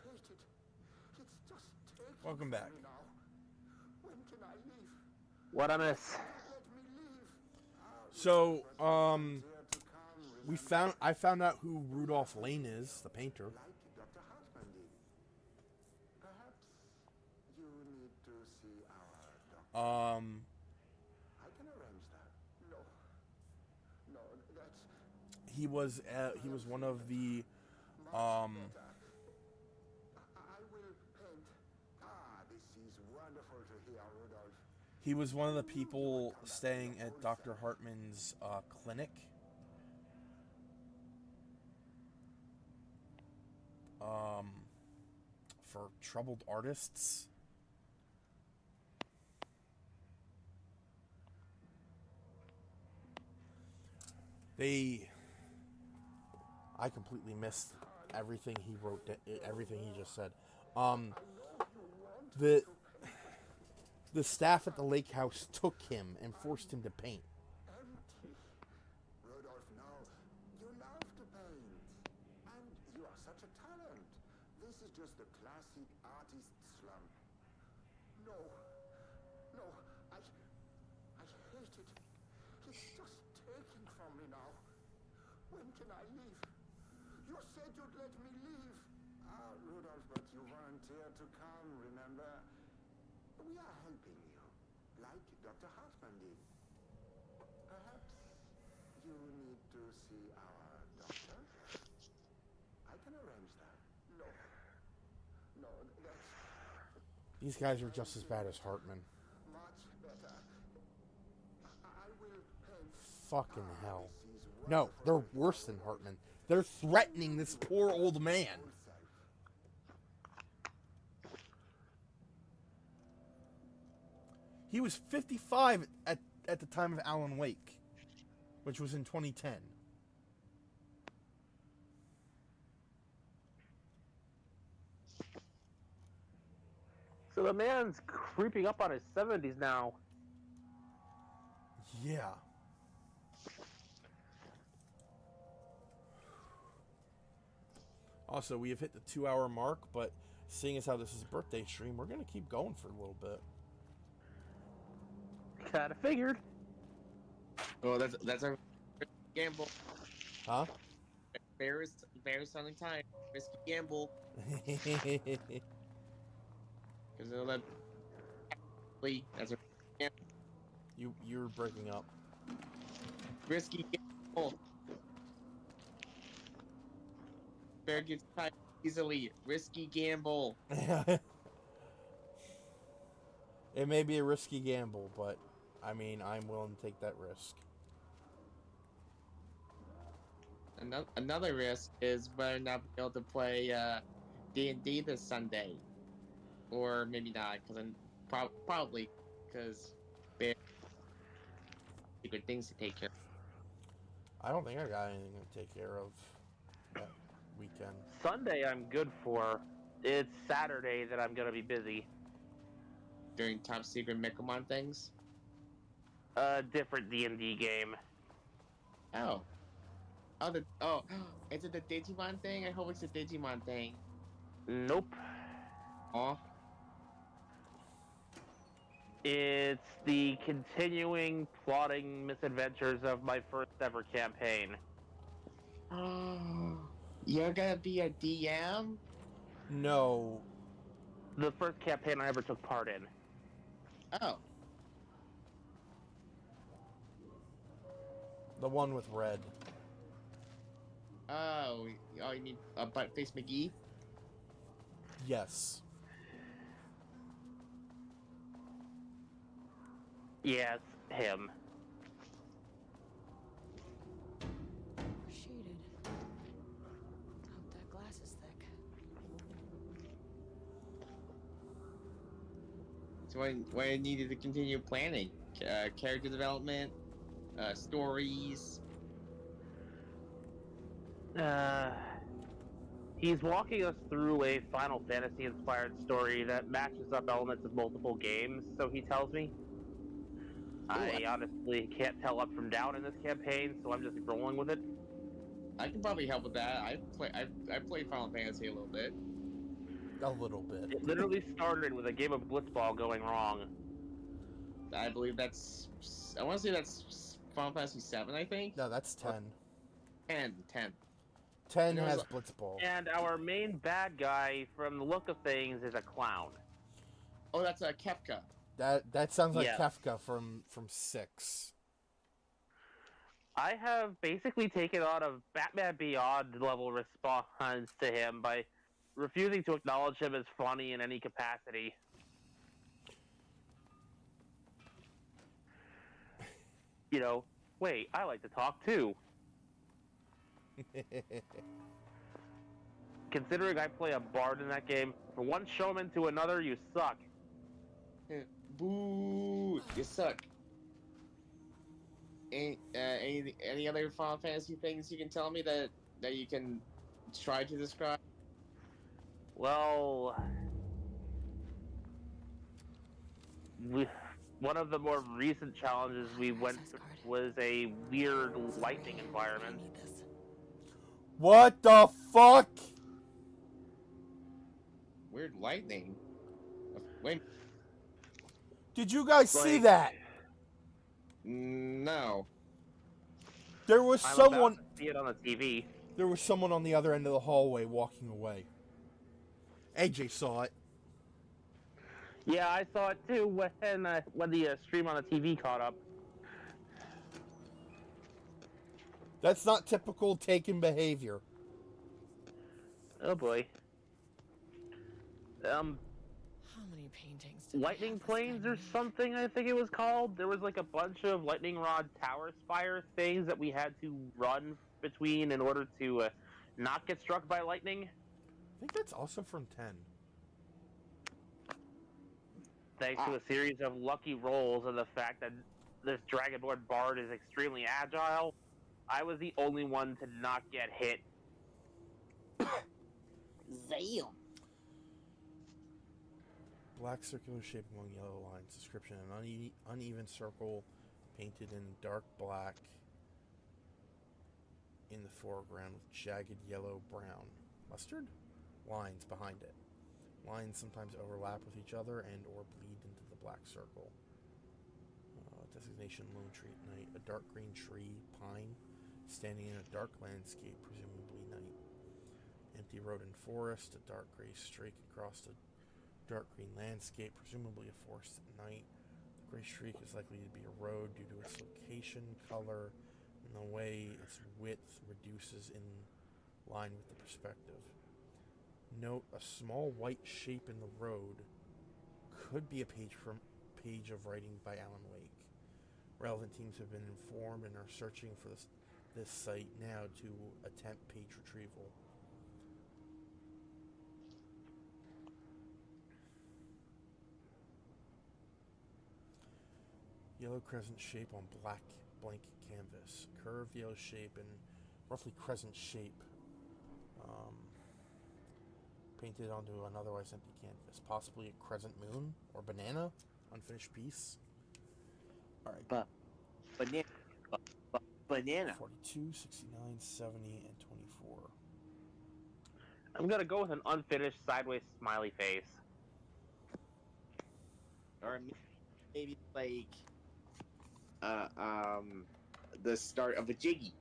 hate it. It's just taking Welcome back. me now. When can I leave? What I miss? Let me leave. So, I found out who Rudolph Lane is, the painter. like Dr. Hartman did. Perhaps you need to see our doctor. I can arrange that. No. No, that's He was one of the better. I will paint. This is wonderful to hear, Rudolph. he was one of the people staying at Dr. Hartman's clinic. For troubled artists. I completely missed everything he wrote, everything he just said. The staff at the Lakehouse took him and forced him to paint. Rudolph, no. You love to paint. And you are such a talent. This is just the classic artist slump. No. No. I hate it. It's just taking from me now. When can I leave? You said you'd let me leave. Rudolph, but you volunteered to come, remember? We are helping you, like Dr. Hartman did. Perhaps you need to see our doctor? I can arrange that. No. No, that's These guys are just as bad as Hartman. much better. I will paint. Fucking hell. No, they're worse than Hartman. They're threatening this poor old man. He was 55 at the time of Alan Wake, which was in 2010. So the man's creeping up on his 70s now. Yeah. Also, we have hit the 2-hour mark, but seeing as how this is a birthday stream, we're going to keep going for a little bit. Kinda figured. Oh, that's a gamble. Huh? Fair sounding time. Risky gamble. Because it'll let that's a You're breaking up. risky gamble. Bear gets tired easily. Risky gamble. It may be a risky gamble, but I mean, I'm willing to take that risk. Another risk is whether or not be able to play D&D this Sunday, or maybe not, because I'm probably because they have good things to take care of. I don't think I got anything to take care of that weekend. Sunday I'm good for. It's Saturday that I'm gonna be busy. During top secret Mechamon things. Different D&D game. Oh, is it the Digimon thing? I hope it's the Digimon thing. Nope. Aw. It's the continuing plotting misadventures of my first ever campaign. Oh, you're gonna be a DM? No. The first campaign I ever took part in. Oh. The one with red. Oh, you mean Buttface McGee? Yes. Yes, him. Shaded. Hope that glass is thick. So what I needed to continue planning, character development, stories. He's walking us through a Final Fantasy inspired story that matches up elements of multiple games, so he tells me. I honestly can't tell up from down in this campaign, so I'm just rolling with it. I can probably help with that. I played Final Fantasy a little bit. A little bit. It literally started with a game of Blitzball going wrong. I believe that's... I want to say that's Final Fantasy 7, I think? No, that's 10. 10. 10 has Blitzball. And our main bad guy, from the look of things, is a clown. Oh, that's a Kefka. That sounds like Yes. Kefka from 6. I have basically taken on a Batman Beyond level response to him by refusing to acknowledge him as funny in any capacity. You know, wait, I like to talk too. Considering I play a bard in that game, from one showman to another, you suck. Boo! You suck. Any other Final Fantasy things you can tell me that you can try to describe? Well, one of the more recent challenges we went through was a weird lightning environment. What the fuck? Weird lightning. Wait. Did you guys see that? No. There was I'm someone. about to see it on the TV. There was someone on the other end of the hallway walking away. AJ saw it. Yeah, I saw it too when the stream on the TV caught up. That's not typical Taken behavior. Oh boy. How many paintings did Lightning planes or something, I think it was called. There was like a bunch of lightning rod tower spire things that we had to run between in order to not get struck by lightning. I think that's also from 10. Thanks to a series of lucky rolls and the fact that this Dragonborn Bard is extremely agile, I was the only one to not get hit. Damn. Black circular shape among yellow lines. Description: an uneven circle painted in dark black in the foreground with jagged yellow-brown mustard lines behind it. Lines sometimes overlap with each other and or bleed into the black circle. Designation: lone tree at night. A dark green tree, pine, standing in a dark landscape, presumably night. Empty road and forest. A dark gray streak across the dark green landscape, presumably a forest at night. The gray streak is likely to be a road due to its location, color, and the way its width reduces in line with the perspective. Note a small white shape in the road could be a page of writing by Alan Wake. Relevant teams have been informed and are searching for this site now to attempt page retrieval. Yellow crescent shape on black blank canvas. Curved yellow shape and roughly crescent shape. Painted onto an otherwise empty canvas. Possibly a crescent moon or banana. Unfinished piece. Alright. Banana. 42, 69, 70, and 24. I'm gonna go with an unfinished sideways smiley face. Or maybe like the start of a jiggy.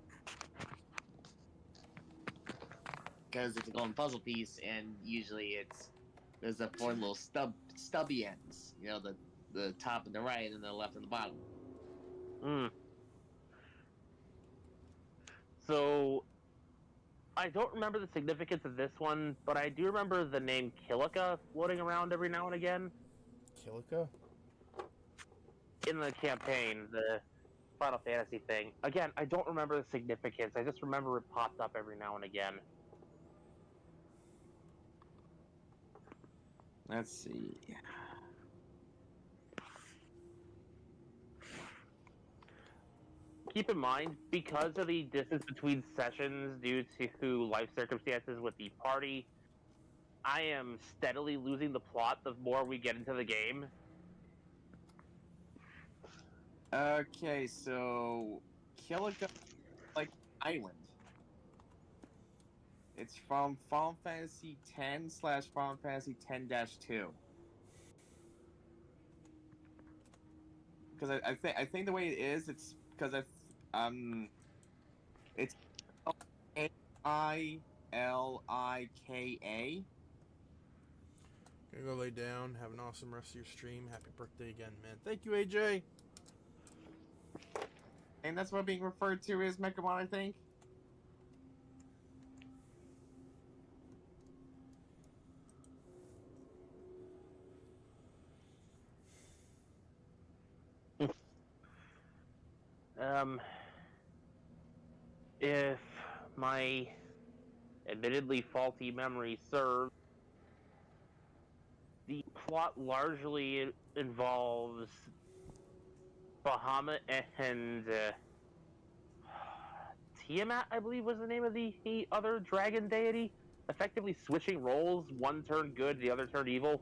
Because it's a golden puzzle piece, and usually there's a four little stubby ends. You know, the top and the right, and the left and the bottom. So, I don't remember the significance of this one, but I do remember the name Kilika floating around every now and again. Kilika? In the campaign, the Final Fantasy thing. Again, I don't remember the significance. I just remember it popped up every now and again. Let's see. Keep in mind, because of the distance between sessions due to life circumstances with the party, I am steadily losing the plot the more we get into the game. Okay, so Kilika, like island. It's from Final Fantasy X/Final Fantasy X-2. Because I think the way it is, it's because it's AILIKA. Gonna go lay down. Have an awesome rest of your stream. Happy birthday again, man. Thank you, AJ. And that's what being referred to as Megamon, I think. If my admittedly faulty memory serves, the plot largely involves Bahamut and Tiamat, I believe was the name of the other dragon deity, effectively switching roles, one turned good, the other turned evil.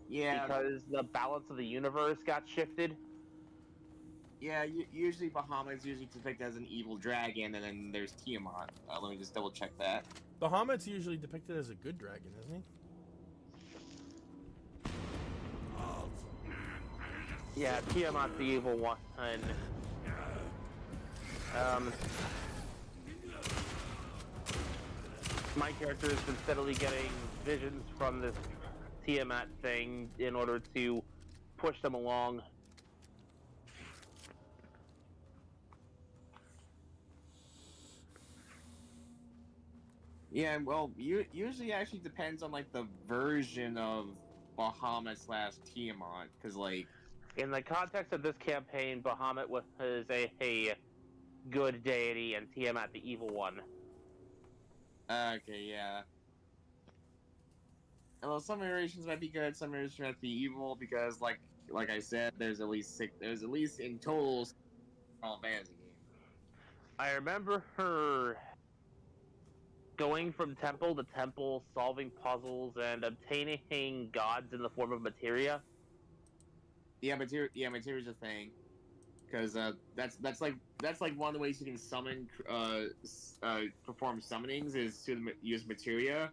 Yeah. Because the balance of the universe got shifted. Yeah, usually Bahamut is usually depicted as an evil dragon, and then there's Tiamat. Let me just double check that. Bahamut's usually depicted as a good dragon, isn't he? Yeah, Tiamat's the evil one. My character has been steadily getting visions from this Tiamat thing in order to push them along. Yeah, well, usually actually depends on like the version of Bahamut/Tiamat, because like in the context of this campaign, Bahamut was a good deity and Tiamat the evil one. Okay, yeah. Well, some iterations might be good, some iterations might be evil, because like I said, there's at least in total 6 Final Fantasy games. I remember her going from temple to temple, solving puzzles, and obtaining gods in the form of materia. Yeah, materia's a thing, because that's like one of the ways you can summon, perform summonings is to use materia.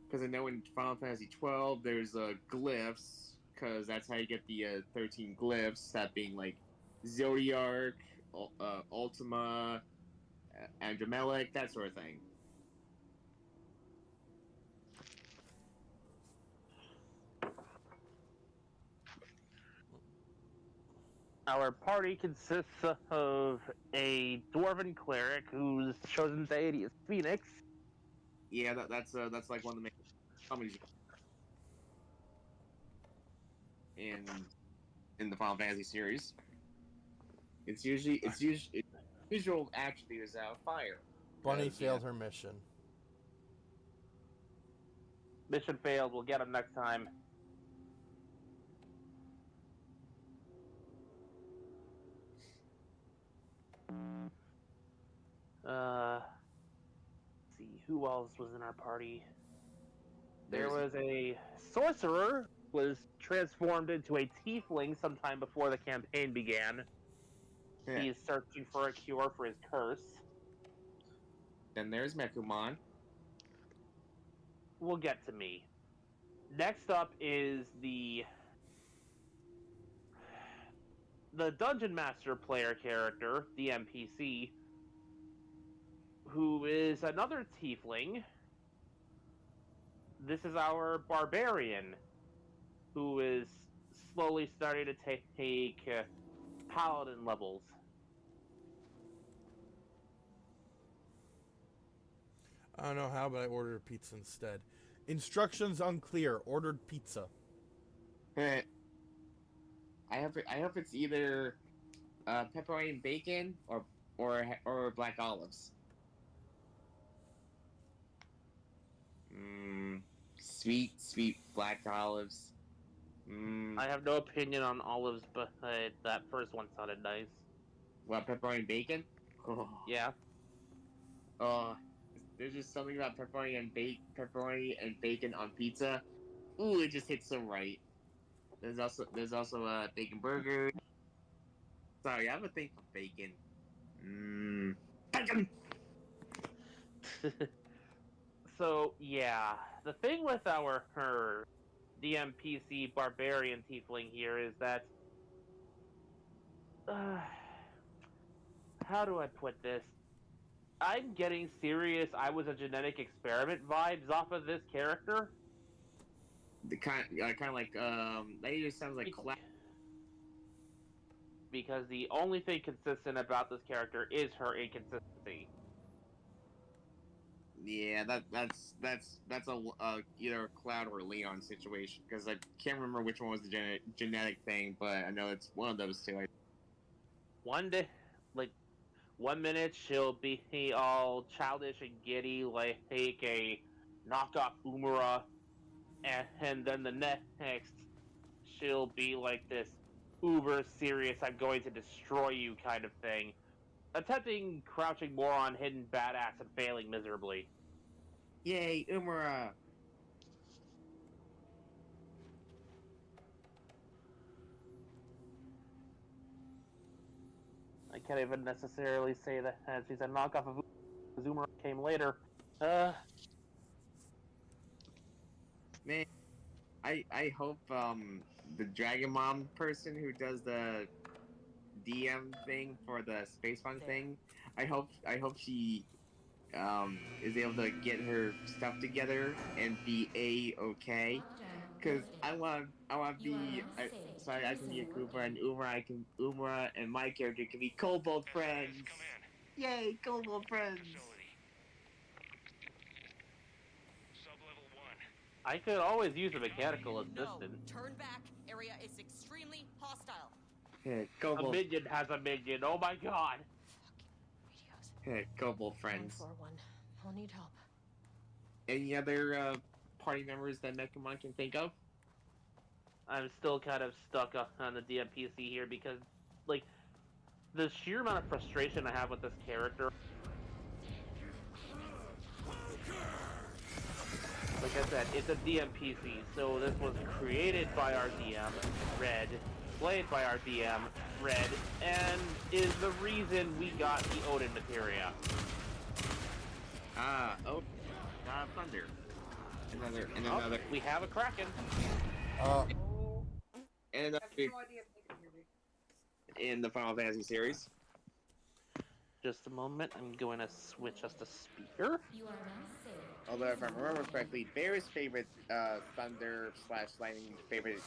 Because I know in Final Fantasy 12 there's glyphs, because that's how you get the 13 glyphs. That being like Zodiac, Ultima, Andromelic, that sort of thing. Our party consists of a dwarven cleric whose chosen deity is Phoenix. Yeah, that's like one of the main summons in the Final Fantasy series. It's usual actually is fire. Bunny 'Cause, failed her mission. Mission failed. We'll get him next time. Let's see, who else was in our party? There was a sorcerer was transformed into a tiefling sometime before the campaign began. Yeah. He is searching for a cure for his curse. Then there's Mekumon. We'll get to me. Next up is the Dungeon Master player character, the NPC, who is another tiefling. This is our barbarian, who is slowly starting to take paladin levels. I don't know how, but I ordered a pizza instead. Instructions unclear. Ordered pizza. I hope it's either pepperoni and bacon or black olives. Sweet black olives. I have no opinion on olives, but that first one sounded nice. What, pepperoni and bacon? Oh. Yeah. There's just something about pepperoni and bacon on pizza. Ooh, it just hits so right. There's also a bacon burger. Sorry, I have a thing for bacon. Bacon. So yeah, the thing with the NPC barbarian tiefling here is that how do I put this? I'm getting serious I was a genetic experiment vibes off of this character. The kind of like that just sounds like because the only thing consistent about this character is her inconsistency. Yeah, that's a either Cloud or Leon situation, because I can't remember which one was the genetic thing, but I know it's one of those two. One day, like 1 minute she'll be all childish and giddy, like a knockoff Umura, and then the next she'll be like this uber serious, I'm going to destroy you kind of thing, attempting crouching moron, hidden badass, and failing miserably. Yay, Umura! I can't even necessarily say that she's a knockoff of Umura came later. Man, I hope the Dragon Mom person who does the DM thing for the Space Punk thing, I hope she is able to get her stuff together and be okay. Because I want to be sorry, I can be a Koopa, and Umura and my character can be Kobold friends. Yay, Kobold friends! I could always use a mechanical assistant. Turn back. Area is extremely hostile. Hey, A Kobold. minion has a minion. Oh my god. Hey, Kobold friends. 941. I'll need help. Any other party members that Mekumon can think of? I'm still kind of stuck on the DMPC here because, like, the sheer amount of frustration I have with this character. Like I said, it's a DMPC, so this was created by our DM, Red, played by our DM, Red, and is the reason we got the Odin materia. Thunder. Another. We have a Kraken. And another in the Final Fantasy series. Just a moment, I'm going to switch us to speaker. Although, if I remember correctly, Bear's favorite thunder/lightning favorite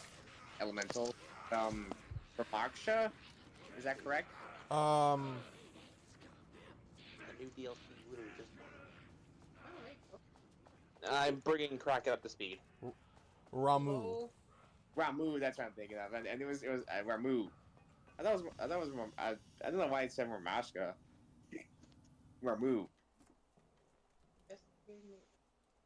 elemental, Raksha, is that correct? A new DLC literally just. I'm bringing Kraken up to speed. Ramu. Ramu, that's what I'm thinking of, and it was Ramu. I thought it was I don't know why it said Ramashka. Ramu.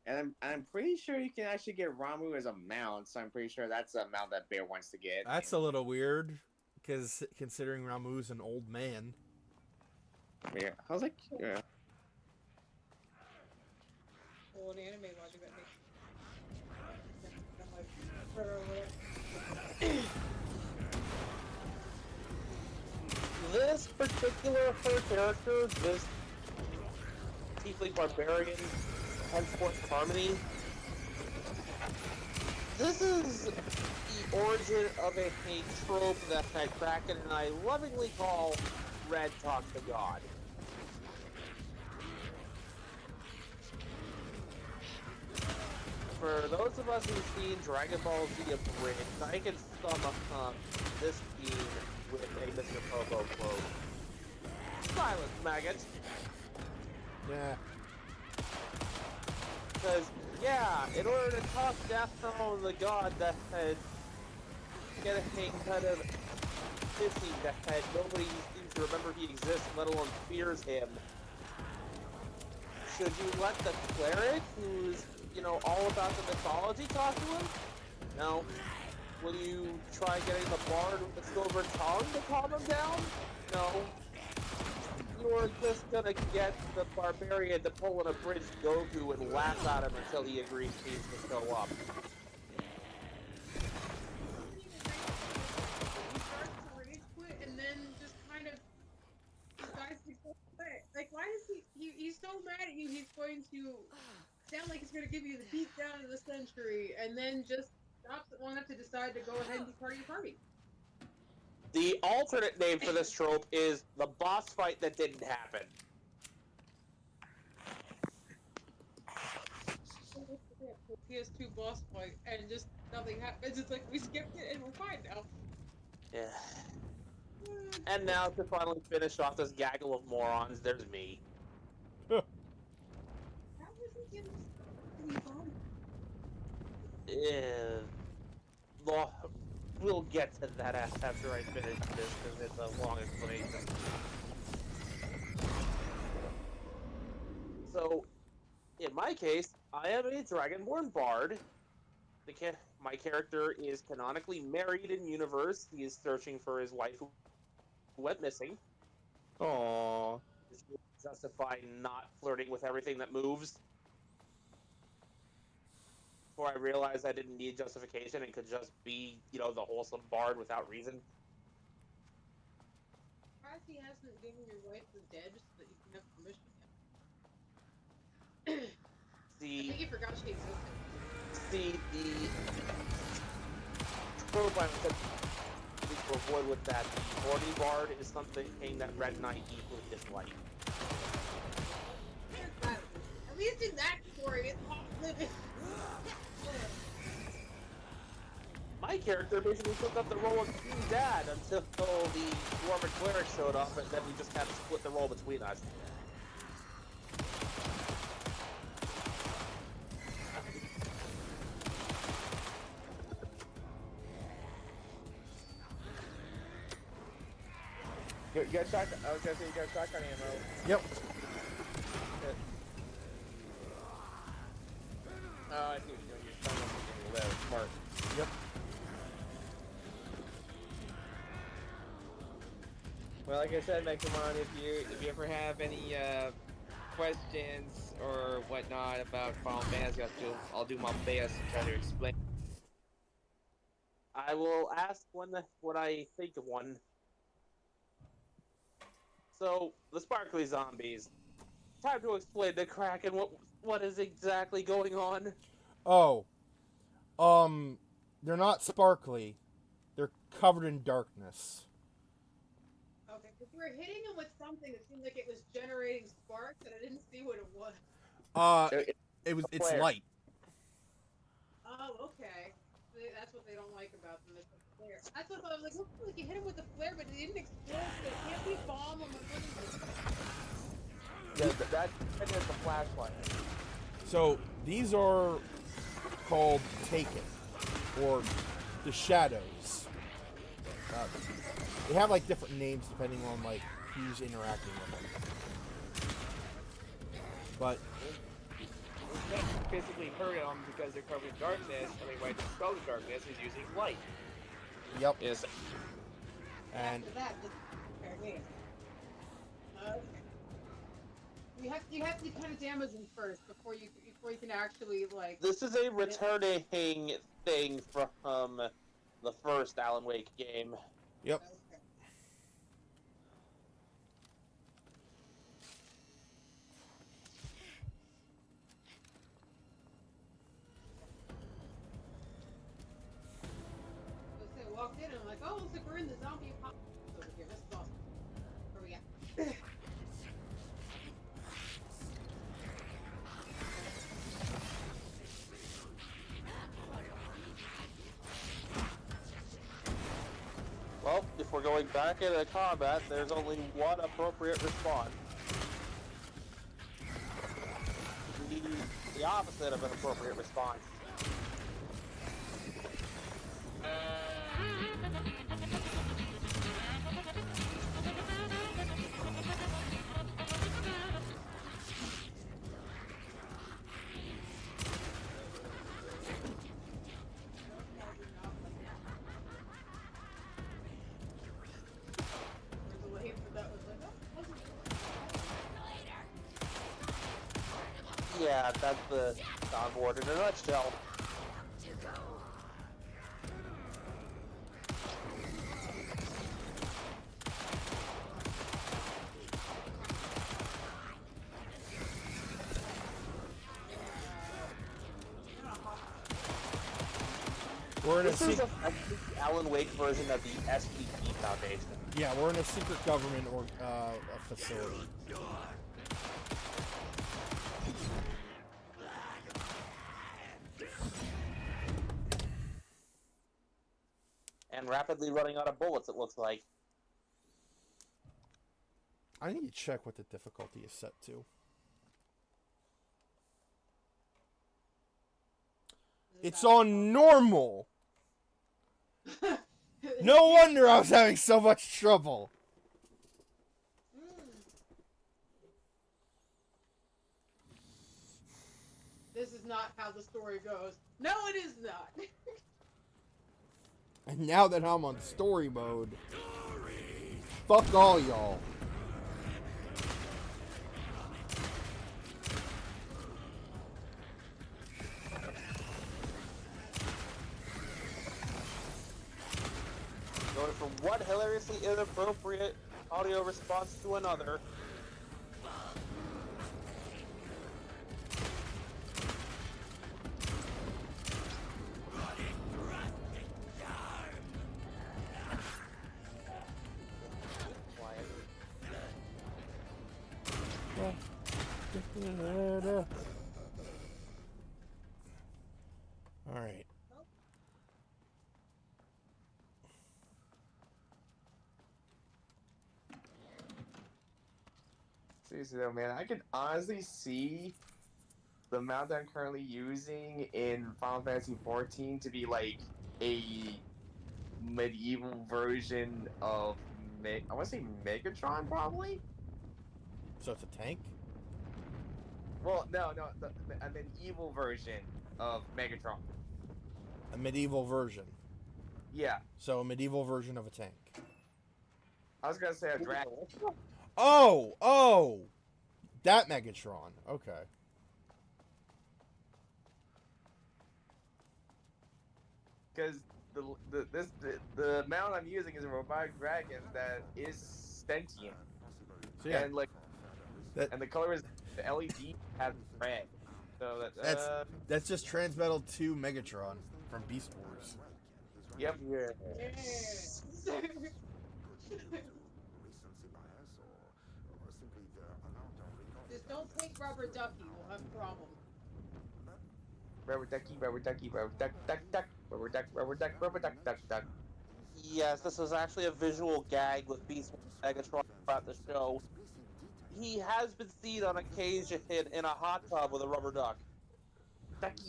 And I'm pretty sure you can actually get Ramu as a mount, so I'm pretty sure that's the mount that Bear wants to get. That's a little weird, because considering Ramu's an old man. Yeah, I was like, yeah. Old anime logic that makes. This particular her character, this Tiefling Barbarian, henceforth Harmony, this is the origin of a trope that Kraken and I lovingly call Red Talk to God. For those of us who've seen Dragon Ball Z Abridged, I can sum up this scene with a Mr. Popo quote. Silence, maggots! Yeah. Because, yeah, in order to talk Death on the god that had getting kind of pissy that nobody seems to remember he exists, let alone fears him, should you let the cleric, who's, you know, all about the mythology, talk to him? No. Will you try getting the bard with the silver tongue to calm him down? No. You're just gonna get the barbarian to pull an abridged Goku and laugh at him until he agrees he needs to show up. And then just kind of decides to go away. Like, why is he's so mad at you, he's going to sound like he's going to give you the beat down of the century, and then just stops long enough to decide to go ahead and be part of your party. The alternate name for this trope is the boss fight that didn't happen. PS2 boss fight, and just nothing happens. It's like, we skipped it, and we're fine now. Yeah. And now, to finally finish off this gaggle of morons, there's me. We'll get to that after I finish this, because it's a long explanation. So, in my case, I am a Dragonborn Bard. My character is canonically married in universe. He is searching for his wife who went missing. Aww. Justify not flirting with everything that moves. Before I realized I didn't need justification and could just be, you know, the wholesome bard without reason. Surprised he hasn't given your wife the dead so that you can have permission yet. See, I think he forgot she existed. See, the trope I was to avoid with that, the horny bard is something that Red and I equally dislike. At least in that story, it's not living. My character basically took up the role of King Dad until the Dwarven Cleric showed up, and then we just had to split the role between us. You got shotgun. I was gonna say you got shotgun ammo. Yep. Oh, I see what you're doing. You're trying to make it smart. Yep. Well, like I said, Megamon, if you ever have any questions or whatnot about Final Fantasy, I'll do my best to try to explain. I will ask when I think of one. So, the sparkly zombies. Time to explain to Kraken what is exactly going on. Oh. They're not sparkly. They're covered in darkness. Okay, because you were hitting him with something that seemed like it was generating sparks, and I didn't see what it was. It's light. Oh, okay. That's what they don't like about them. It's a flare. That's what I was like. Looks like you hit him with a flare, but it didn't explode. So it can't be a bomb. Yeah, that is the flashlight. So these are called Taken, or the Shadows. They have like different names depending on like who's interacting with them. But You can't physically hurt them because they're covered in darkness. Only way to dispel the darkness is using light. yep. Yes. And After that, this is fair game. Okay. You have to kind of damage them first before you can actually like. This is a returning thing from the first Alan Wake game. yep. Okay. So I walked in and I'm like, oh, looks like we're in the zombie apocalypse over here. This is awesome. Where we at? Well, if we're going back into combat, there's only one appropriate response. The opposite of an appropriate response. Yeah, that's the soundboard in a nutshell. We're in a This is a Alan Wake version of the SPP Foundation. yeah, we're in a secret government or a facility. And rapidly running out of bullets, it looks like. I need to check what the difficulty is set to. It's on normal. No wonder I was having so much trouble. This is not how the story goes. No, it is not. And now that I'm on story mode, fuck all y'all. Going from one hilariously inappropriate audio response to another. All right. Seriously though, man, I can honestly see the mount that I'm currently using in Final Fantasy XIV to be like a medieval version of I want to say Megatron, probably. So it's a tank? Well, no, a medieval version of Megatron. A medieval version. Yeah, So a medieval version of a tank. I was gonna say a dragon. Oh! That Megatron. Okay. Because the mount I'm using is a robotic dragon that is sentient, So yeah, and like, and the color is the LED has red. So that's just Transmetal 2 Megatron from Beast Wars. Yep. Yes. Just don't take Rubber Ducky. We'll have a problem. Rubber ducky, rubber ducky, rubber duck, duck, duck, rubber duck, rubber duck, rubber duck, duck, duck. Yes, this was actually a visual gag with Beast Megatron throughout the show. He has been seen on occasion in a hot tub with a rubber duck. Ducky.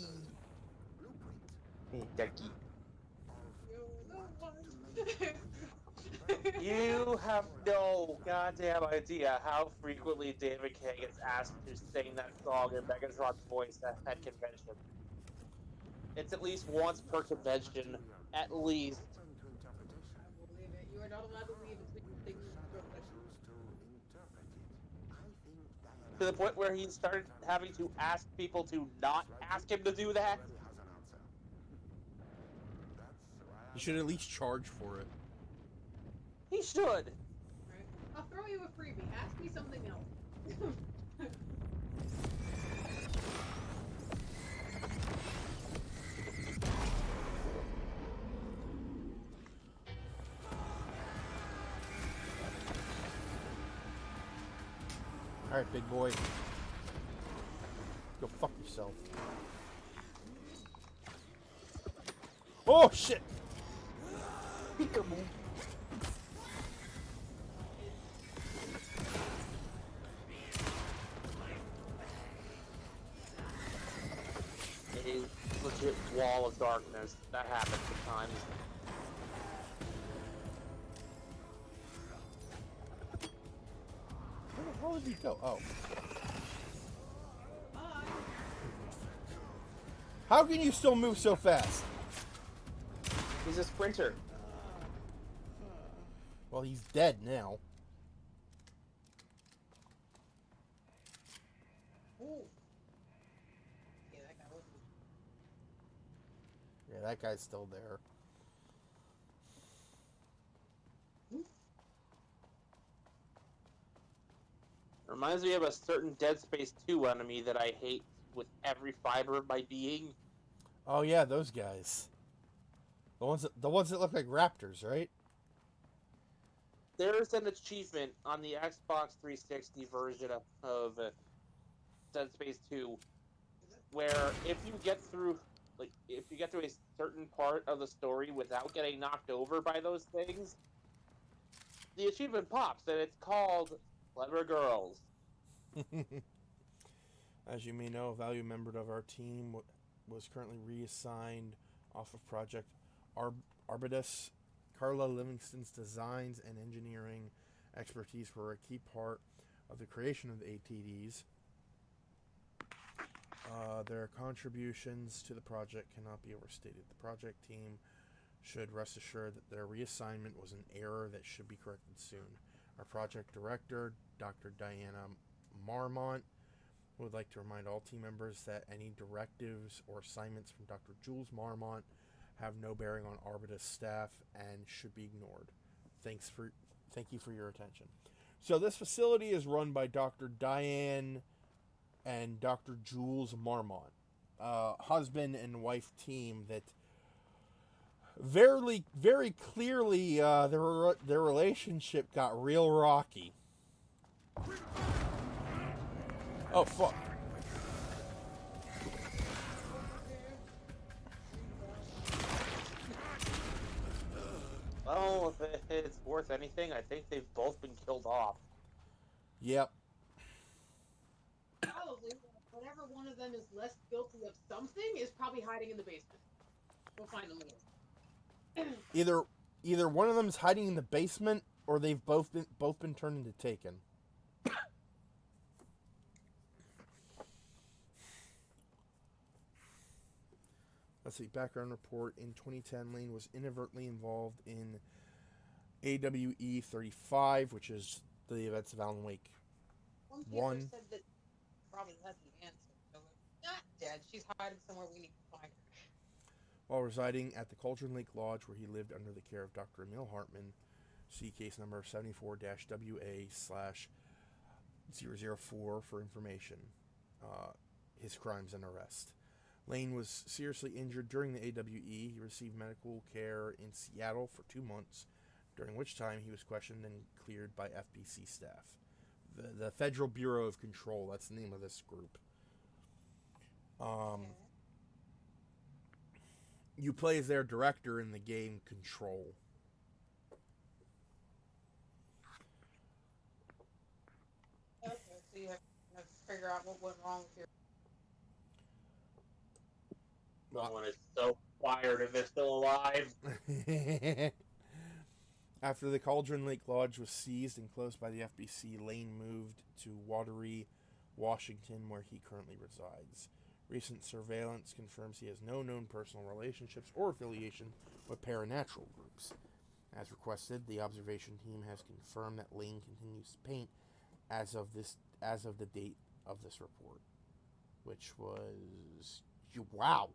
Hey, ducky. You're the one. You have no goddamn idea how frequently David Kaye gets asked to sing that song in Megatron's voice at convention. It's at least once per convention, at least. I believe it. You are not allowed to leave until you sing the song. To the point where he started having to ask people to not ask him to do that. You should at least charge for it. He should. Right? I'll throw you a freebie. Ask me something else. Alright, big boy. Go fuck yourself. Oh, shit! Peekaboo. A legit wall of darkness. That happens sometimes. Where the hell did he go? Oh. How can you still move so fast? He's a sprinter. Well, he's dead now. Ooh. Yeah, that guy was. Yeah, that guy's still there. Reminds me of a certain Dead Space 2 enemy that I hate with every fiber of my being. Oh yeah, those guys. The ones that look like raptors, right? There's an achievement on the Xbox 360 version of Dead Space 2 where if you get through a certain part of the story without getting knocked over by those things, the achievement pops and it's called Clever Girls. As you may know, a valued member of our team was currently reassigned off of Project Arbutus. Carla Livingston's designs and engineering expertise were a key part of the creation of the ATDs. Their contributions to the project cannot be overstated. The project team should rest assured that their reassignment was an error that should be corrected soon. Our project director, Dr. Diana Marmont, would like to remind all team members that any directives or assignments from Dr. Jules Marmont have no bearing on Arbutus staff and should be ignored. Thank you for your attention. So this facility is run by Dr. Diane and Dr. Jules Marmont, husband and wife team that very clearly their relationship got real rocky. Oh fuck. Well, if it's worth anything, I think they've both been killed off. Yep. Probably. Whenever one of them is less guilty of something, is probably hiding in the basement. We'll find them later. Either one of them is hiding in the basement, or they've both been turned into Taken. Let's see. Background report: in 2010, Lane was inadvertently involved in AWE 35, which is the events of Alan Wake. One said that probably has the answer. So not dead. She's hiding somewhere. We need to find her. While residing at the Cauldron Lake Lodge, where he lived under the care of Dr. Emil Hartman, see case number 74-WA/004 for information. His crimes and arrest. Lane was seriously injured during the AWE. He received medical care in Seattle for 2 months, during which time he was questioned and cleared by FBC staff. The Federal Bureau of Control, that's the name of this group. You play as their director in the game Control. Okay, so you have to figure out what went wrong with your... Someone is so fired if they're still alive. After the Cauldron Lake Lodge was seized and closed by the FBC, Lane moved to Wateree, Washington, where he currently resides. Recent surveillance confirms he has no known personal relationships or affiliation with paranatural groups. As requested, the observation team has confirmed that Lane continues to paint as of the date of this report, which was wow.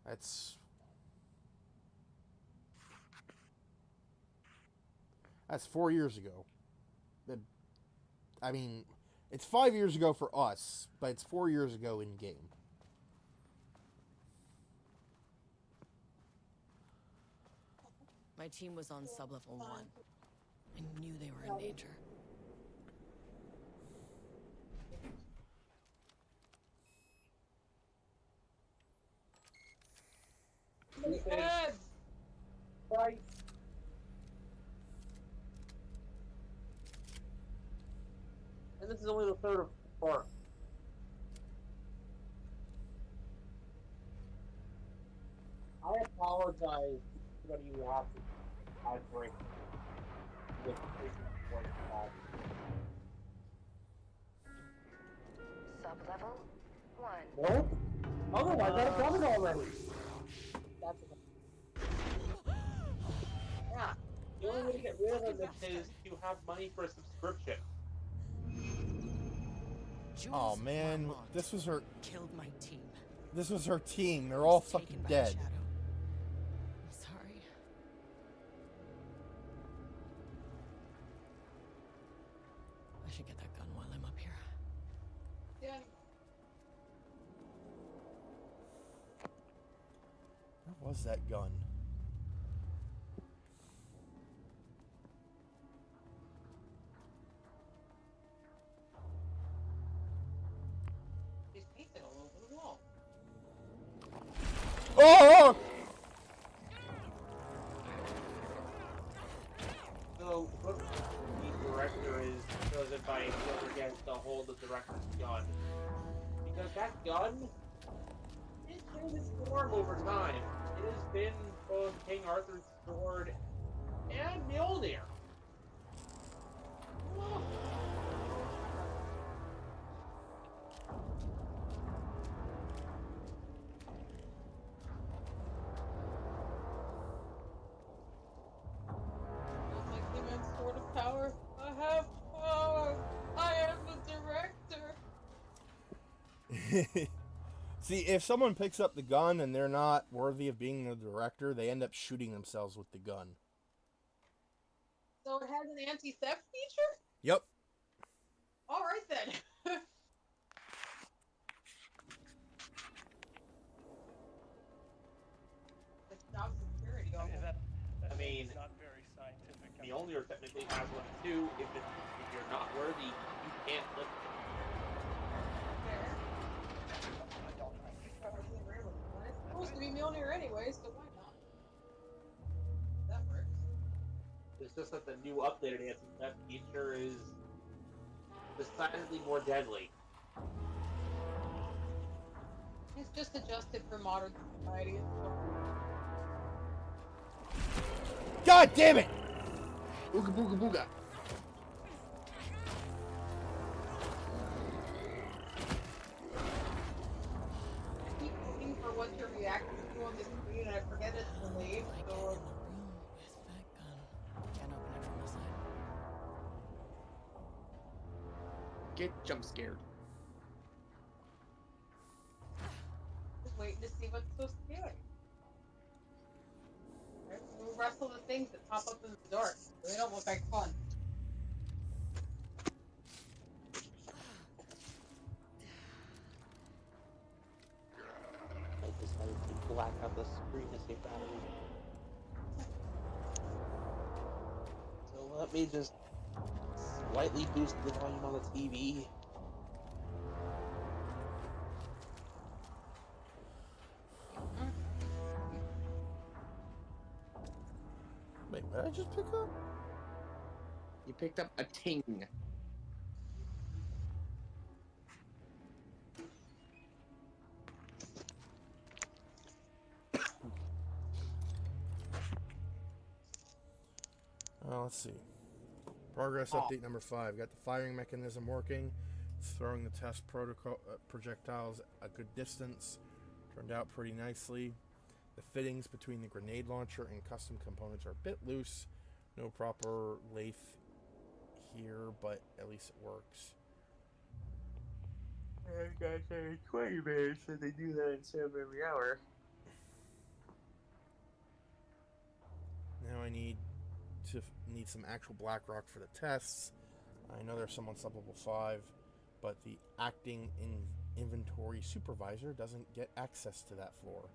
That's 4 years ago. I mean, it's 5 years ago for us, but it's 4 years ago in game. My team was on sublevel 1. I knew they were in danger. Right. And this is only the third or fourth. I apologize to anybody who has to break with Sublevel 1. What? Otherwise, I've done it already. That's yeah. The only way to get rid of them is to have money for a subscription. Oh man, this was her. Killed my team. This was her team. They're all fucking dead. I'm sorry. I should get that gun while I'm up here. Yeah. Where was that gun? He's painted all over the wall. Oh! So, what the director is chosen by whoever gets to hold the director's gun. Because that gun did change its form over time. It has been both King Arthur's sword and Mjolnir. Oh. Like the immense sword of power. I have power. I am the director. See, if someone picks up the gun and they're not worthy of being the director, they end up shooting themselves with the gun. So it has an anti-theft feature? Yep. Alright then. It's job security. I mean, Mjolnir technically has one too. If you're not worthy, you can't lift it. It's supposed to be Mjolnir anyway, so why not? That works. It's just that the new updated anti-theft feature is decidedly more deadly. It's just adjusted for modern society. God damn it! Booga booga booga. I keep looking for what you're reacting to on the screen and I forget it's delayed, so... Can't open it from the side. Get jump scared. Just waiting to see what's so scary. We'll wrestle the things that pop up in the dark. They don't look like fun. I decided to black out the screen to save battery. So let me just slightly boost the volume on the TV. Wait, what did I just pick up? You picked up a ting. Let's see. Progress update number 5. Got the firing mechanism working. Throwing the test projectiles a good distance. Turned out pretty nicely. The fittings between the grenade launcher and custom components are a bit loose. No proper lathe here, but at least it works. I got 20 minutes, and they do that instead of every hour. Now I need some actual black rock for the tests. I know there's some on sub-level 5, but the acting inventory supervisor doesn't get access to that floor.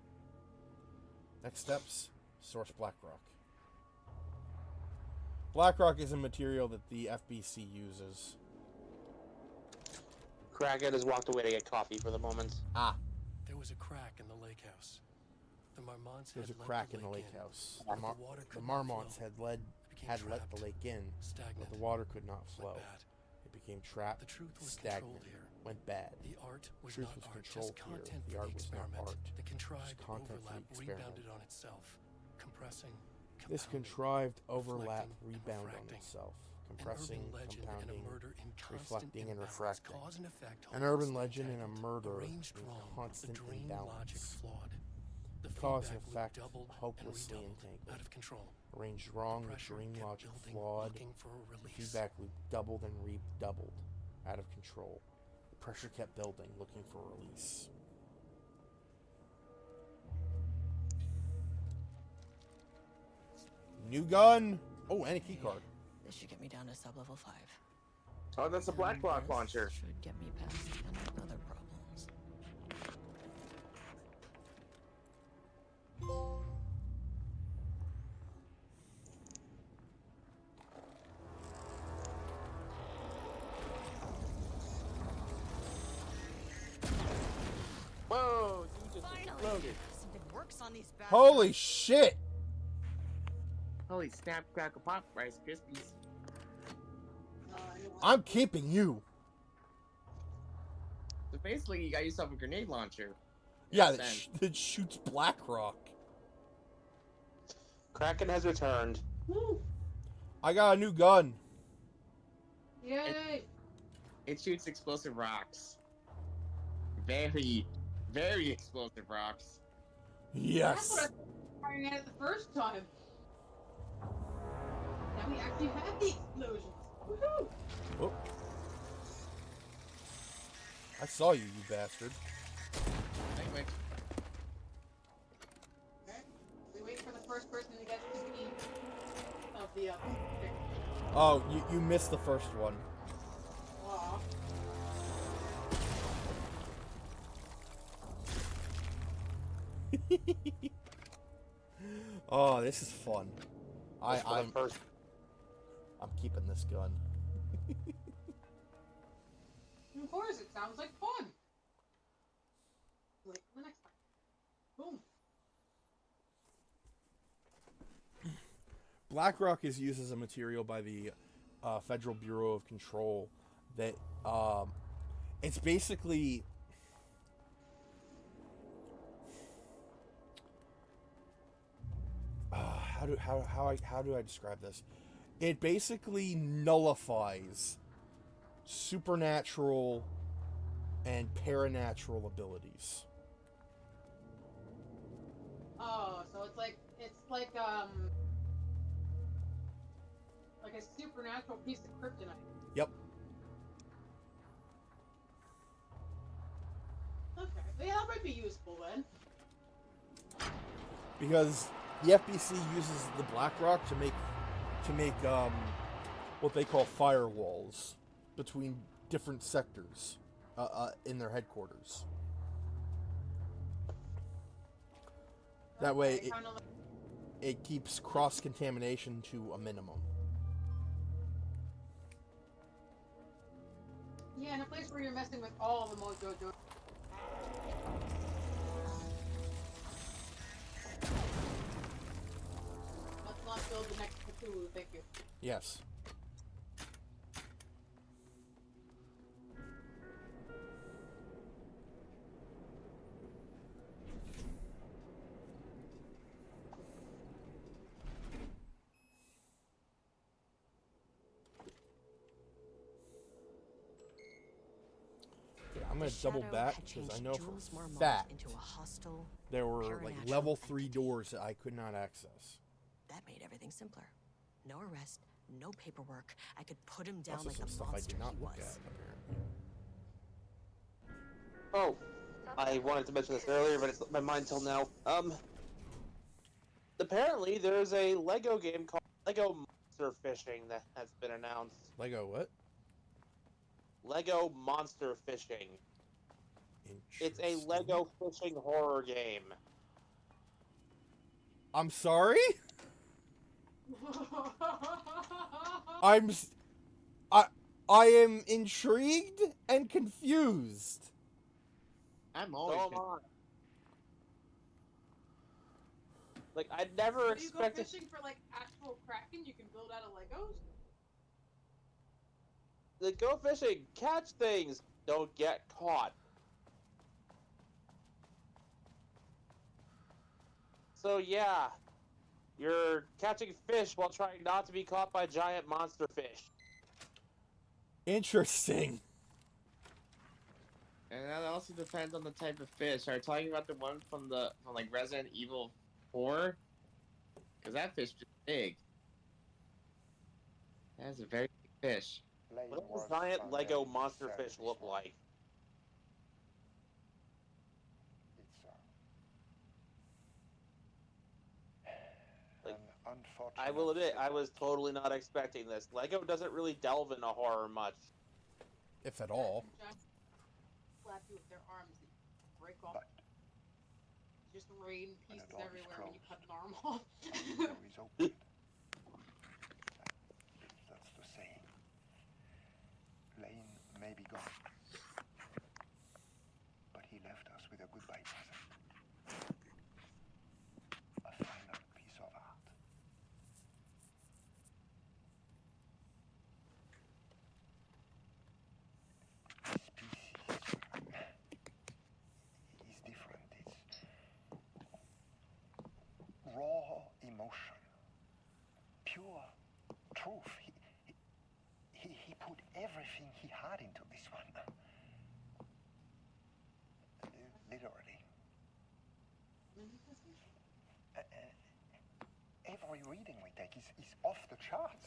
Next steps, source black rock. Black rock is a material that the FBC uses. Kraken has walked away to get coffee for the moment. There was a crack in the lake house. The Marmonts There's a had let crack the in the lake lake house. The water The could not Marmonts flow. had became let the trapped, lake in, stagnant, but the water could not went flow. bad. It became trapped, The truth was stagnant, controlled here. went bad. The art was Truth not was art, controlled just here. content The for art the was not experiment. art, The contrived content for the overlap experiment. rebounded on itself, compressing, This compounding, contrived overlap reflecting, and rebound on refracting. itself, An compressing, urban legend compounding, and a murder in constant reflecting, and imbalance, refracting. cause and effect An urban hopelessly legend and a entangled, murder arranged in wrong, constant the dream logic imbalance. flawed. The Cause and feedback loop effect doubled hopelessly and redoubled, entangled. out of control. Arranged wrong, The the pressure dream kept logic building, flawed. looking for a The release. feedback loop doubled and redoubled, out of control. The pressure kept building, looking for a release. New gun! Oh, and a key card. This should get me down to sub-level 5. Oh, that's a black And rock this launcher. should get me past any other problems. Whoa, dude just Finally! exploded. Something works on these bastards. Holy shit! Holy snap, crackle, pop, Rice Krispies. I'm keeping you. So basically, you got yourself a grenade launcher. Yeah, Yes, that shoots black rock. Kraken has returned. Woo! I got a new gun. Yay! It shoots explosive rocks. Very, very explosive rocks. That's what I Yes. was firing at it the first time. Now we actually have the explosions. Woohoo! Oh. I saw you, you bastard. Anyway, Okay. We wait for the first person to get to the of the thing. Oh, you missed the first one. Aw. Oh, this is fun. Just for the I'm first. I'm keeping this gun. Of course, it sounds like fun. Wait for the next time. Boom. BlackRock is used as a material by the Federal Bureau of Control that it's basically how do I describe this? It basically nullifies supernatural and paranatural abilities. Oh, so it's like a supernatural piece of kryptonite. Yep. Okay, yeah, that might be useful then. Because the FBC uses the BlackRock to make what they call firewalls between different sectors in their headquarters. That way, Okay, kinda like- it keeps cross-contamination to a minimum. yeah, in a place where you're messing with all the mojo. Let's not build the next Cthulhu, thank you. Yes. I'm gonna The double shadow back had because I changed know for Jules a Marmont fact into a hostile, there were like paranatural level 3 entity. doors that I could not access. That made everything simpler. No arrest, no paperwork. I could put him down Also, like some the stuff I monster did not he look was. at apparently. Oh, I wanted to mention this earlier, but it's slipped my mind till now. Apparently there's a Lego game called Lego Monster Fishing that has been announced. Lego what? Lego Monster Fishing. It's a Lego fishing horror game. I'm sorry? I am intrigued and confused. I'm always So am I. Like, I never So you go expected... fishing for like actual kraken you can build out of Legos? Like, go fishing, catch things, don't get caught. So yeah, you're catching fish while trying not to be caught by giant monster fish. Interesting. And that also depends on the type of fish. Are you talking about the one from like Resident Evil 4? Because that fish is big. That's a very big fish. What does a giant Lego monster fish look like? Like, I will admit, I was totally not expecting this. Lego doesn't really delve into horror much. If at all. Slap you with their arms and break off. Just rain pieces everywhere when you cut an arm off. That's the saying. Lane may be gone, but he left us with a goodbye present. A final piece of art. This piece is different. It's raw emotion, pure truth. He put everything he had into this one. Literally. Every reading we take is off the charts.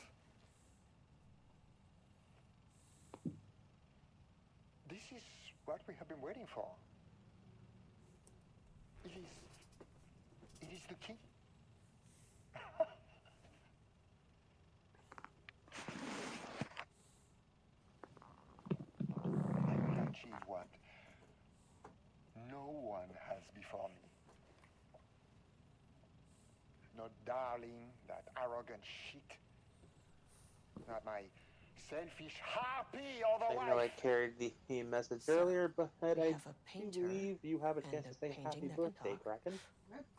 This is what we have been waiting for. It is the key. I will achieve what no one has before me. Not darling, that arrogant shit. Not my selfish harpy or the I know I wife. carried the message earlier, but I do painter believe you have a chance to and a say happy painting that can birthday, talk. Kraken.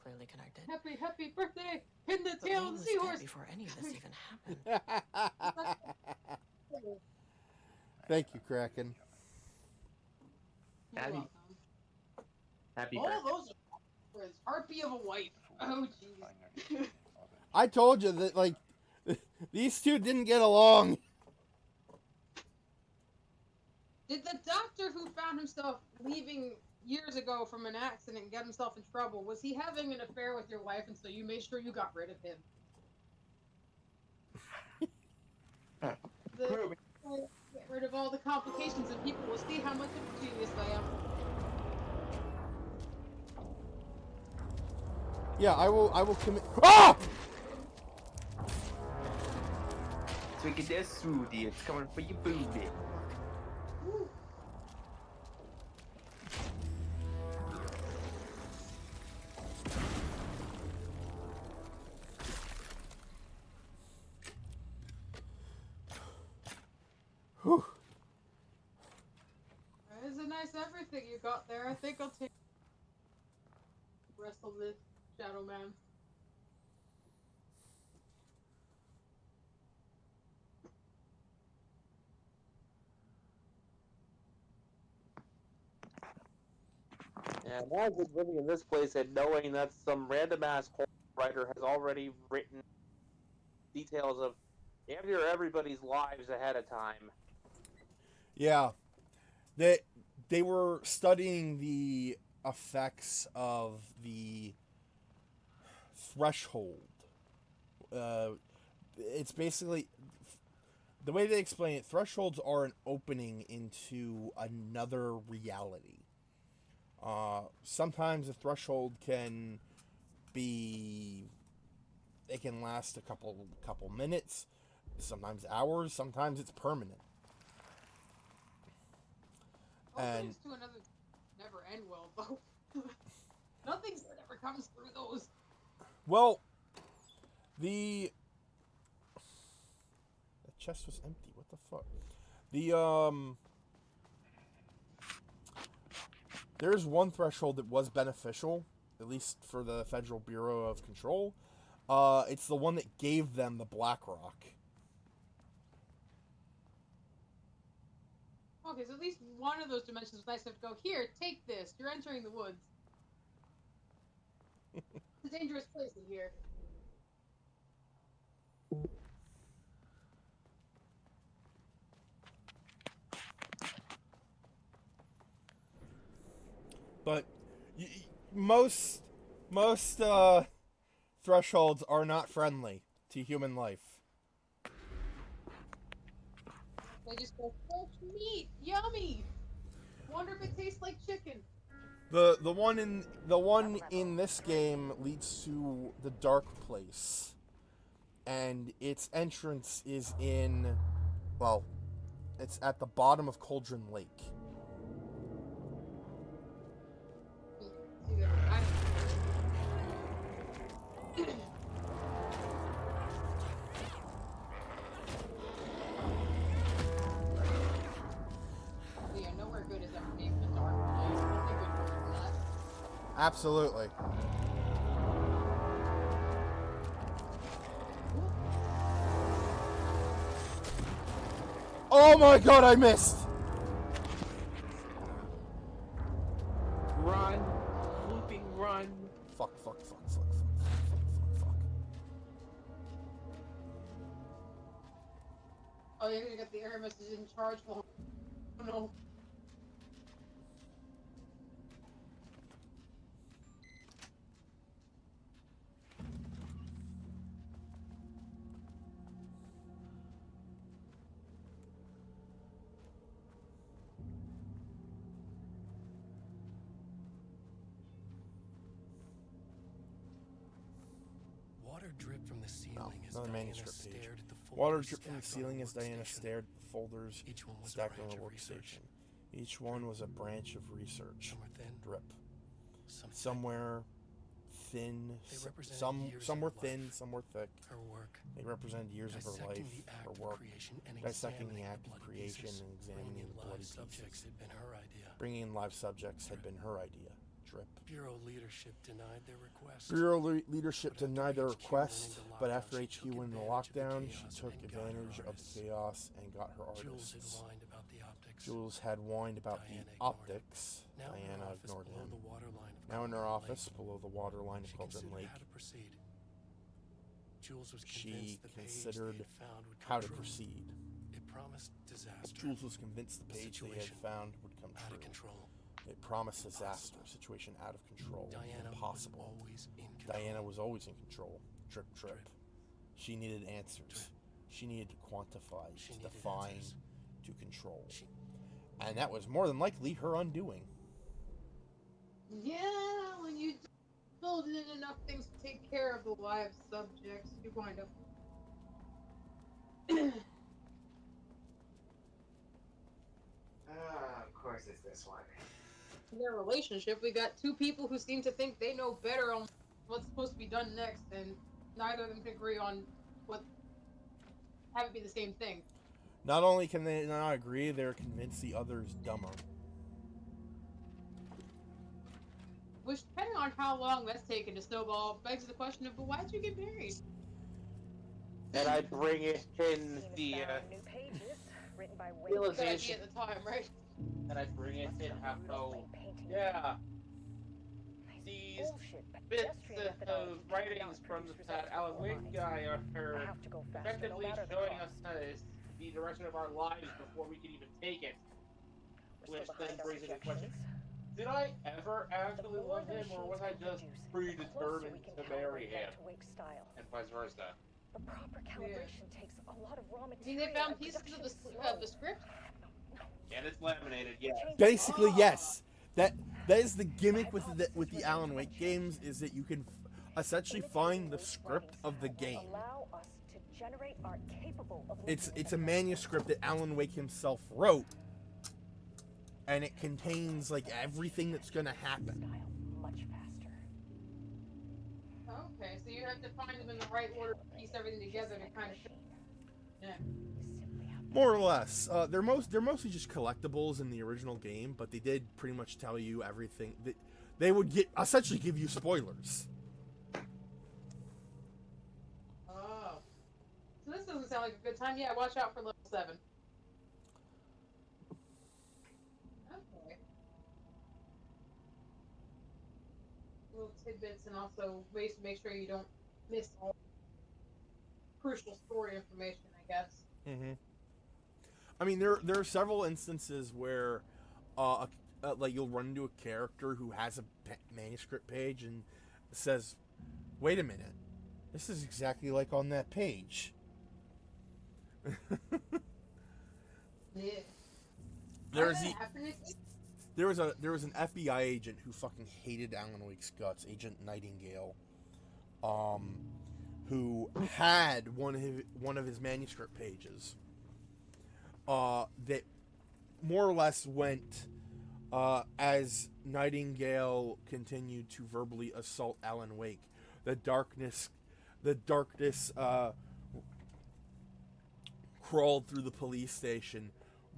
Clearly connected. Happy birthday! Pin the But tail Lane of the was dead seahorse! before any of this even happened. Thank you, Kraken. You're welcome. Happy All birthday. those are his harpy of a wife. Oh, jeez. I told you that, like, these two didn't get along. Did the doctor who found himself leaving years ago from an accident and got himself in trouble, was he having an affair with your wife and so you made sure you got rid of him? Get rid of all the complications and people will see how much of a genius I am. Yeah, I will commit. Ah! Look at that smoothie. It's coming for your booty. Whew. That is a nice everything you got there. I think I'll take wrestle this Shadow Man. Yeah, imagine living in this place and knowing that some random ass writer has already written details of damn near everybody's lives ahead of time. Yeah, that they were studying the effects of the threshold. It's basically, the way they explain it, thresholds are an opening into another reality. Sometimes a threshold can be, it can last a couple minutes, sometimes hours, sometimes it's permanent. Openings to another never end well, though. Nothing good ever comes through those. Well, the chest was empty. What the fuck? There's one threshold that was beneficial, at least for the Federal Bureau of Control. It's the one that gave them the Black Rock. Okay, so at least one of those dimensions was nice enough to go, here, take this. You're entering the woods. It's a dangerous place in here. But most thresholds are not friendly to human life. They just go, fresh meat, yummy. Wonder if it tastes like chicken. The one in this game leads to the Dark Place, and its entrance is in, well, it's at the bottom of Cauldron Lake. Yeah, nowhere good is ever named the Dark Place. Nothing good comes from that. Absolutely. Oh my god, I missed! Run. Looping run. Fuck. Oh, you're gonna get the error message in charge. Oh no. Water dripped from the ceiling as another Diana manuscript page. stared at the Water folders dripped from the stacked on ceiling her as Diana workstation. stared at the folders Each one was a stacked on branch her of research. workstation. Each one was a branch of research. Some were thin, Drip. some thick. Somewhere thin. They represented Some years some of were her thin, life. some were thick. Her work, They represented years of her life, dissecting the act her of work, creation and dissecting the examining act the of bloody creation pieces. and examining Bringing the in bloody live subjects pieces. had been her idea. Bringing in live subjects had been her idea. Drip. Bureau leadership denied their request. Bureau leadership But after denied their HQ went request, into but lockdown, after she HQ took went into advantage of the lockdown, she chaos took and got her advantage of the artists. chaos and got her Jules had artists. whined about the optics. Jules had whined about Diana the ignored him. optics. Now in her Diana office ignored below him. the water line of Now in her Cauldron office Lake, below the water line of she Cauldron considered Lake, how to proceed. Jules was she convinced the page they considered had found would come how to true. proceed. It promised disaster. Jules was convinced the The page they had situation found would come out of true. control. It promised disaster, situation out of control, Diana impossible. was always in control. Diana was always in control. Drip, drip. Drip. She needed answers. Drip. She needed to quantify, She to needed define, answers. to control. She- And that was more than likely her undoing. Yeah, when you build in enough things to take care of the live subjects, you wind up. Of course it's this one. In their relationship, we got two people who seem to think they know better on what's supposed to be done next, and neither of them can agree on what have it be the same thing. Not only can they not agree, they're convinced the other's dumber. Which, depending on how long that's taken to snowball, begs the question of, but why'd you get married? And I bring it in the Team has found new pages written by Good idea realization, at the time, right? and I bring it in how, painting. yeah, these Bullshit bits pedestrian of methodology writings cannot from produce that results Alan for Wake minds. guy are I have to go faster, no effectively matter the showing cost. us the direction of our lives before we can even take it. We're which then behind our brings into question: projections. did I ever The actually more love the him, or was machines I can just produce, the closer we predetermined can to marry calibrate him, that to Wake's style. and vice versa? The proper calibration takes a lot of raw I mean, material. they found and pieces production of is slow. the script. And it's laminated, yes. Basically, Ah. yes. That is the gimmick with hypothesis the remains Alan Wake games, unchanged. is that you can essentially Imitating find the Wake's script writing of the style will game. allow us to generate art capable of It's looking a at manuscript that Alan Wake himself wrote, and it contains like everything that's gonna happen. style much faster. Okay, so you have to find them in the right order, piece everything together to kind of. Yeah. More or less, they're mostly just collectibles in the original game, but they did pretty much tell you everything. They would essentially give you spoilers. Oh. So this doesn't sound like a good time. Yeah, watch out for level 7. Okay. Little tidbits and also ways to make sure you don't miss all crucial story information, I guess. Mm-hmm. I mean, there are several instances where, like you'll run into a character who has a manuscript page and says, "Wait a minute, this is exactly like on that page." Yeah. There was an FBI agent who fucking hated Alan Wake's guts, Agent Nightingale, who had one of his manuscript pages that more or less went as Nightingale continued to verbally assault Alan Wake. The darkness crawled through the police station,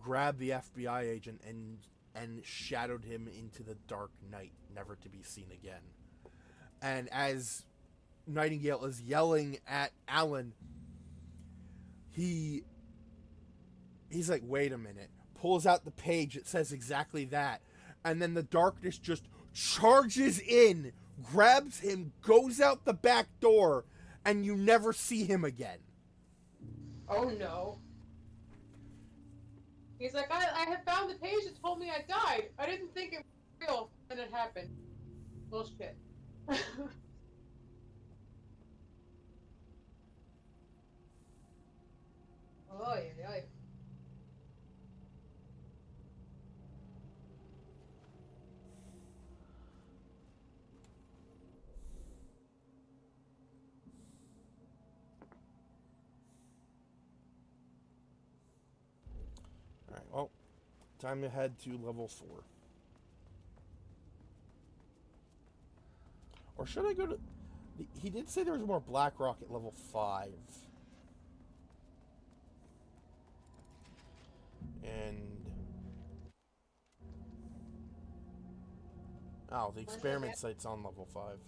grabbed the FBI agent, and shadowed him into the dark night, never to be seen again. And as Nightingale is yelling at Alan, he's like, wait a minute, pulls out the page, it says exactly that, and then the darkness just charges in, grabs him, goes out the back door, and you never see him again. Oh no. He's like, I had found the page that told me I died. I didn't think it was real when it happened. Bullshit. Oh, yeah. Alright, well, time to head to level 4. Or should I go to... He did say there was more Blackrock at level 5. And... oh, the experiment site's on level 5.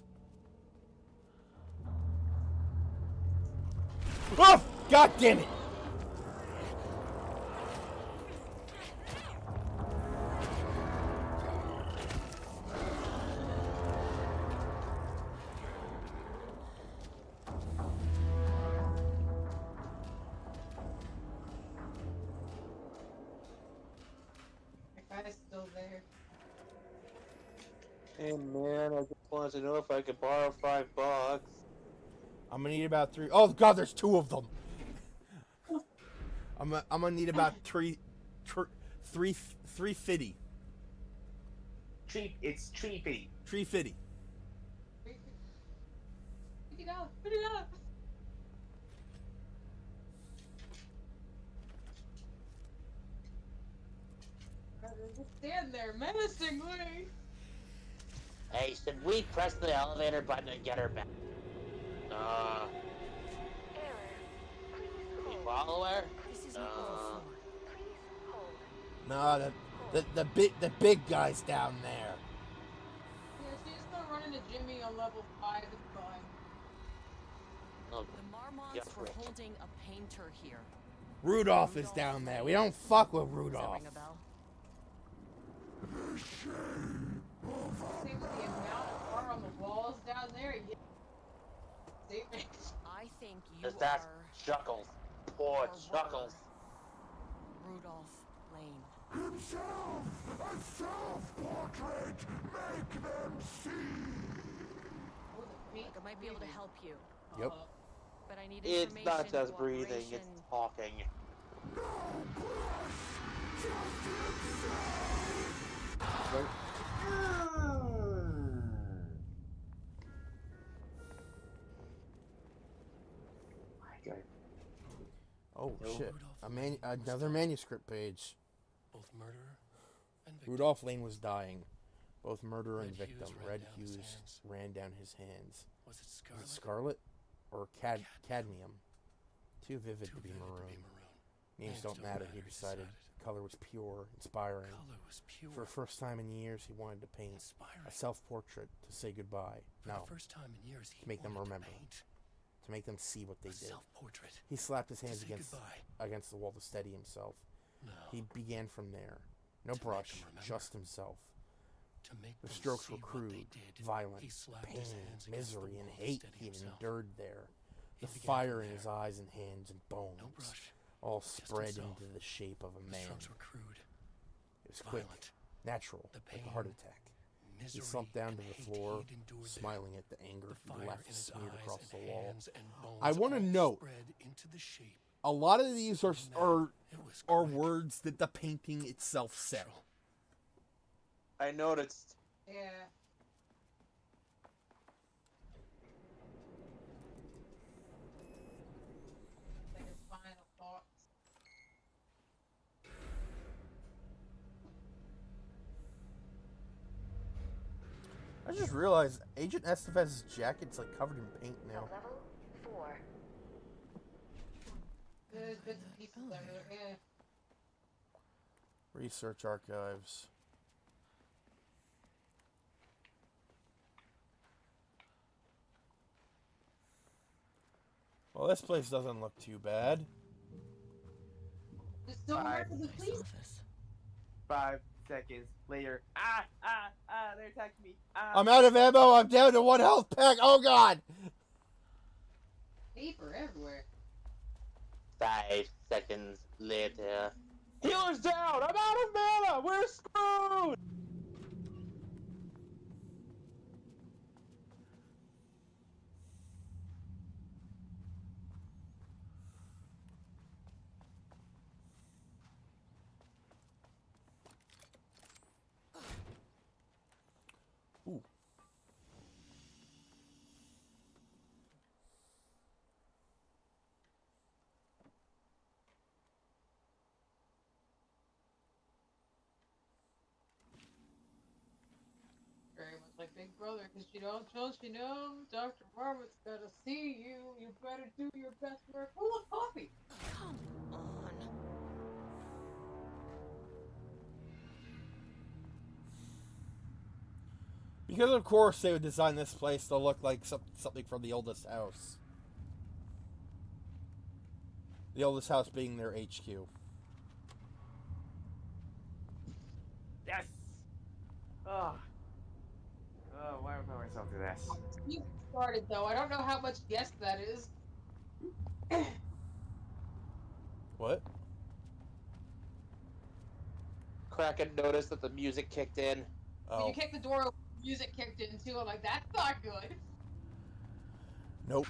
Oh! God damn it! That guy's still there. Hey man, I just wanted to know if I could borrow $5. I'm gonna need about 3... oh god, there's 2 of them! I'm gonna need about 350. It's cheapy. 350. Pick it up. Put it up. Just stand there menacingly. Hey, should we press the elevator button and get her back? You follow her? This is level 4. No, the big guy's down there. Yeah, she's gonna run into Jimmy on level 5. It's fine. Oh, The Marmots yes, were Rich. holding a painter here. Rudolph is down there. We don't fuck with Does that Rudolph. ring a bell? See with the amount of art on the walls down there. Yeah. See? I think you That's are Chuckles. Poor or Chuckles. were Rudolph Lane. self-portrait. Make them see. Look, I might be able to help you, Yep. but I need It's information. not just breathing, cooperation. it's talking. Oh No. shit! Rudolph Another manuscript page. Both murderer and victim. Rudolph Lane was dying. Both murderer and Red Hughes victim. ran Red down his Hughes hands. ran down his hands. Was it Was scarlet? it scarlet or cadmium? Too vivid to be maroon. Names don't matter, he decided. Color was pure, inspiring. Color was pure. For the first time in years, he wanted to paint Inspiring. a self-portrait to say goodbye. For No, the first time in years, he to make them wanted remember. paint To make them see what they a did. self-portrait. He slapped his To hands say goodbye. against the wall to steady himself. No. He began from there. No To make brush, them remember. just himself. To make The them strokes see were what crude, they did. violent, He slapped pain, his hands against the misery, and wall to hate steady he had himself. endured there. He The began fire from in his there. eyes and hands and bones, No brush. all just spread himself. into the shape of a The man. strokes were crude. It was quick, Violent. natural, The like a pain, heart attack. He Misery slumped down and to the hate floor, he'd endured smiling at the anger there. The he fire left in his smeared eyes across and the wall. hands and bones I want to all note, spread into the shape. a lot of these are of a man. It was quick. words that the painting itself said. I noticed. Yeah. Like his final thoughts. I just realized Agent Estevez's jacket's like covered in paint now. Level 4. There's bits and pieces everywhere. Yeah. Research archives. Well, this place doesn't look too bad. Just don't Bye. remember the police. 5 seconds later. They're attacking me. I'm out of ammo. I'm down to 1 health pack. Oh god. Paper everywhere. 5 seconds later. Healer's down! I'm out of mana! We're screwed! Ooh. Very much like Big Brother, because don't you know, Dr. Marmot's gotta see you. You better do your best work. Oh, look, coffee! Come on. Because of course they would design this place to look like something from the oldest house. The oldest house being their HQ. Yes! Oh, why am I putting myself through this? You started, though. I don't know how much guess that is. What? Kraken noticed that the music kicked in. When Oh. you kicked the door open, music kicked in, too. I'm like, that's not good. Nope.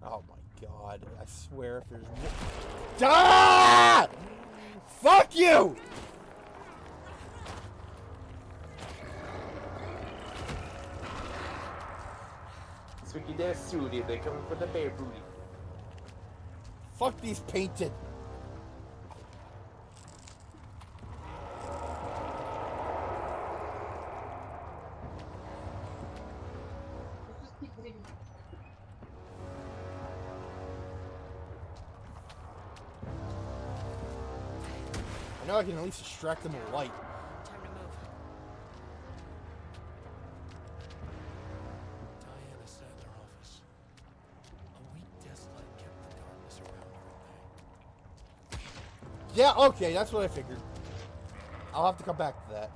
Oh my god. I swear if there's no... Ah! Fuck you! Swiki Des Sudi, they coming for the bear booty. Fuck these painted. Let's just keep hitting. I know I can at least distract them with light. Time to move. Diana sat in her office. A weak desk light kept the darkness around her at bay. Yeah, okay, that's what I figured. I'll have to come back to that.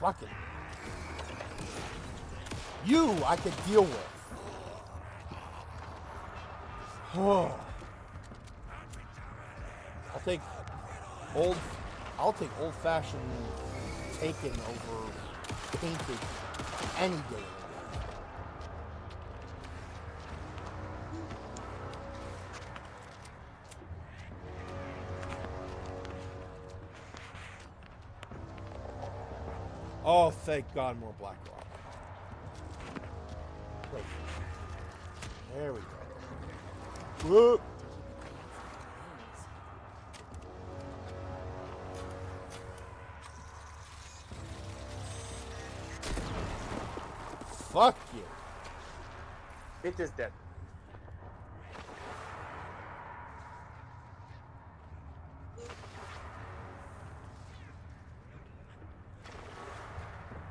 Fucking. You, I could deal with. Oh. I'll take old-fashioned taken over painted any day. Oh, thank God, more black rock. Wait. There we go. Whoop. Fuck you. It is dead.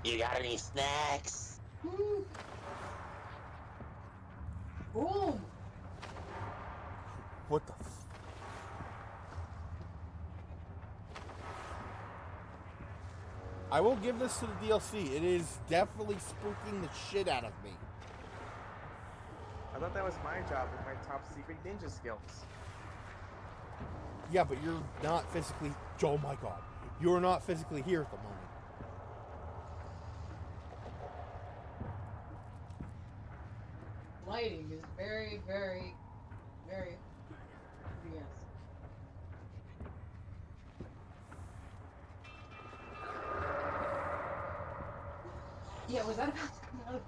You got any snacks? Woo. Boom. What the I will give this to the DLC. It is definitely spooking the shit out of me. I thought that was my job with my top secret ninja skills. Yeah, but you're not physically... Oh my God. You're not physically here at the moment. Lighting is very, very, very... Yes. Yeah, was that about to come out?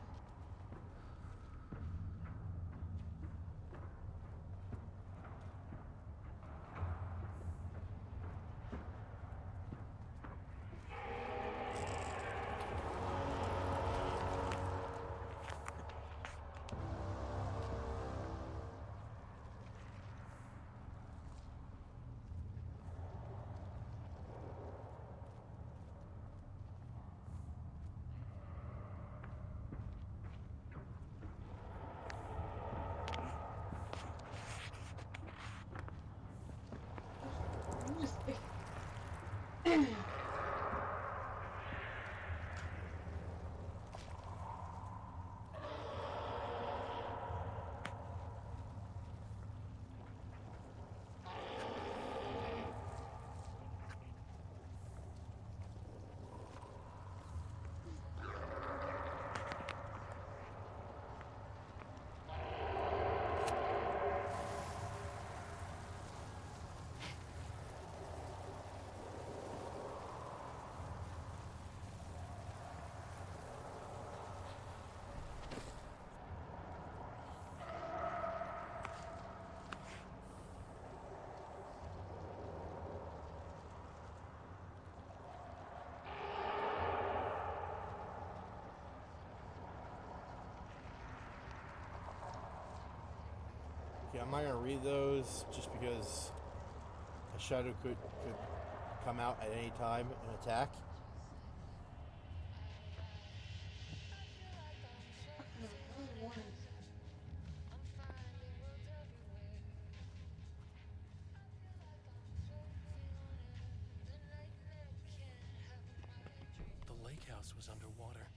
Yeah, I'm not going to read those just because a shadow could come out at any time and attack. The Lakehouse was underwater.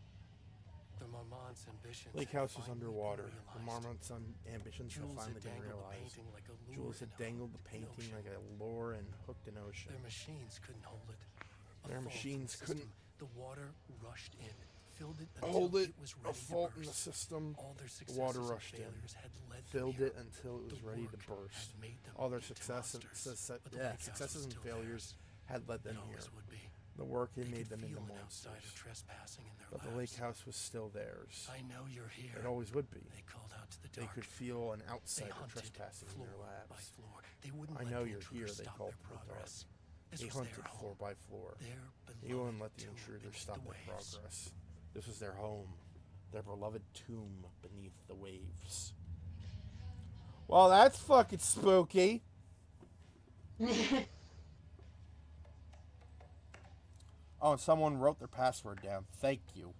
The Marmont's ambitions. Lakehouse was had finally underwater. been The realized. Marmont's ambitions had Jules had finally been dangled the realized. painting like a lure Jules had and dangled the hooked an painting ocean. like a lure and hooked an ocean. Their machines couldn't hold it. Their fault in machines the couldn't system. The water rushed in, filled it until hold it. was A ready fault to in the burst. system. All their The water successes and rushed in, failures had led them filled here. it until it was The ready to work burst. had made them All their into successes monsters, but the Lakehouse successes was and still failures theirs. had led them It here. always would be. The work had They made could them into feel an monsters. outsider trespassing in their But the lives. Lakehouse was still theirs. I know you're here. It always would be. They called out to the They dark. could feel an They outsider hunted trespassing in their floor by labs. floor. They wouldn't I let know the you're here, intruder they stop called their to the dark. progress. This They was hunted their floor home. by floor. Their They wouldn't beloved let the tomb intruder beneath stop the their waves. progress. This was their home. Their beloved tomb beneath the waves. Well, that's fucking spooky. Oh, and someone wrote their password down. Thank you.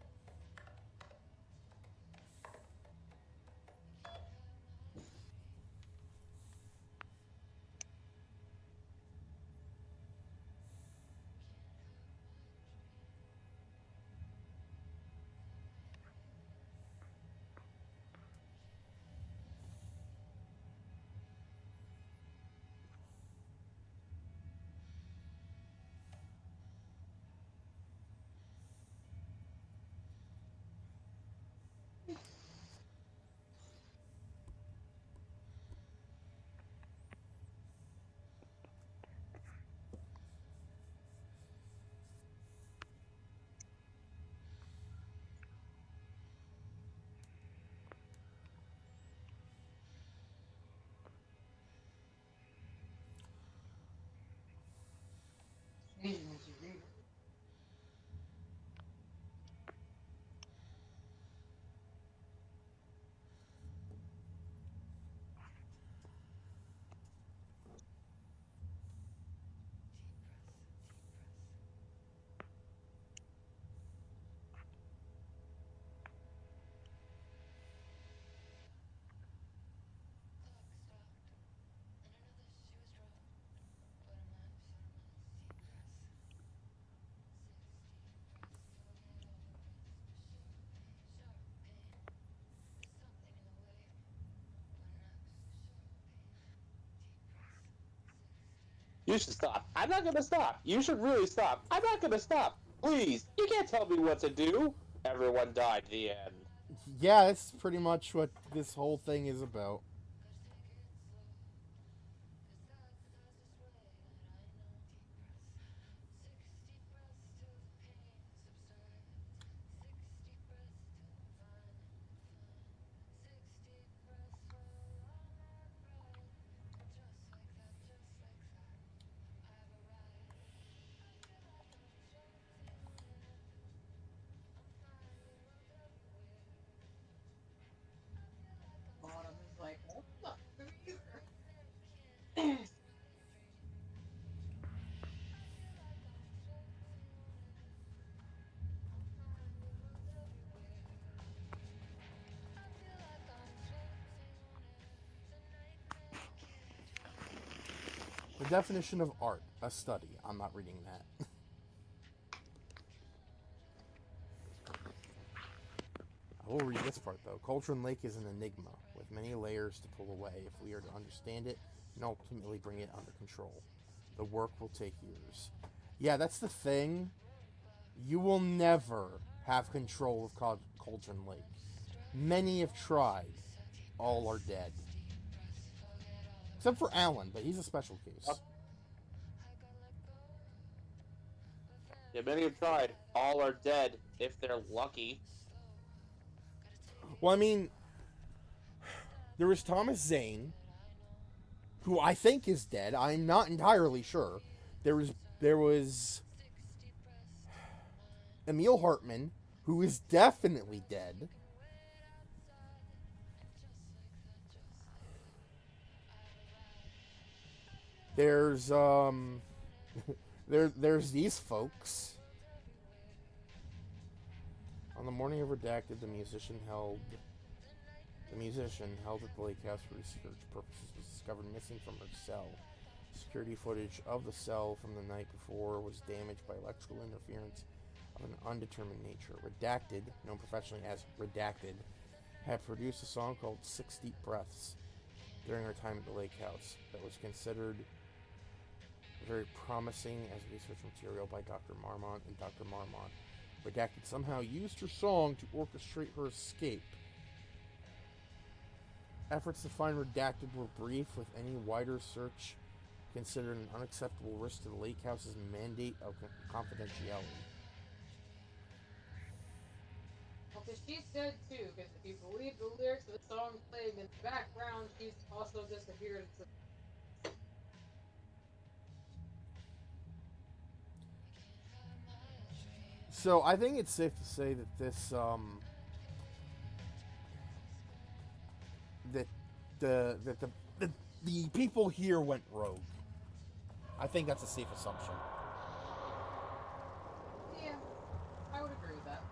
You should stop. I'm not gonna stop. You should really stop. I'm not gonna stop. Please. You can't tell me what to do. Everyone died. The end. Yeah, that's pretty much what this whole thing is about. Autumn is like, what the freezer? The definition of art, a study. I'm not reading that. I will read this part, though. Cauldron Lake is an enigma, with many layers to pull away if we are to understand it and ultimately bring it under control. The work will take years. Yeah, that's the thing. You will never have control of Cauldron Lake. Many have tried. All are dead. Except for Alan, but he's a special case. Yeah, many have tried. All are dead if they're lucky. Well, I mean, there was Thomas Zane, who I think is dead. I'm not entirely sure. There was Emil Hartman, who is definitely dead. There's there's these folks. On the morning of Redacted, the musician held at the Lakehouse for research purposes was discovered missing from her cell. Security footage of the cell from the night before was damaged by electrical interference of an undetermined nature. Redacted, known professionally as Redacted, had produced a song called 6 Deep Breaths during her time at the Lakehouse that was considered very promising as research material by Dr. Marmont and Dr. Marmont. Redacted somehow used her song to orchestrate her escape. Efforts to find Redacted were brief, with any wider search considered an unacceptable risk to the Lakehouse's mandate of confidentiality. Well, because she's dead too, because if you believe the lyrics of the song playing in the background, she's also disappeared. So I think it's safe to say that this the people here went rogue. I think that's a safe assumption. Yeah, I would agree with that.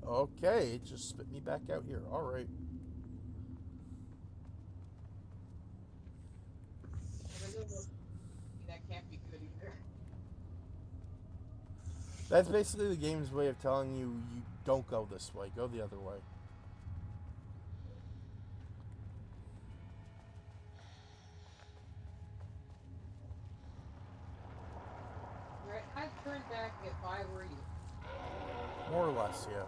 Okay, it just spit me back out here. All right. That can't be good either. That's basically the game's way of telling you don't go this way, go the other way. Right, I'd turn back if I were you. More or less, yeah.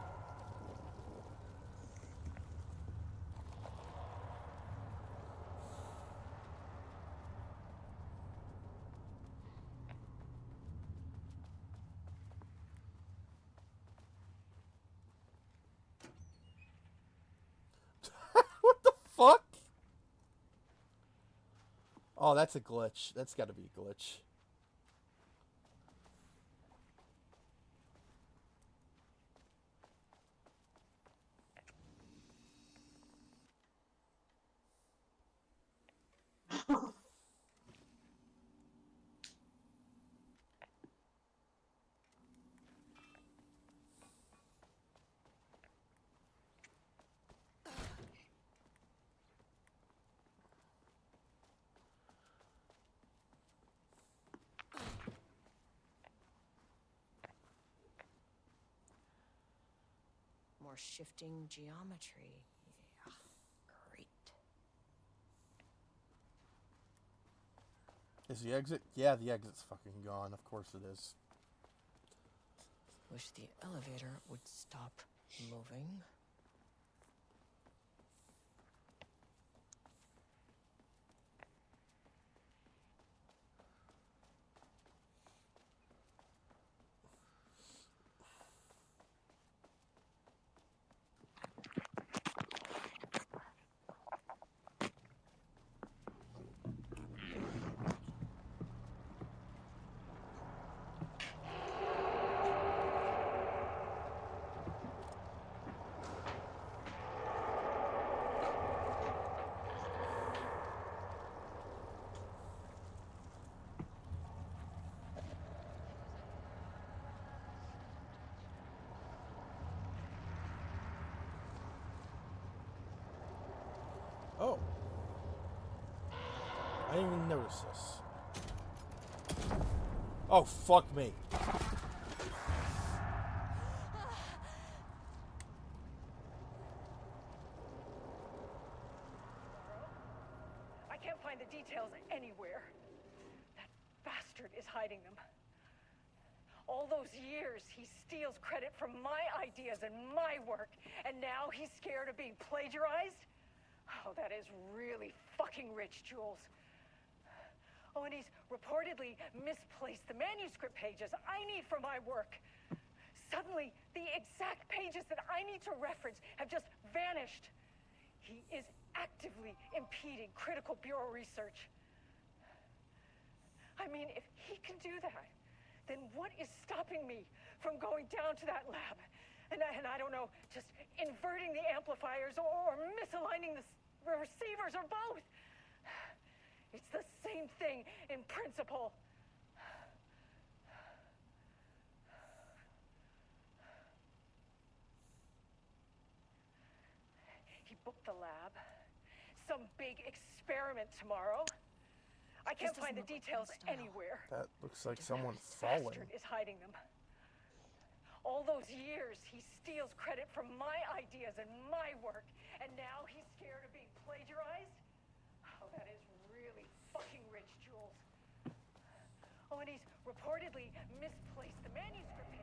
What the fuck? Oh, that's a glitch. That's got to be a glitch. more shifting geometry. Yeah, great. Is the exit? Yeah, the exit's fucking gone. Of course it is. Wish the elevator would stop moving. Oh. I didn't even notice this. Oh, fuck me. I can't find the details anywhere. That bastard is hiding them. All those years, he steals credit from my ideas and my work, and now he's scared of being plagiarized? Oh, that is really fucking rich, Jules. Oh, and he's reportedly misplaced the manuscript pages I need for my work. Suddenly, the exact pages that I need to reference have just vanished. He is actively impeding critical bureau research. I mean, if he can do that, then what is stopping me from going down to that lab? And I don't know, just inverting the amplifiers or misaligning the receivers or both. It's the same thing in principle. He booked the lab. Some big experiment tomorrow. I can't find the details anywhere. That looks like someone That falling. bastard is hiding them. All those years, he steals credit from my ideas and my work, and now he's scared of being plagiarized? Oh, that is really fucking rich, Jules. Oh, and he's reportedly misplaced the manuscript pages.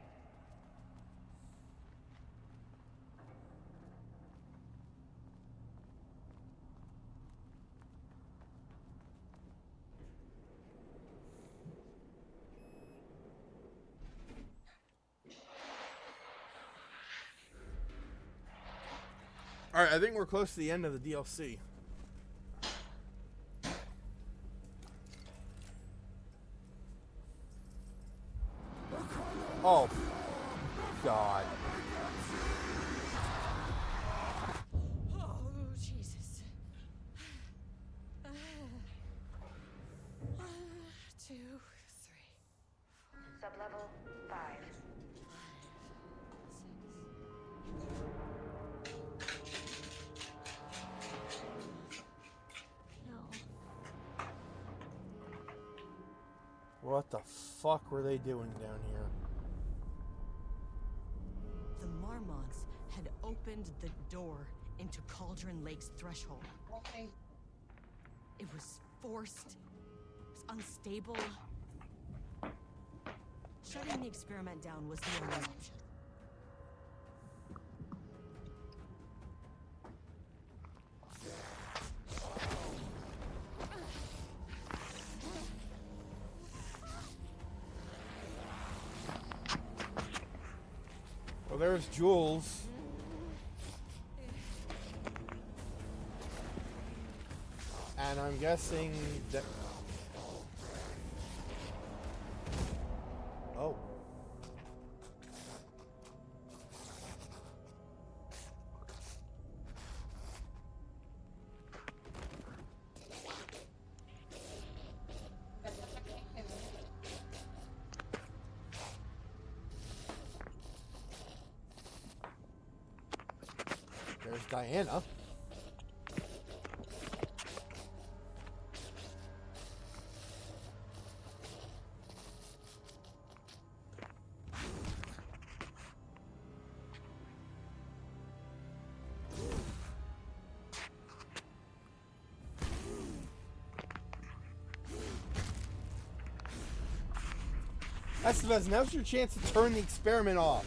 Alright, I think we're close to the end of the DLC. Oh, God. Oh, Jesus. 1, 2, 3. Sublevel 5. What the fuck were they doing down here? The Marmonts had opened the door into Cauldron Lake's threshold. It was forced. It was unstable. Shutting the experiment down was the only option. Well, there's Jules. And I'm guessing that... Oh. There's Diana. Estevez, now's your chance to turn the experiment off.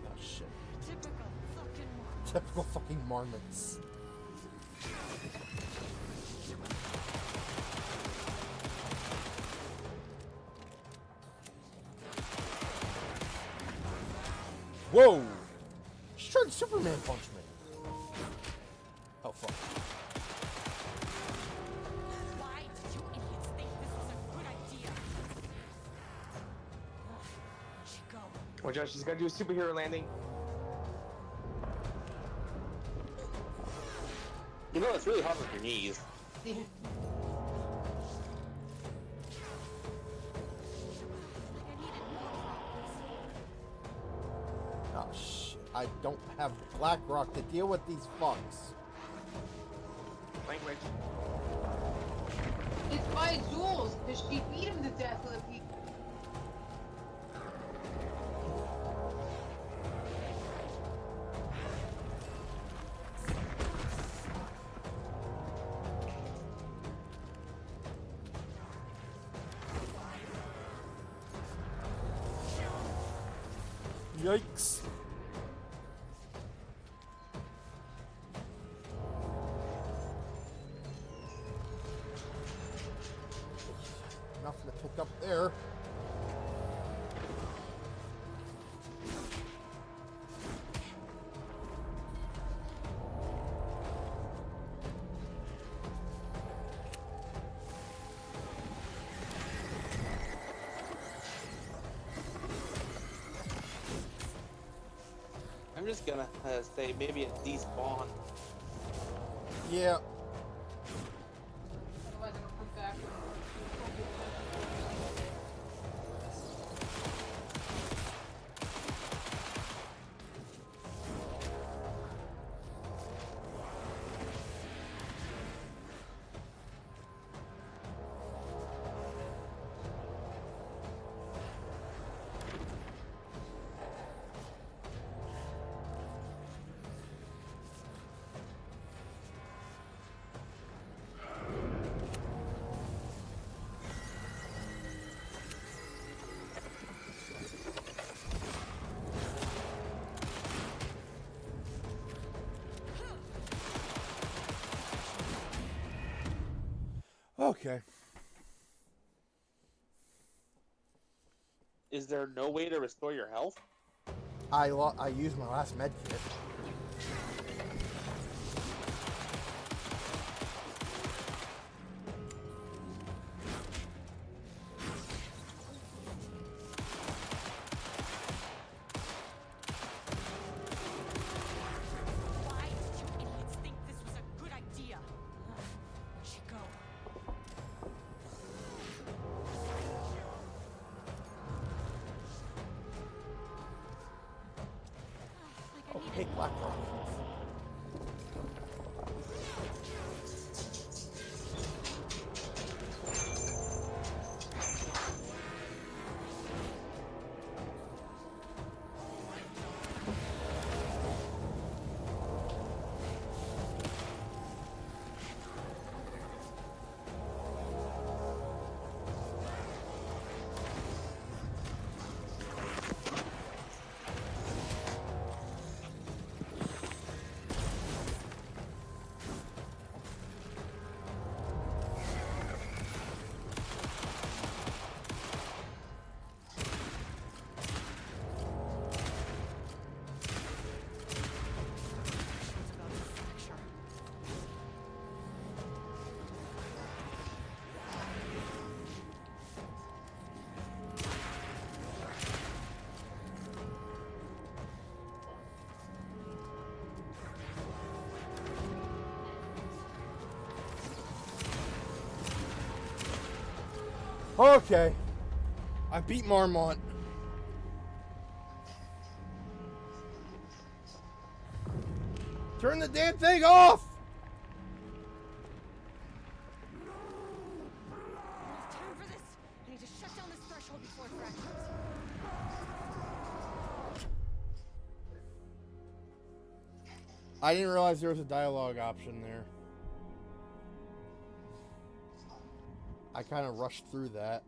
Oh shit. Typical fucking marmots. Whoa! She tried to Superman punch me. Oh fuck. Why did you idiots think this was a good idea? Chico. Watch out, she's gonna do a superhero landing. You know, it's really hard with your knees. Oh shit. I don't have BlackRock to deal with these fucks. Language. It's by Jules, because she beat him to death with a piece. Yikes. Nothing to pick up there. I'm just gonna say maybe a despawn. Yeah. Otherwise, I'm gonna come back. Okay. Is there no way to restore your health? I used my last med kit. Why did you idiots think this was a good idea? Chico. Oh, hey, BlackRock. Okay. I beat Marmont. Turn the damn thing off! Time for this. I need to shut I didn't realize there was a dialogue option there. I kind of rushed through that.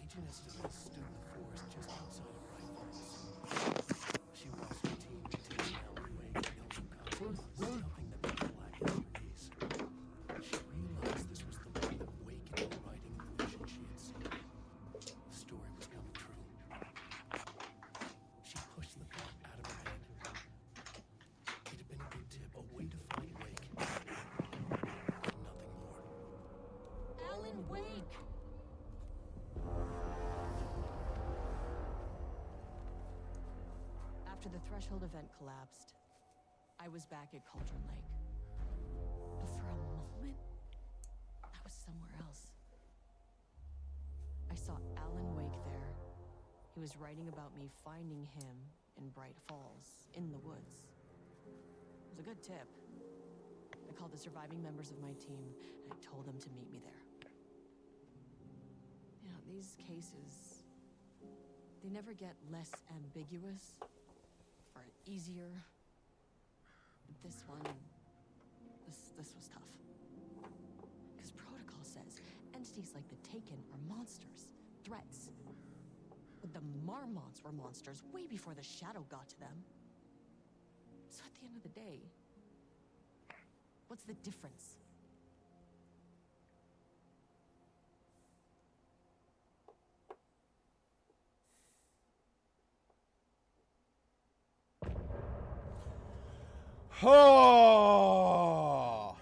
Agent Estevez stood in the forest just outside of Bright Falls. She watched her team detaining Alan Wake and Ilse Koski, stuffing them with black SUVs. She realized this was the one that Wake had been writing in the vision she had seen. The story was coming true. She pushed the thought out of her head. It had been a good tip, a way to find Wake. But nothing more. Alan Wake! After the Threshold event collapsed, I was back at Cauldron Lake. But for a moment, I was somewhere else. I saw Alan Wake there. He was writing about me finding him in Bright Falls, in the woods. It was a good tip. I called the surviving members of my team, and I told them to meet me there. You know, these cases, they never get less ambiguous or easier. This one, this was tough. Because protocol says entities like the Taken are monsters, threats. But the Marmots were monsters way before the Shadow got to them. So at the end of the day, what's the difference? Oh!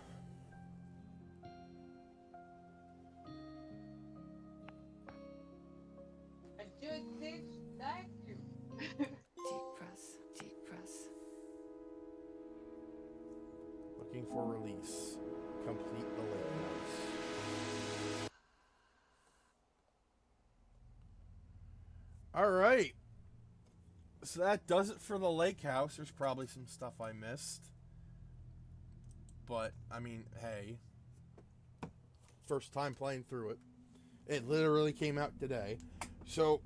I just did thank you. Deep breaths, deep breaths. Looking for release. Complete the Lakehouse. Alright. So that does it for the Lakehouse. There's probably some stuff I missed. But, I mean, hey. First time playing through it. It literally came out today. So,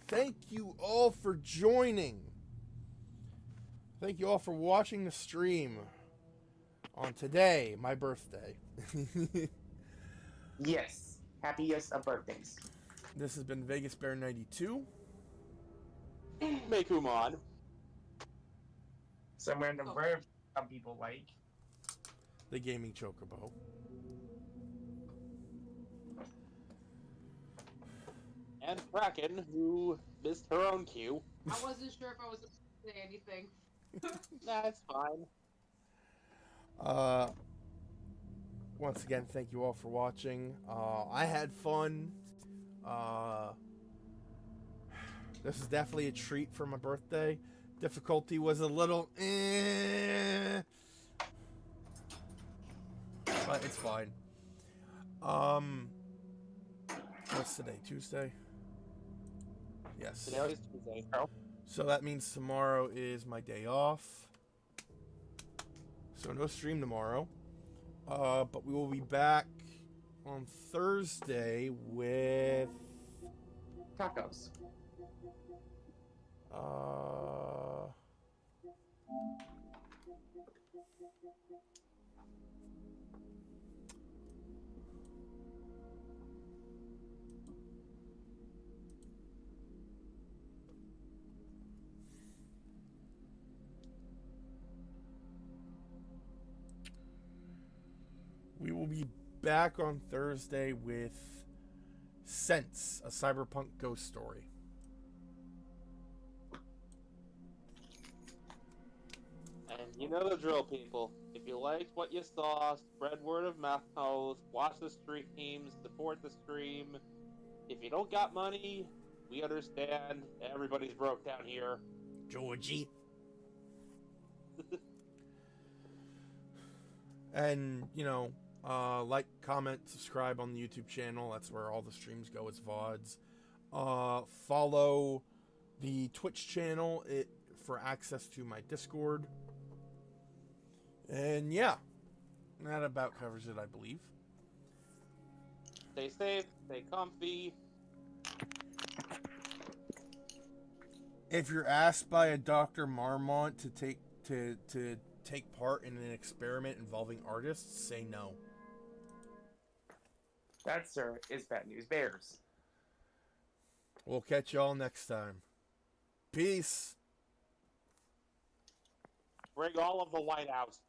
thank you all for joining. Thank you all for watching the stream on today, my birthday. Yes. Happiest of birthdays. This has been Vegas Bear 92. Make whom on. Some random verb some people like. The Gaming Chocobo. And Kraken, who missed her own cue. I wasn't sure if I was supposed to say anything. That's fine. Once again, thank you all for watching. I had fun. This is definitely a treat for my birthday. Difficulty was a little but it's fine. What's today? Tuesday? Yes. Today is Tuesday. So that means tomorrow is my day off. So no stream tomorrow. But we will be back on Thursday with Tacos. we will be back on Thursday with Sense, a cyberpunk ghost story. And you know the drill, people. If you liked what you saw, spread word of mouth, watch the streams, support the stream. If you don't got money, we understand. Everybody's broke down here. Georgie. And, you know, like, comment, subscribe on the YouTube channel. That's where all the streams go as VODs. Follow the Twitch channel for access to my Discord. And yeah, that about covers it, I believe. Stay safe, stay comfy. If you're asked by a Dr. Marmont to take part in an experiment involving artists, say no. That, sir, is Bad News Bears. We'll catch y'all next time. Peace. Bring all of the White House